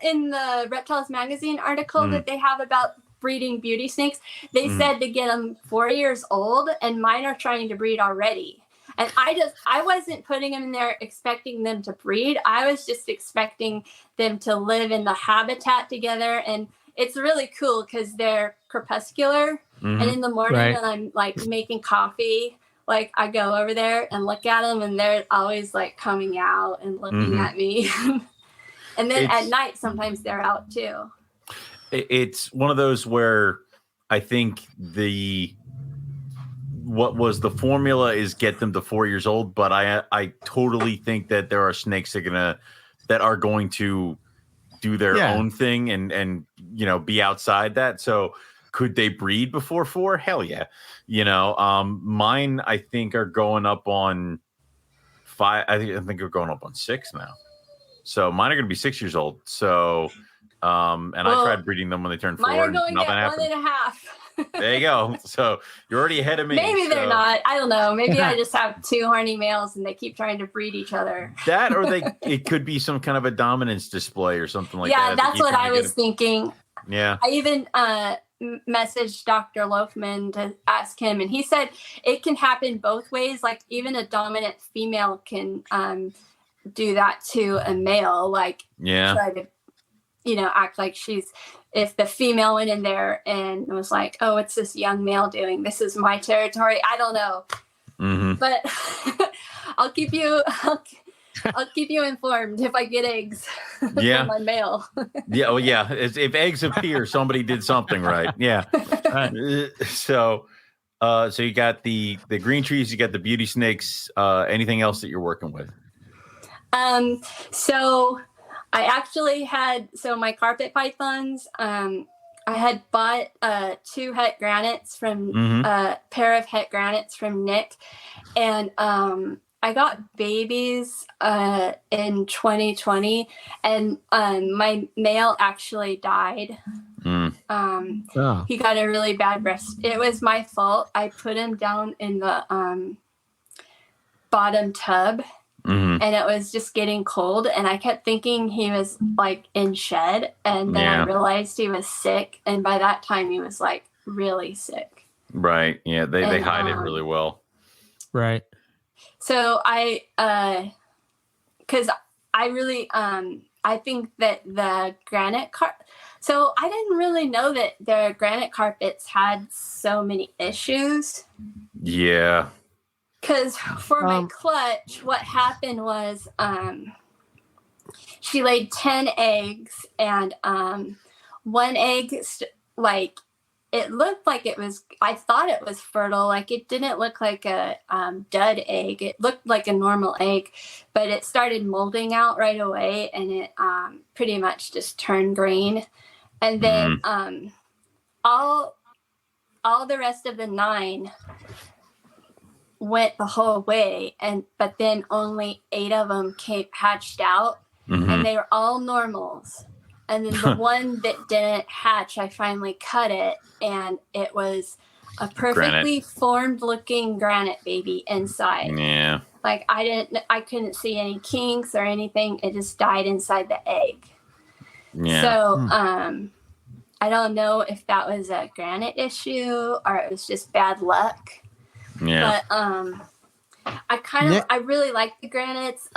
in the Reptiles magazine article that they have about breeding beauty snakes, they said to get them 4 years old, and mine are trying to breed already. And I wasn't putting them in there expecting them to breed. I was just expecting them to live in the habitat together. And it's really cool because they're crepuscular. And in the morning when I'm like making coffee, like I go over there and look at them, and they're always like coming out and looking at me. And then at night, sometimes they're out too. It's one of those where I think what was the formula is get them to 4 years old, but I totally think that there are snakes that are going to do their own thing and you know, be outside that. So could they breed before 4? Hell yeah. You know, mine I think are going up on 5. I think they're going up on 6 now. So mine are going to be 6 years old. So I tried breeding them when they turned 4. Mine are going at 1.5. There you go. So you're already ahead of me. Maybe they're not. I don't know. Maybe I just have 2 horny males and they keep trying to breed each other. That, or it could be some kind of a dominance display or something like that. Yeah, that's what I was thinking. Yeah. I even messaged Dr. Loafman to ask him, and he said it can happen both ways. Like even a dominant female can do that to a male. Like try to, you know, act like if the female went in there and was like, oh, it's this young male doing, this is my territory. I don't know. But I'll keep you informed if I get eggs from my male. Yeah. Oh yeah. If eggs appear, somebody did something right. Yeah. So you got the green trees, you got the beauty snakes, anything else that you're working with? So I actually had, my carpet pythons, I had bought 2 het granites from a pair of het granites from Nick. And I got babies in 2020, and my male actually died. He got a really bad breast. It was my fault. I put him down in the bottom tub. And it was just getting cold, and I kept thinking he was like in shed, and then I realized he was sick, and by that time he was like really sick. Right. Yeah. They hide it really well. Right. So because I really, I think that the granite so I didn't really know that the granite carpets had so many issues. Yeah. Because for my clutch, what happened was she laid 10 eggs, and one egg, it looked like it was, I thought it was fertile. Like, it didn't look like a dud egg. It looked like a normal egg, but it started molding out right away, and it pretty much just turned green. And then all the rest of the 9 went the whole way, but then only 8 of them hatched out, and they were all normals. And then the one that didn't hatch, I finally cut it, and it was a perfectly formed looking granite baby inside. Yeah. Like, I couldn't see any kinks or anything. It just died inside the egg. Yeah. So, I don't know if that was a granite issue or it was just bad luck. Yeah. But I really like the granites.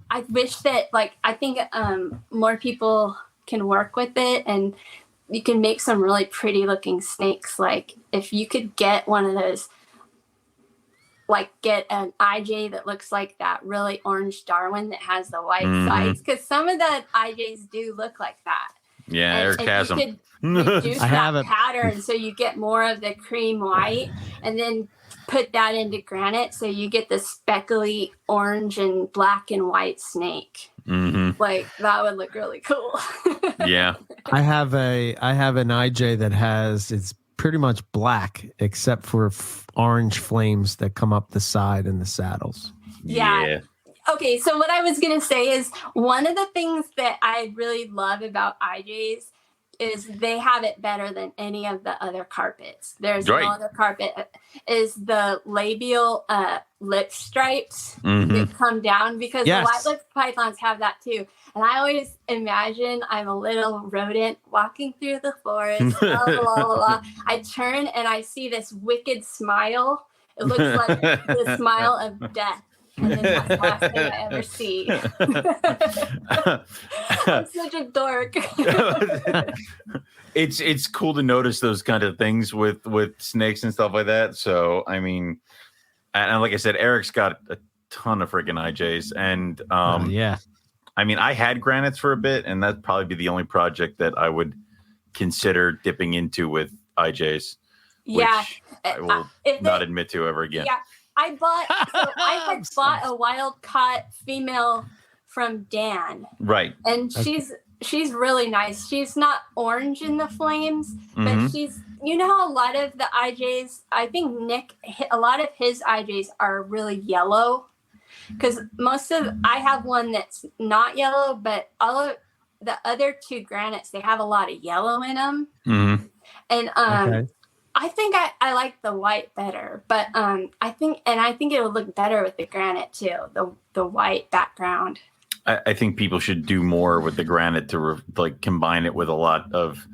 I wish that, I think more people can work with it, and you can make some really pretty looking snakes. Like, if you could get one of those, get an IJ that looks like that really orange Darwin that has the white sides, because some of the IJs do look like that. Yeah, Eric has them. You could reduce that pattern so you get more of the cream white, and then put that into granite so you get the speckly orange and black and white snake. That would look really cool. Yeah. I have an IJ that it's pretty much black except for orange flames that come up the side and the saddles. Yeah. Okay, so what I was going to say is one of the things that I really love about IJs is they have it better than any of the other carpets. There's no other carpet is the labial lip stripes that come down, because the white lip pythons have that too. And I always imagine I'm a little rodent walking through the forest, blah, blah, blah, blah, blah. I turn and I see this wicked smile. It looks like the smile of death. And then that's the last thing I ever see. I'm such a dork. It's cool to notice those kind of things with snakes and stuff like that. So, I mean, and like I said, Eric's got a ton of freaking IJs. And I mean, I had granites for a bit, and that'd probably be the only project that I would consider dipping into with IJs. Yeah. Which I will not admit to ever again. Yeah. I had bought a wild caught female from Dan. Right. And she's really nice. She's not orange in the flames, but she's, how a lot of the IJs, I think a lot of his IJs are really yellow, because I have one that's not yellow, but all of the other 2 granites, they have a lot of yellow in them. And I think I like the white better, but I think it would look better with the granite too, the white background. I think people should do more with the granite to combine it with a lot of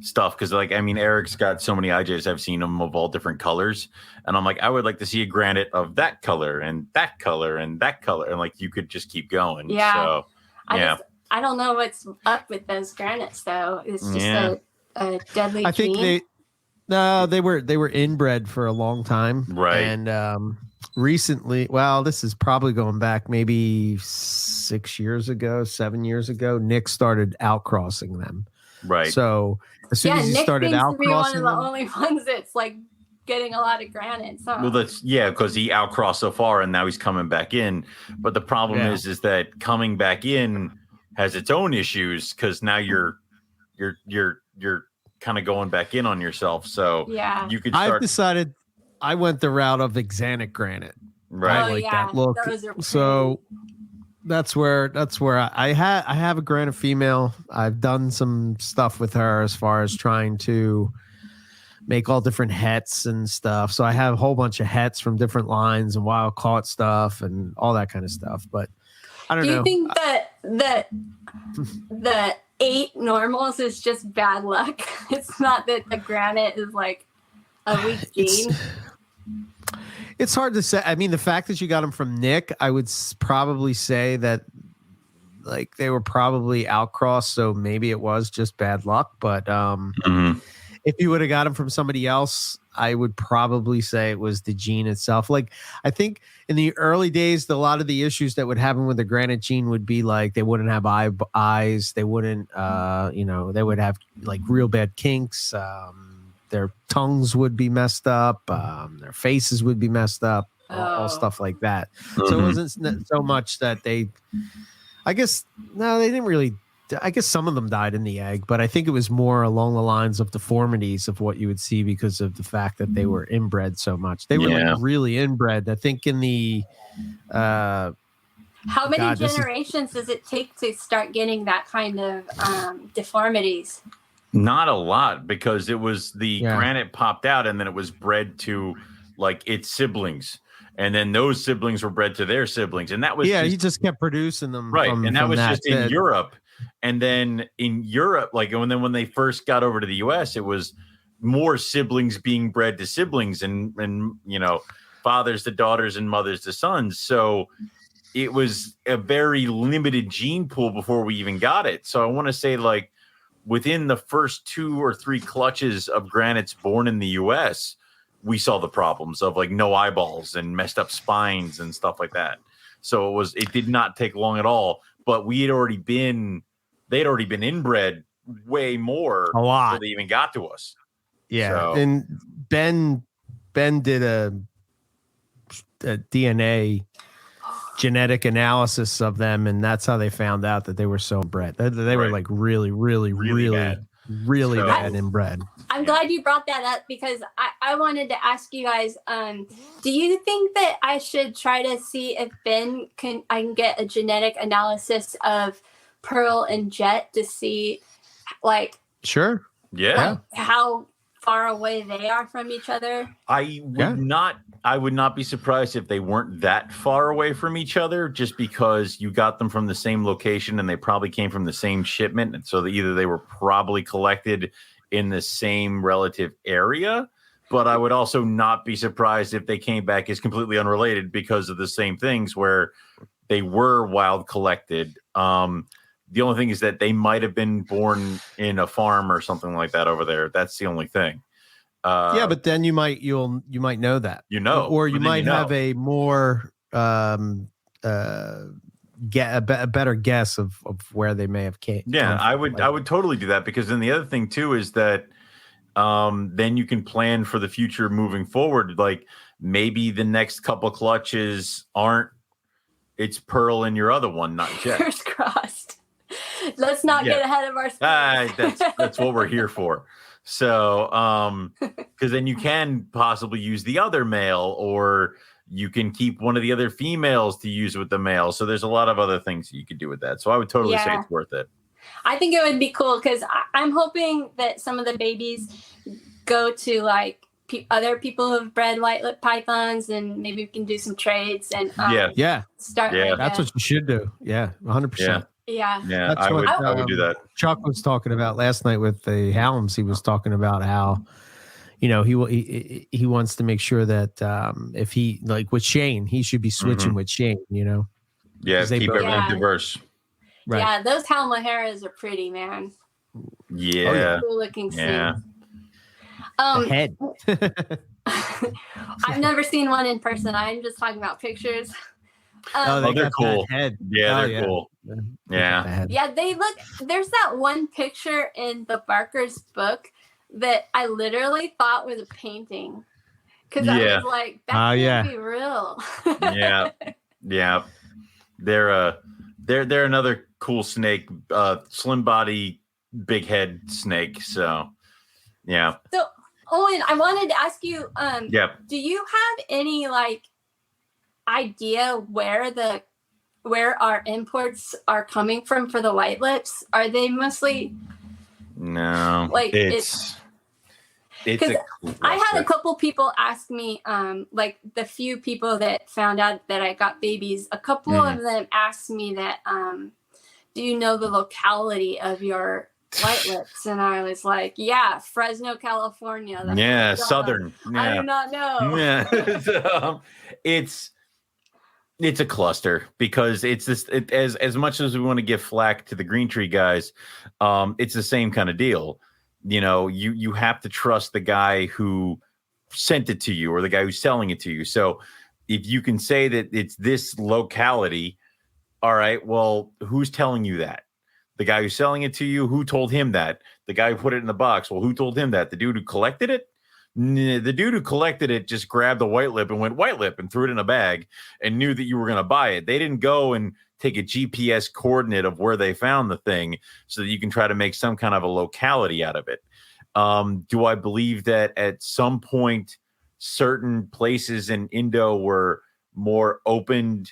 stuff, because Eric's got so many IJs. I've seen them of all different colors, and I'm like, I would like to see a granite of that color and that color and that color, and you could just keep going. Yeah. So I don't know what's up with those granites though. It's just a deadly. I think they were inbred for a long time, right? And recently, well, this is probably going back maybe 7 years ago, Nick started outcrossing them. Right. So as soon as he Nick started outcrossing them, one of the only ones that's getting a lot of granites. Huh? Well, because he outcrossed so far, and now he's coming back in. But the problem is that coming back in has its own issues, because now you're kind of going back in on yourself. So you could start. I've decided I went the route of exanic granite. Right. I like that look. So that's where I have a granite female. I've done some stuff with her as far as trying to make all different hets and stuff. So I have a whole bunch of hets from different lines and wild caught stuff and all that kind of stuff. But I don't know. Do you think that 8 normals is just bad luck. It's not that the granite is like a weak gene. It's hard to say. I mean, the fact that you got them from Nick, I would probably say that like they were probably outcrossed, so maybe it was just bad luck. But if you would have got them from somebody else, I would probably say it was the gene itself. Like, I think in the early days, a lot of the issues that would happen with the granite gene would be like they wouldn't have eyes, they wouldn't, they would have like real bad kinks. Their tongues would be messed up. Their faces would be messed up. All stuff like that. So it wasn't so much that they. I guess no, they didn't really. I guess some of them died in the egg, but I think it was more along the lines of deformities of what you would see because of the fact that they were inbred so much. They were like really inbred. I think in the. How many generations does it take to start getting that kind of deformities? Not a lot, because it was the granite popped out and then it was bred to like its siblings. And then those siblings were bred to their siblings. And that was he just kept producing them. Right. And that was just in Europe. And then in Europe, like when they first got over to the US, it was more siblings being bred to siblings and fathers to daughters and mothers to sons. So it was a very limited gene pool before we even got it. So I want to say like within the first 2 or 3 clutches of granites born in the US, we saw the problems of like no eyeballs and messed up spines and stuff like that. So it did not take long at all, but they'd already been inbred way more a lot before they even got to us. Yeah. So. And Ben did a DNA genetic analysis of them, and that's how they found out that they were so inbred. They were like really bad. Really bad inbred. I'm glad you brought that up because I wanted to ask you guys, do you think that I should try to see if I can get a genetic analysis of Pearl and Jet to see like sure. Yeah. Like, how far away they are from each other? I would not be surprised if they weren't that far away from each other, just because you got them from the same location and they probably came from the same shipment. And so either they were probably collected in the same relative area, but I would also not be surprised if they came back as completely unrelated because of the same things where they were wild collected. The only thing is that they might have been born in a farm or something like that over there. That's the only thing. But then you might know that, or you might have a more get a better guess of where they may have came. Yeah, I would totally do that, because then the other thing too is that then you can plan for the future moving forward. Like maybe the next couple clutches it's Pearl and your other one, not Jet. Fingers crossed. Let's not get ahead of ourselves. That's what we're here for. So, because then you can possibly use the other male, or you can keep one of the other females to use with the male. So there's a lot of other things you could do with that. So I would totally say it's worth it. I think it would be cool because I'm hoping that some of the babies go to like other people who've bred white-lipped pythons, and maybe we can do some trades and start. Yeah, that's what you should do. Yeah, 100%. Yeah, I would do that. Chuck was talking about last night with the Halms. He was talking about how, he wants to make sure that if he, like with Shane, he should be switching with Shane. Yeah, keep everything diverse. Right. Yeah, those Halmaharas are pretty, man. Yeah, cool looking. Yeah. The head. I've never seen one in person. I'm just talking about pictures. They're cool. Head. Yeah, they're cool. Yeah. Yeah, they look. There's that one picture in the Barker's book that I literally thought was a painting, because I was like, that can't be real. Yeah. They're another cool snake, slim body, big head snake. So, yeah. So, Owen, I wanted to ask you, do you have any like idea where our imports are coming from for the white lips? Are they mostly like it's because I had a couple people ask me, like the few people that found out that I got babies, a couple of them asked me that do you know the locality of your white lips? And I was like, yeah, Fresno, California. That's southern. I do not know. Yeah. It's a cluster because it's this as much as we want to give flack to the green tree guys, it's the same kind of deal. You know, you have to trust the guy who sent it to you or the guy who's selling it to you. So if you can say that it's this locality, all right, well, who's telling you that? The guy who's selling it to you, who told him that? The guy who put it in the box, well, who told him that? The dude who collected it? The dude who collected it just grabbed a white lip and went white lip and threw it in a bag and knew that you were going to buy it. They didn't go and take a GPS coordinate of where they found the thing so that you can try to make some kind of a locality out of it. Do I believe that at some point certain places in Indo were more opened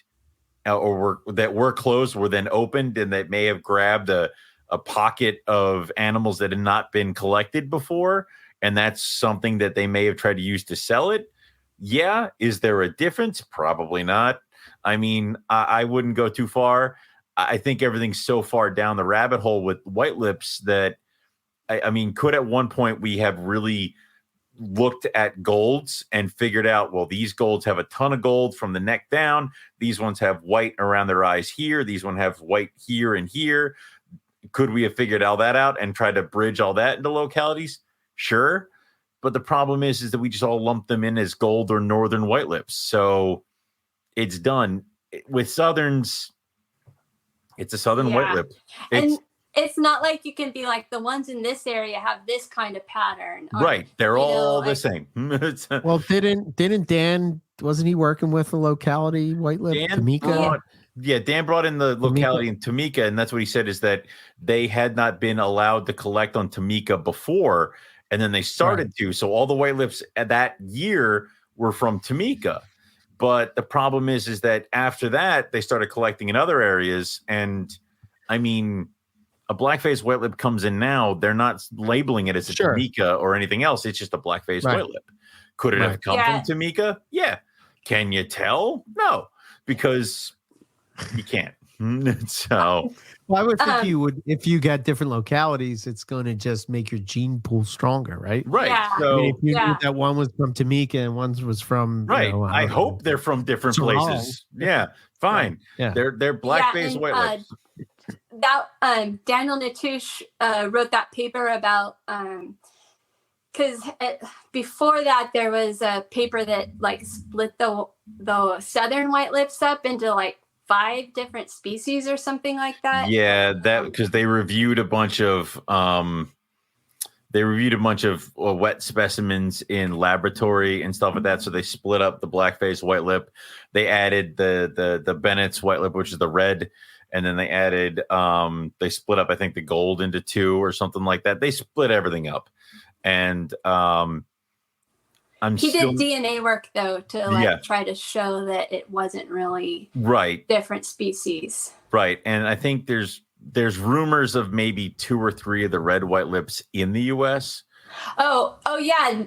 or were closed were then opened and that may have grabbed a pocket of animals that had not been collected before? And that's something that they may have tried to use to sell it. Yeah. Is there a difference? Probably not. I mean, I wouldn't go too far. I think everything's so far down the rabbit hole with white lips that, I mean, could at one point we have really looked at golds and figured out, well, these golds have a ton of gold from the neck down. These ones have white around their eyes here. These ones have white here and here. Could we have figured all that out and tried to bridge all that into localities? Sure. But the problem is that we just all lump them in as gold or northern white lips. So it's done. With southerns, it's a southern white lip. And it's not like you can be like the ones in this area have this kind of pattern. Or, right. They're all the same. Well, didn't Dan, wasn't he working with a locality white lip? Tamika? Dan brought in the locality in Tamika, and that's what he said is that they had not been allowed to collect on Tamika before. And then they started to. So all the white lips at that year were from Tamika. But the problem is that after that, they started collecting in other areas. And I mean, a black-faced white lip comes in now. They're not labeling it as a Tamika or anything else. It's just a black-faced white lip. Could it have come from Tamika? Yeah. Can you tell? No, because you can't. So I would think you would, if you got different localities, it's going to just make your gene pool stronger, right? Right. Yeah. So I mean, if you knew that one was from Tamika and one was from, I hope they're from different places. Yeah, fine. Yeah, they're black-faced white lips. That Daniel Natusch wrote that paper about because before that there was a paper that like split the southern white lips up into like 5 different species or something like that. Yeah, that because they reviewed a bunch of wet specimens in laboratory and stuff like that. So they split up the black-faced white lip. They added the Bennett's white lip, which is the red, and then they added they split up I think the gold into 2 or something like that. They split everything up, and he did DNA work though to try to show that it wasn't really different species. Right. And I think there's rumors of maybe 2 or 3 of the red white lips in the US. Oh yeah.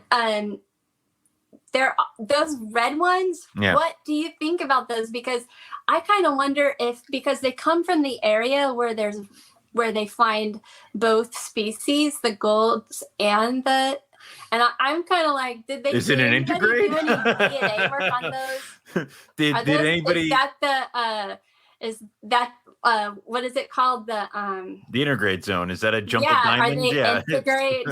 There those red ones. Yeah. What do you think about those? Because I kind of wonder if because they come from the area where they find both species, the golds and the. And I'm kind of like, did they? Is it an integrate? Do any DNA work on those? Did anybody? Is that what is it called? The intergrade zone. Is that a jump of diamonds? Are they integrate?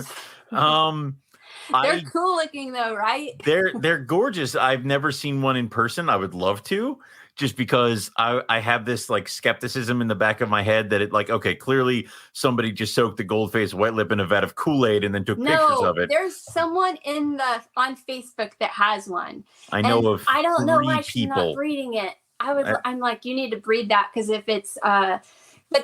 They're cool looking though, right? They're gorgeous. I've never seen one in person. I would love to. Just because I have this like skepticism in the back of my head that it like, okay, clearly somebody just soaked the gold-faced white lip in a vat of Kool-Aid and then took pictures of it. There's someone on Facebook that has one. I know of I don't know why she's not breeding it. I'm like, you need to breed that because if it's but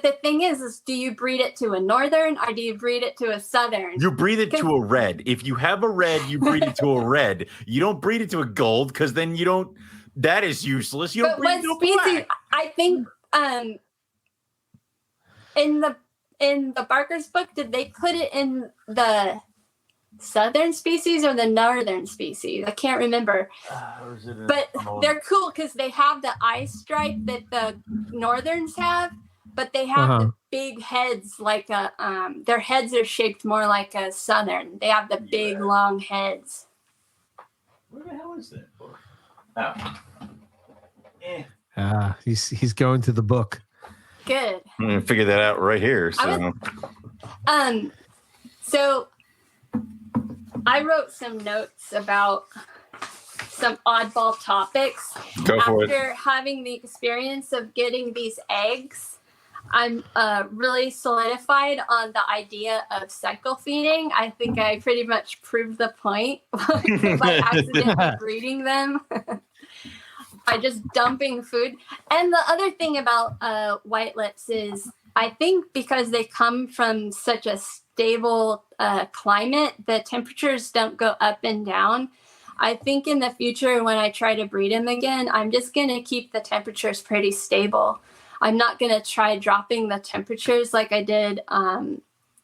the thing is do you breed it to a northern or do you breed it to a southern? You breed it to a red. If you have a red, you breed it to a red. You don't breed it to a gold because then you don't. That is useless. You don't breed no black. I think in the Barker's book, did they put it in the southern species or the northern species? I can't remember. But they're cool because they have the eye stripe that the northerns have, but they have the big heads, like their heads are shaped more like a southern. They have the big long heads. Where the hell is that book? Oh. He's going to the book. Good. I'm gonna figure that out right here. So, so I wrote some notes about some oddball topics. Go for it. After having the experience of getting these eggs, I'm really solidified on the idea of cycle feeding. I think I pretty much proved the point by accidentally breeding them. By just dumping food. And the other thing about white lips is I think because they come from such a stable climate, the temperatures don't go up and down. I think in the future when I try to breed them again, I'm just going to keep the temperatures pretty stable. I'm not going to try dropping the temperatures like I did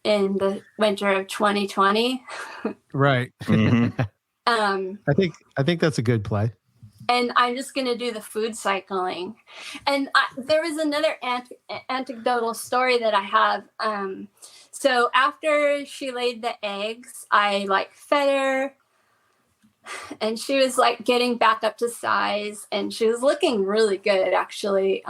in the winter of 2020. Right. Mm-hmm. I think that's a good play. And I'm just going to do the food cycling. And there was another anecdotal story that I have. So after she laid the eggs, I fed her and she was getting back up to size and she was looking really good actually.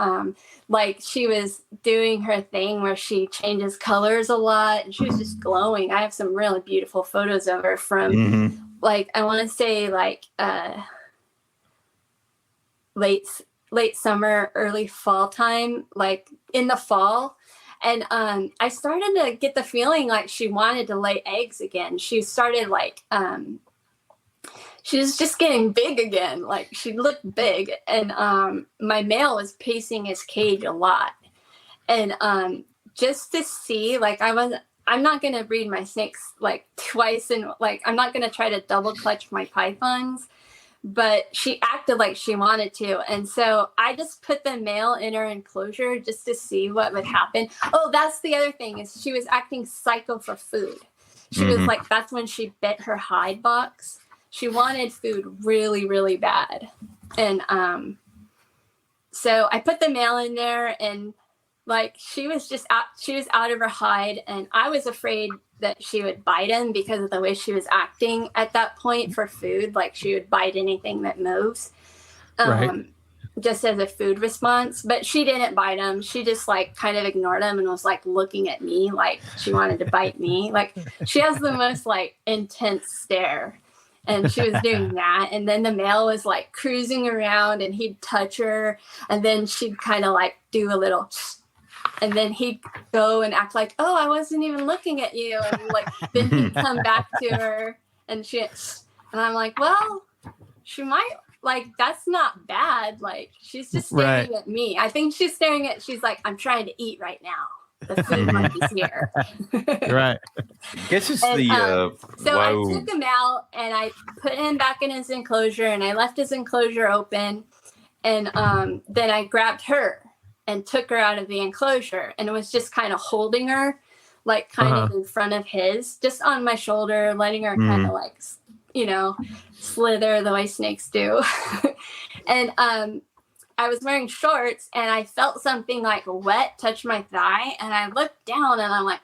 She was doing her thing where she changes colors a lot and she was just glowing. I have some really beautiful photos of her from I want to say late summer, early fall time, in the fall. And I started to get the feeling like she wanted to lay eggs again. She started she was just getting big again. She looked big. And my male was pacing his cage a lot. And just to see, I'm not going to breed my snakes twice. And I'm not going to try to double clutch my pythons. But she acted like she wanted to. And so I just put the male in her enclosure just to see what would happen. Oh, that's the other thing is she was acting psycho for food. She was that's when she bit her hide box. She wanted food really, really bad. And so I put the male in there and she was out of her hide. And I was afraid that she would bite him because of the way she was acting at that point for food. She would bite anything that moves, just as a food response. But she didn't bite him. She just kind of ignored him and was looking at me like she wanted to bite me. She has the most intense stare. And she was doing that. And then the male was cruising around and he'd touch her. And then she'd kind of do a little and then he'd go and act like, oh, I wasn't even looking at you. And then he'd come back to her and I'm like, well, she might that's not bad. She's just staring at me. I think she's I'm trying to eat right now. The food monkey's here. Right. I guess it's so I took him out and I put him back in his enclosure and I left his enclosure open. And then I grabbed her and took her out of the enclosure and it was just kind of holding her of in front of his, just on my shoulder, letting her kind of slither the way snakes do. And I was wearing shorts and I felt something wet touch my thigh and I looked down and I'm like,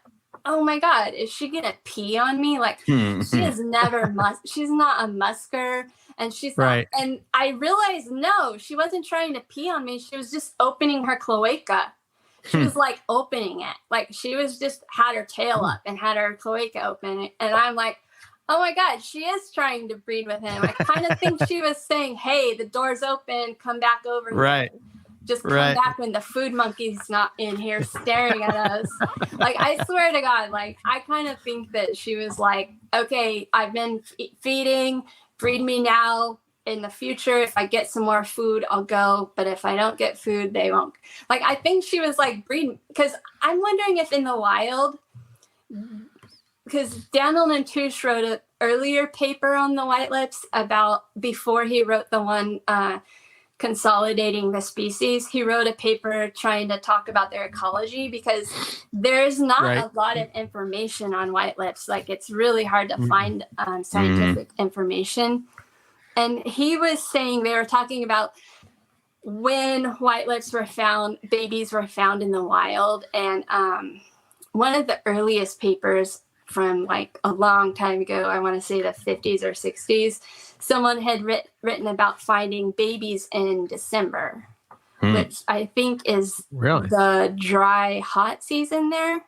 oh my God, is she gonna pee on me? She is never she's not a musker and she's not. And I realized, no, she wasn't trying to pee on me. She was just opening her cloaca. She was opening it. She was just had her tail up and had her cloaca open. And I'm like, oh my God, she is trying to breed with him. I kind of think she was saying, hey, the door's open, come back over. Right. Just come back when the food monkey's not in here staring at us. I swear to God, I kind of think that she was okay, I've been feeding, breed me now. In the future, if I get some more food, I'll go. But if I don't get food, they won't. I think she was breeding, because I'm wondering if in the wild, because Daniel Nantouche wrote an earlier paper on the white lips about before he wrote the one consolidating the species. He wrote a paper trying to talk about their ecology because there's not a lot of information on white lips. It's really hard to find scientific information. And he was saying, they were talking about when white lips were found, babies were found in the wild. And one of the earliest papers from like a long time ago, I want to say the 50s or 60s, someone had written about finding babies in December, which I think is the dry, hot season there.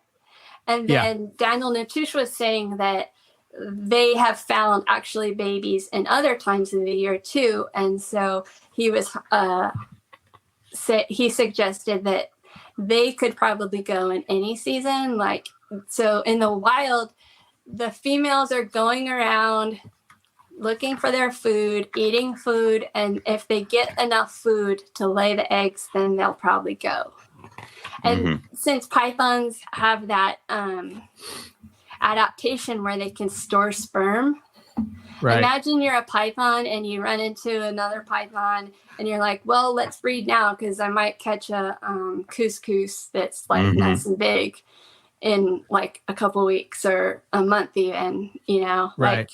And then Daniel Natusch was saying that they have found actually babies in other times of the year too. And so he was he suggested that they could probably go in any season. Like, so in the wild, the females are going around looking for their food, eating food, and if they get enough food to lay the eggs, then they'll probably go. And since pythons have that adaptation where they can store sperm, imagine you're a python and you run into another python and you're like, well, let's breed now because I might catch a couscous that's like nice and big in like a couple weeks or a month even, you know, like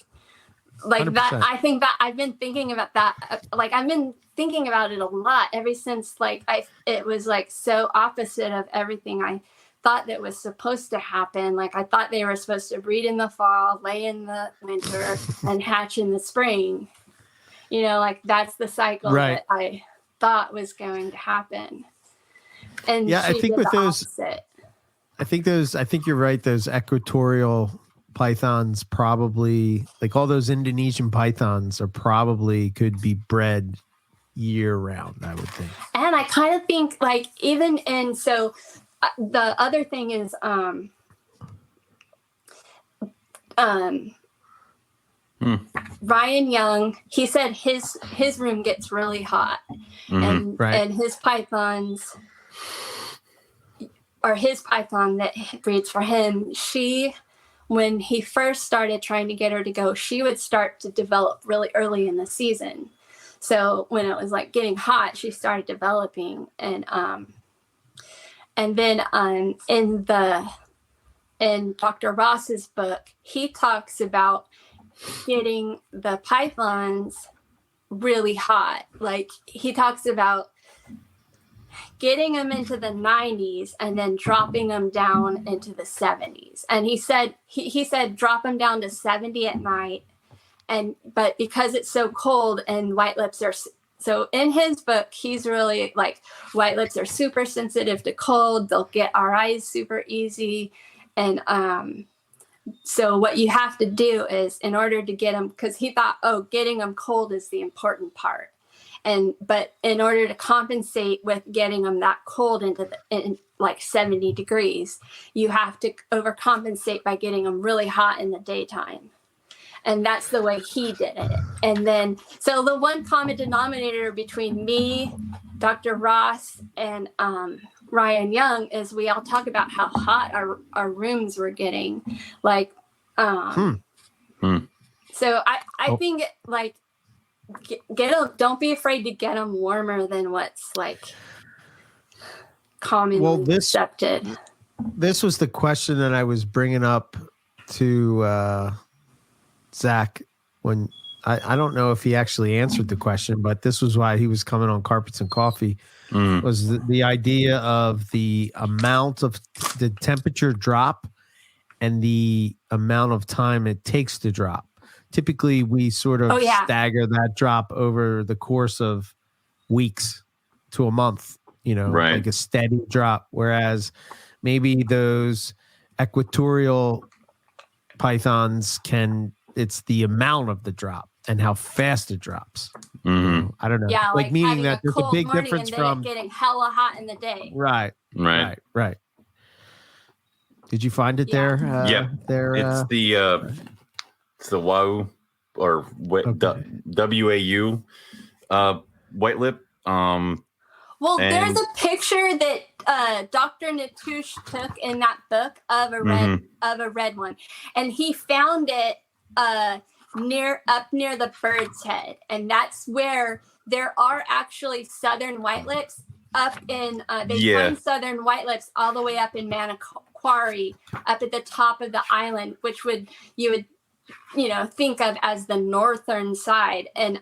100%. That. I think that I've been thinking about that. Like I've been thinking about it a lot ever since like it was like so opposite of everything I thought that was supposed to happen. Like I thought they were supposed to breed in the fall, lay in the winter, and hatch in the spring. You know, like that's the cycle that I thought was going to happen. And I think with those, opposite. I think you're right. Those equatorial pythons probably, like all those Indonesian pythons, are probably could be bred year round, I would think. And I kind of think like even in, so the other thing is Ryan Young, he said his room gets really hot and his pythons, or his python that breeds for him, when he first started trying to get her to go, she would start to develop really early in the season. So when it was like getting hot, she started developing. And then in Dr. Ross's book, he talks about getting the pythons really hot. Like he talks about getting them into the 90s and then dropping them down into the 70s. And he said drop them down to 70 at night. But because it's so cold and white lips are, so in his book, he's really like, white lips are super sensitive to cold. They'll get RIs super easy. And so what you have to do is, in order to get them, because he thought, getting them cold is the important part. But in order to compensate with getting them that cold in like 70 degrees, you have to overcompensate by getting them really hot in the daytime. And that's the way he did it. And then, so the one common denominator between me, Dr. Ross, and Ryan Young is we all talk about how hot our rooms were getting. Like, so I think like, get them, don't be afraid to get them warmer than what's like commonly accepted. This was the question that I was bringing up to Zach when I don't know if he actually answered the question, but this was why he was coming on Carpets and Coffee, was the idea of the amount of the temperature drop and the amount of time it takes to drop. Typically, we sort of stagger that drop over the course of weeks to a month, you know, like a steady drop. Whereas maybe those equatorial pythons it's the amount of the drop and how fast it drops. I don't know. Yeah, like meaning that there's a big difference from getting hella hot in the day. Right. Did you find it there? There. It's the WAU or WAU white lip. Well, there's a picture that Dr. Natusch took in that book of a red one, and he found it near the bird's head, and that's where there are actually southern white lips up in. They find southern white lips all the way up in Manokwari, up at the top of the island, which you would think of as the northern side, and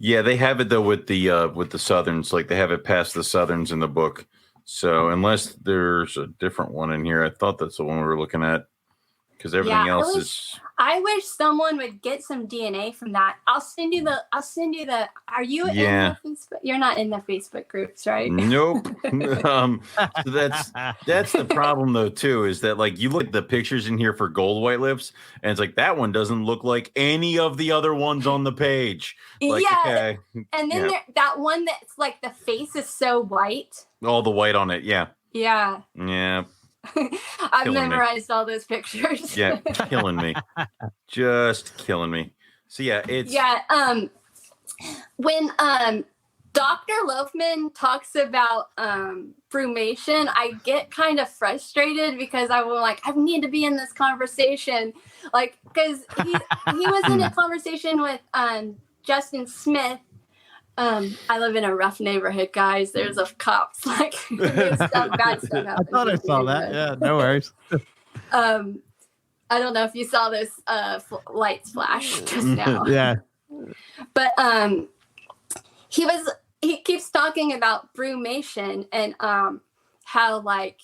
Yeah, they have it though with the Southerns. Like they have it past the Southerns in the book. So unless there's a different one in here, I thought that's the one we were looking at because everything else is. I wish someone would get some DNA from that. I'll send you the. Are you in the Facebook? You're not in the Facebook groups, right? Nope. So that's the problem though too, is that like you look at the pictures in here for gold white lips, and it's like that one doesn't look like any of the other ones on the page. Like, yeah, okay. And then that one that's like the face is so white. All the white on it, yeah. Yeah. Yeah. I've memorized all those pictures. Yeah, killing me. Just killing me. So yeah, it's when Dr. Loafman talks about brumation, I get kind of frustrated because I'm like, I need to be in this conversation. Like, because he was in a conversation with Justin Smith. I live in a rough neighborhood, guys. There's a cops like bad stuff I thought I saw that. Yeah, no worries. I don't know if you saw those lights flash just now. Yeah. But he keeps talking about brumation and how like,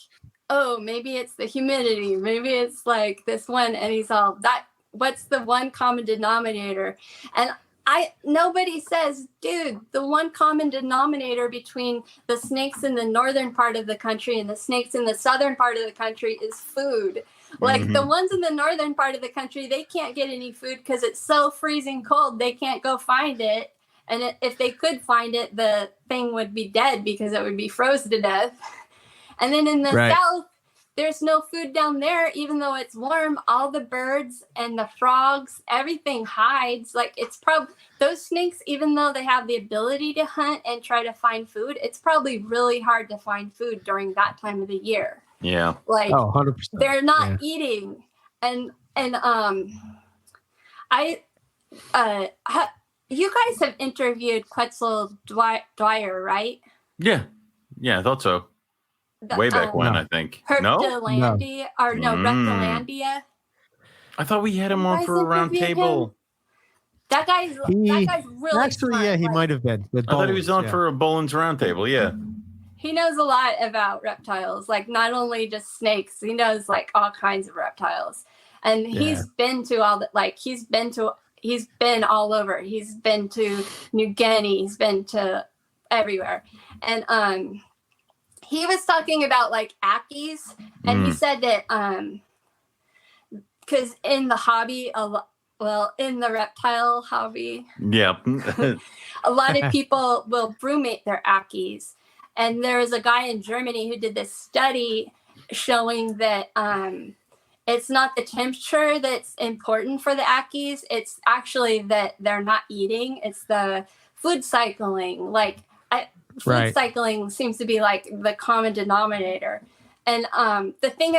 oh, maybe it's the humidity, maybe it's like this one, and he's all that. What's the one common denominator? And nobody says, dude, the one common denominator between the snakes in the northern part of the country and the snakes in the southern part of the country is food. Like the ones in the northern part of the country, they can't get any food because it's so freezing cold. They can't go find it. And if they could find it, the thing would be dead because it would be frozen to death. And then in the south, there's no food down there, even though it's warm. All the birds and the frogs, everything hides. Like it's probably those snakes, even though they have the ability to hunt and try to find food, it's probably really hard to find food during that time of the year. Yeah. Like 100%. They're not eating. And you guys have interviewed Quetzal Dwyer, right? Yeah. Yeah, I thought so. Way back when, I think. Reptilandia, or Reptilandia. I thought we had him on for a round table. That guy's really actually smart. Yeah, he might have been. I thought he was on for a Boland's round table. Yeah. He knows a lot about reptiles, like not only just snakes. He knows like all kinds of reptiles, and he's been to all the he's been all over. He's been to New Guinea. He's been to everywhere, and he was talking about like Ackies, and he said that because in the hobby, in the reptile hobby, a lot of people will brumate their Ackies. And there was a guy in Germany who did this study showing that it's not the temperature that's important for the Ackies. It's actually that they're not eating. It's the food cycling. Food cycling seems to be like the common denominator. And the thing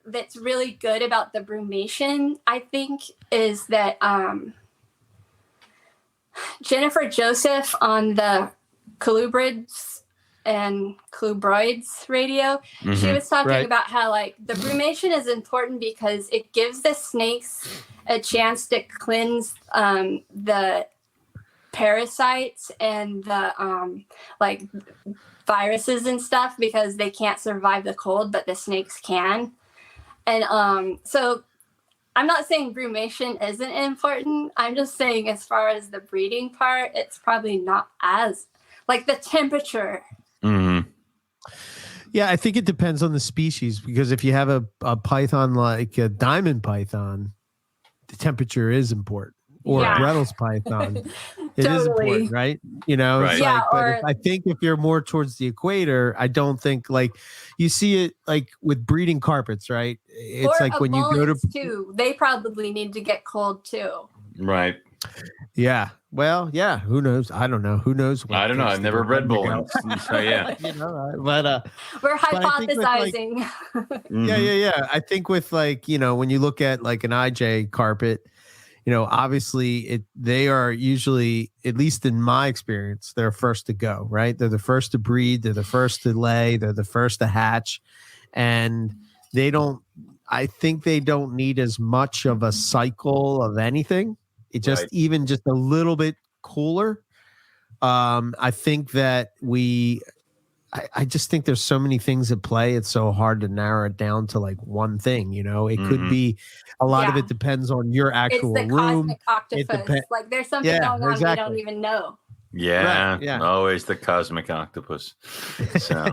that's really good about the brumation, I think, is that Jennifer Joseph on the Colubrids and Clubroids radio, she was talking about how like the brumation is important because it gives the snakes a chance to cleanse the parasites and the viruses and stuff, because they can't survive the cold, but the snakes can. And so I'm not saying brumation isn't important. I'm just saying as far as the breeding part, it's probably not as like the temperature. Yeah, I think it depends on the species, because if you have a python like a diamond python, the temperature is important. Or a Bredl's python, it is important, right? You know, but I think if you're more towards the equator, I don't think you see it like with breeding carpets, right? It's like when you go to too, they probably need to get cold too. Right. Yeah. Well, yeah. Who knows? I don't know. Who knows? I don't know. I've never bred Boland's. So yeah. We're hypothesizing. Yeah. I think with when you look at like an IJ carpet, obviously they are usually, at least in my experience, they're first to go, right? They're the first to breed. They're the first to lay. They're the first to hatch. And I think they don't need as much of a cycle of anything. It just even just a little bit cooler I think that I just think there's so many things at play. It's so hard to narrow it down to like one thing. It could be a lot of it depends on your It's actual the room. cosmic octopus. Like there's something going on we don't even know. Yeah, Right, yeah. Always the cosmic octopus. So,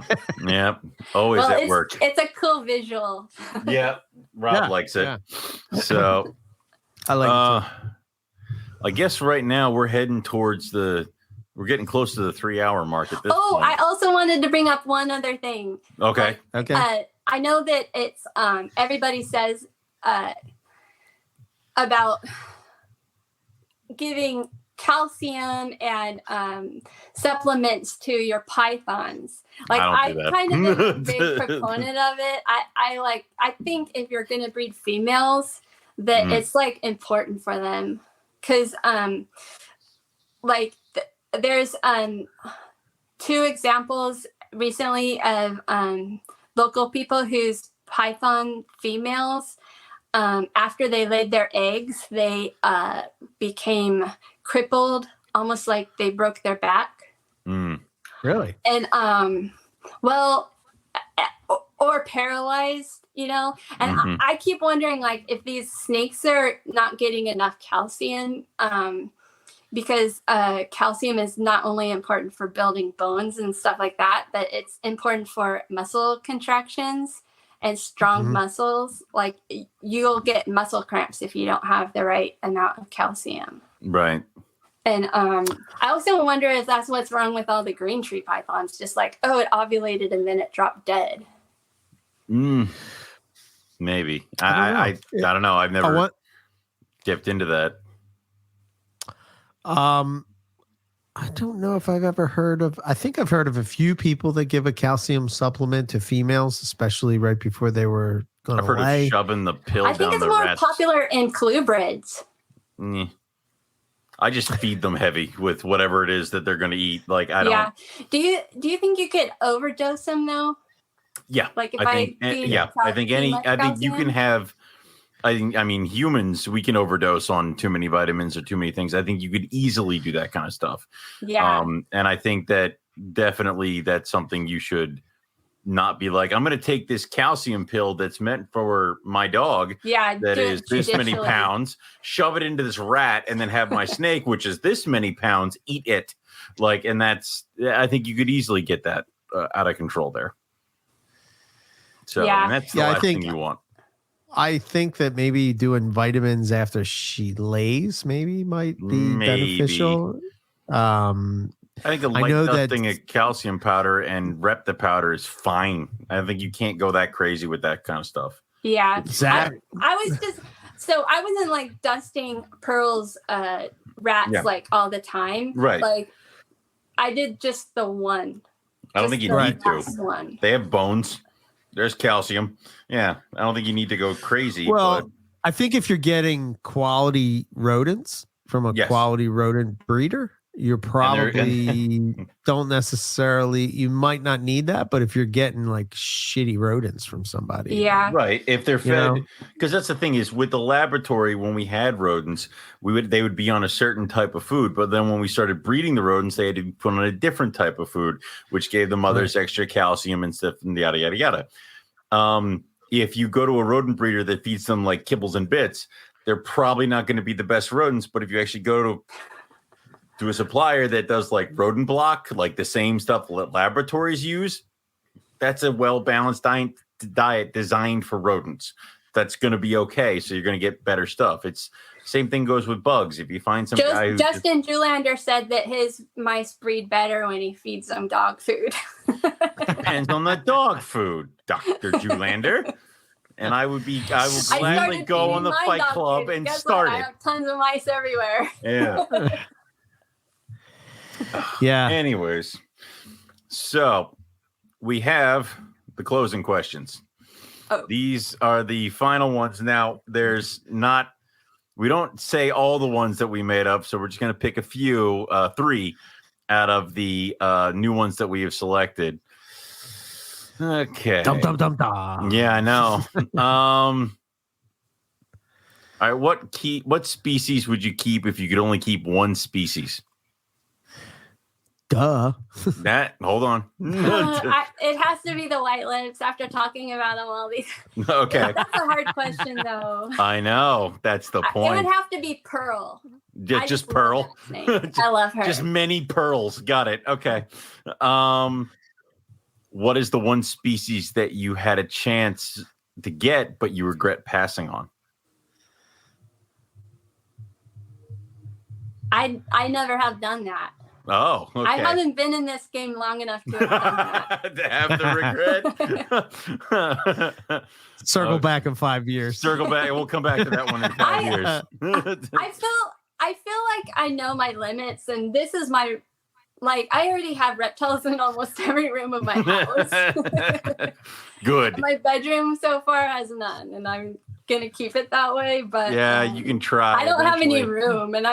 yeah, always at work. It's a cool visual. Yeah, Rob likes it. Yeah. So, I like it too. I guess right now we're heading towards we're getting close to the 3-hour mark at this point. I also wanted to bring up one other thing. Okay. I know that it's everybody says about giving calcium and supplements to your pythons. Like I kind of am a big proponent of it. I think if you're gonna breed females, that it's like important for them because there's 2 examples recently of local people whose python females after they laid their eggs they became crippled, almost like they broke their back. Really? And or paralyzed, and I keep wondering like if these snakes are not getting enough calcium because calcium is not only important for building bones and stuff like that, but it's important for muscle contractions and strong muscles. Like you'll get muscle cramps if you don't have the right amount of calcium. Right. And I also wonder if that's what's wrong with all the green tree pythons. Just like, it ovulated and then it dropped dead. Maybe. I don't know. I've never dipped into that. I don't know if I've ever heard of. I think I've heard of a few people that give a calcium supplement to females, especially right before they were going to lay. I've heard of shoving the pill down the rat's. I think it's more popular in clubrids. I just feed them heavy with whatever it is that they're going to eat. Like I don't. Yeah. Do you think you could overdose them though? Yeah. Like if I think you can have. I mean, humans, we can overdose on too many vitamins or too many things. I think you could easily do that kind of stuff. Yeah. And I think that definitely that's something you should not be like, I'm going to take this calcium pill that's meant for my dog. Yeah. That is this many pounds, shove it into this rat, and then have my snake, which is this many pounds, eat it. Like, and I think you could easily get that out of control there. So that's the last thing you want. I think that maybe doing vitamins after she lays maybe might be beneficial. I think a light dusting of calcium powder and Repta powder is fine. I think you can't go that crazy with that kind of stuff. Yeah. Exactly. I wasn't like dusting Pearl's rats like all the time. Right. Like I did just the one. I don't think you need to. They have bones. There's calcium. Yeah. I don't think you need to go crazy. Well, I think if you're getting quality rodents from a quality rodent breeder, you're probably don't necessarily, you might not need that, but if you're getting like shitty rodents from somebody. Yeah. Right. If they're fed, because that's the thing is with the laboratory, when we had rodents, they would be on a certain type of food. But then when we started breeding the rodents, they had to be put on a different type of food, which gave the mothers extra calcium and stuff and yada, yada, yada. If you go to a rodent breeder that feeds them like kibbles and bits, they're probably not going to be the best rodents. But if you actually go to a supplier that does like rodent block, like the same stuff that laboratories use, that's a well-balanced diet designed for rodents. That's going to be okay. So you're going to get better stuff. It's same thing goes with bugs. If you find some guy who Justin Julander said that his mice breed better when he feeds them dog food. Depends on the dog food, Dr. Julander. And I will gladly go on the Fight Club and start it. I have tons of mice everywhere. Yeah. Yeah. Anyways, so we have the closing questions. These are the final ones. Now, we don't say all the ones that we made up, so we're just going to pick a few, 3 out of the new ones that we have selected. Okay. Dum, dum, dum, dum. Yeah, I know. All right, what species would you keep if you could only keep one species? Duh. Hold on. It has to be the white lips after talking about them all these. Okay. That's a hard question, though. I know. That's the point. It would have to be Pearl. Just Pearl. I love her. Just many pearls. Got it. Okay. What is the one species that you had a chance to get, but you regret passing on? I never have done that. Oh, okay. I haven't been in this game long enough to have done that. To have the regret. Circle back in 5 years. Circle back. We'll come back to that one in 5 years. I feel like I know my limits, and this is my I already have reptiles in almost every room of my house. Good. My bedroom so far has none, and I'm gonna keep it that way. But yeah, you can try. I don't have any room, and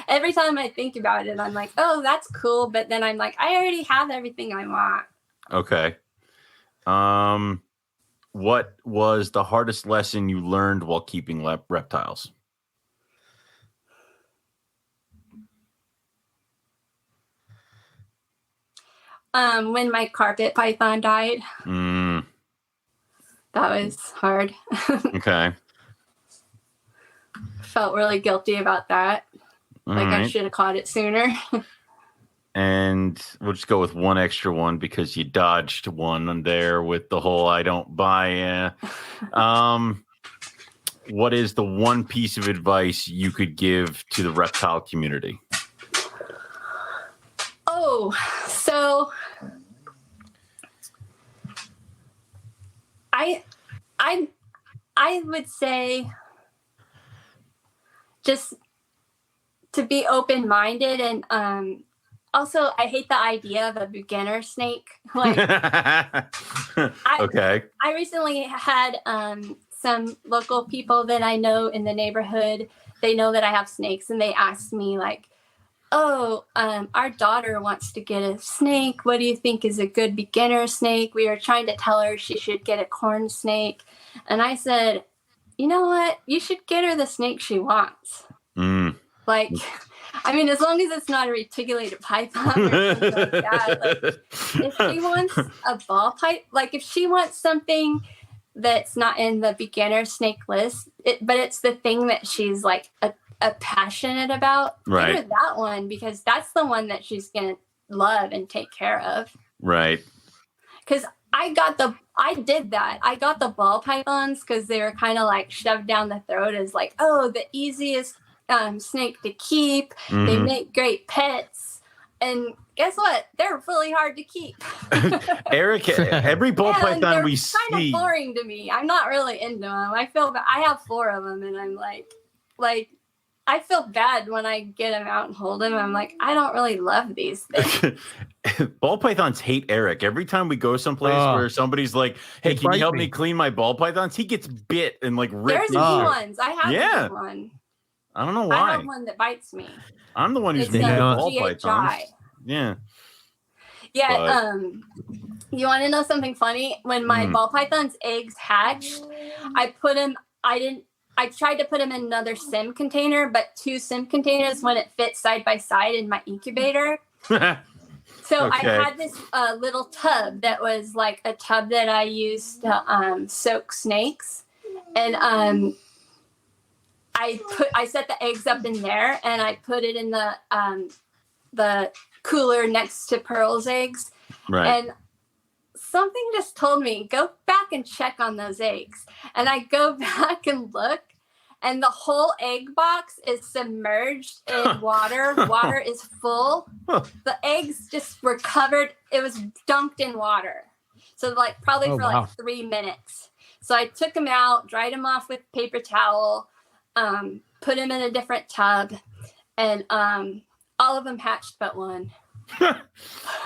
every time I think about it, I'm like, oh, that's cool. But then I'm like, I already have everything I want. Okay. What was the hardest lesson you learned while keeping reptiles? When my carpet python died. That was hard. Okay. Felt really guilty about that. I should have caught it sooner. And we'll just go with one extra one because you dodged one there with the whole I don't buy. What is the one piece of advice you could give to the reptile community? Oh, so I would say just to be open-minded, and also I hate the idea of a beginner snake. Okay. I recently had some local people that I know in the neighborhood. They know that I have snakes, and they asked me oh, our daughter wants to get a snake. What do you think is a good beginner snake? We were trying to tell her she should get a corn snake. And I said, you know what? You should get her the snake she wants. I mean, as long as it's not a reticulated python or something like that. If she wants a ball python, if she wants something that's not in the beginner snake list, but it's the thing that she's a passionate about, right? Get her that one, because that's the one that she's gonna love and take care of, right? Because I did that. I got the ball pythons because they were kind of shoved down the throat as the easiest snake to keep. They make great pets, and guess what? They're really hard to keep. Eric, every ball python we see kind of boring to me. I'm not really into them. I have 4 of them, and I'm like I feel bad when I get them out and hold them. I'm like, I don't really love these things. Ball pythons hate Eric. Every time we go someplace where somebody's like, hey, can you help me clean my ball pythons? He gets bit and ripped. There's new ones. I have one. I don't know why. I have one that bites me. I'm the one who's making ball pythons. Yeah. Yeah. You want to know something funny? When my ball python's eggs hatched, I tried to put them in another sim container, but 2 sim containers wouldn't fit side by side in my incubator. So I had this little tub that was a tub that I used to soak snakes, and I set the eggs up in there, and I put it in the cooler next to Pearl's eggs, right? And something just told me, go back and check on those eggs. And I go back and look, and the whole egg box is submerged in water. Water is full. The eggs just were covered. It was dunked in water. So probably for 3 minutes. So I took them out, dried them off with paper towel, put them in a different tub, and all of them hatched but one. All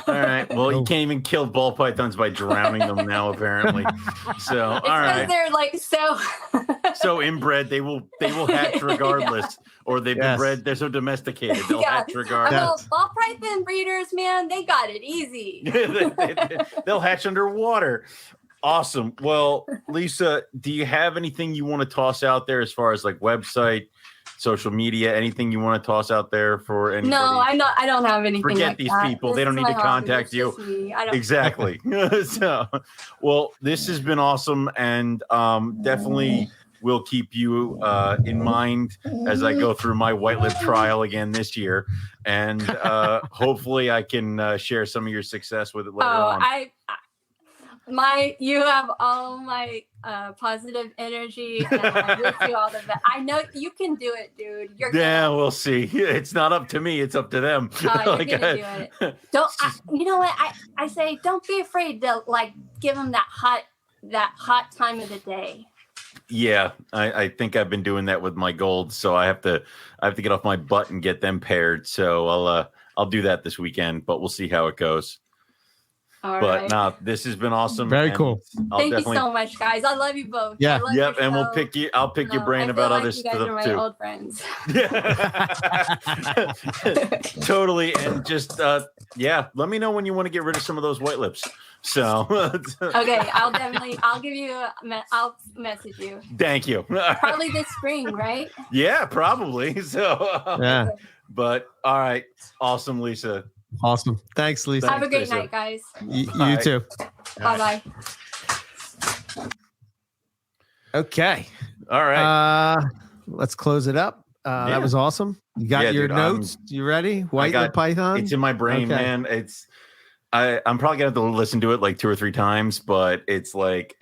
right. Well, you can't even kill ball pythons by drowning them now, apparently. So, it's all right. They're so inbred. They will hatch regardless, or they've been bred. They're so domesticated. They'll hatch regardless. Well, ball python breeders, man, they got it easy. They'll hatch underwater. Awesome. Well, Lisa, do you have anything you want to toss out there as far as website, social media, anything you want to toss out there for anybody? No, I'm not. I don't have anything. Forget like these that. people. This They don't is need to my hobby. contact It's you. just me. I don't. Exactly. So, well, this has been awesome, and definitely will keep you in mind as I go through my white lip trial again this year, and hopefully I can share some of your success with it later on. You have all my positive energy, and I wish you all the best. I know you can do it, dude. We'll see. It's not up to me; it's up to them. You're gonna do it. You know what? I say, don't be afraid to give them that hot time of the day. Yeah, I think I've been doing that with my golds, so I have to get off my butt and get them paired. So I'll do that this weekend, but we'll see how it goes. All but right. no, this has been awesome. Very cool. Thank you so much, guys. I love you both. Yeah. Yep. And I'll pick your brain about other stuff you guys are my too. old friends. Totally. And just let me know when you want to get rid of some of those white lips. So okay, I'll message you. Thank you. Probably this spring, right? Yeah, probably. So yeah. But all right. Awesome, Lisa. Awesome. Thanks, Lisa. Have a great night, guys. You too. Bye-bye. Okay. All right. Let's close it up. That was awesome. You got your notes? You ready? White lip python? It's in my brain, man. I'm probably gonna have to listen to it like 2 or 3 times, but it's like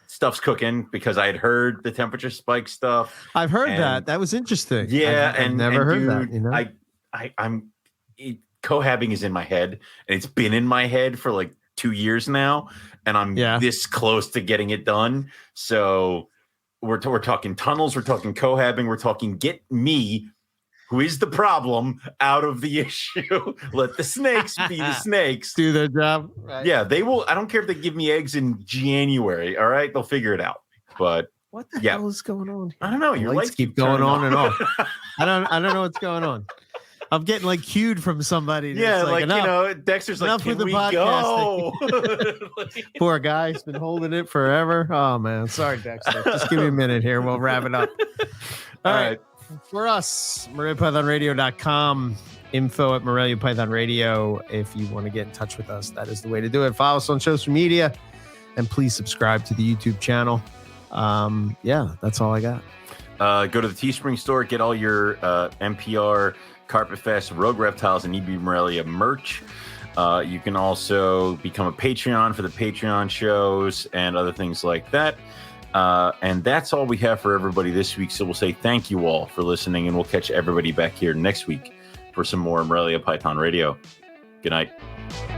stuff's cooking because I had heard the temperature spike stuff. I've heard that. That was interesting. Yeah, I've never heard that. You know, I'm cohabbing is in my head, and it's been in my head for like 2 years now, and I'm this close to getting it done. So we're talking tunnels, we're talking cohabbing, we're talking get me, who is the problem, out of the issue. Let the snakes be the snakes. Do their job. Right. Yeah, they will. I don't care if they give me eggs in January. All right, they'll figure it out. But what the hell is going on here? I don't know. Your lights keep going on and on. I don't know what's going on. I'm getting like cued from somebody. Yeah, like Dexter's like, can we go? Poor guy's been holding it forever. Oh man, sorry, Dexter. Just give me a minute here. We'll wrap it up. All right. For us, MoreliaPythonRadio.com, info at Morelia Python Radio. If you want to get in touch with us, that is the way to do it. Follow us on social media, and please subscribe to the YouTube channel. That's all I got. Go to the Teespring store, get all your NPR, Carpet Fest, Rogue Reptiles, and EB Morelia merch. You can also become a Patreon for the Patreon shows and other things like that. And that's all we have for everybody this week. So we'll say thank you all for listening, and we'll catch everybody back here next week for some more Morelia Python Radio. Good night.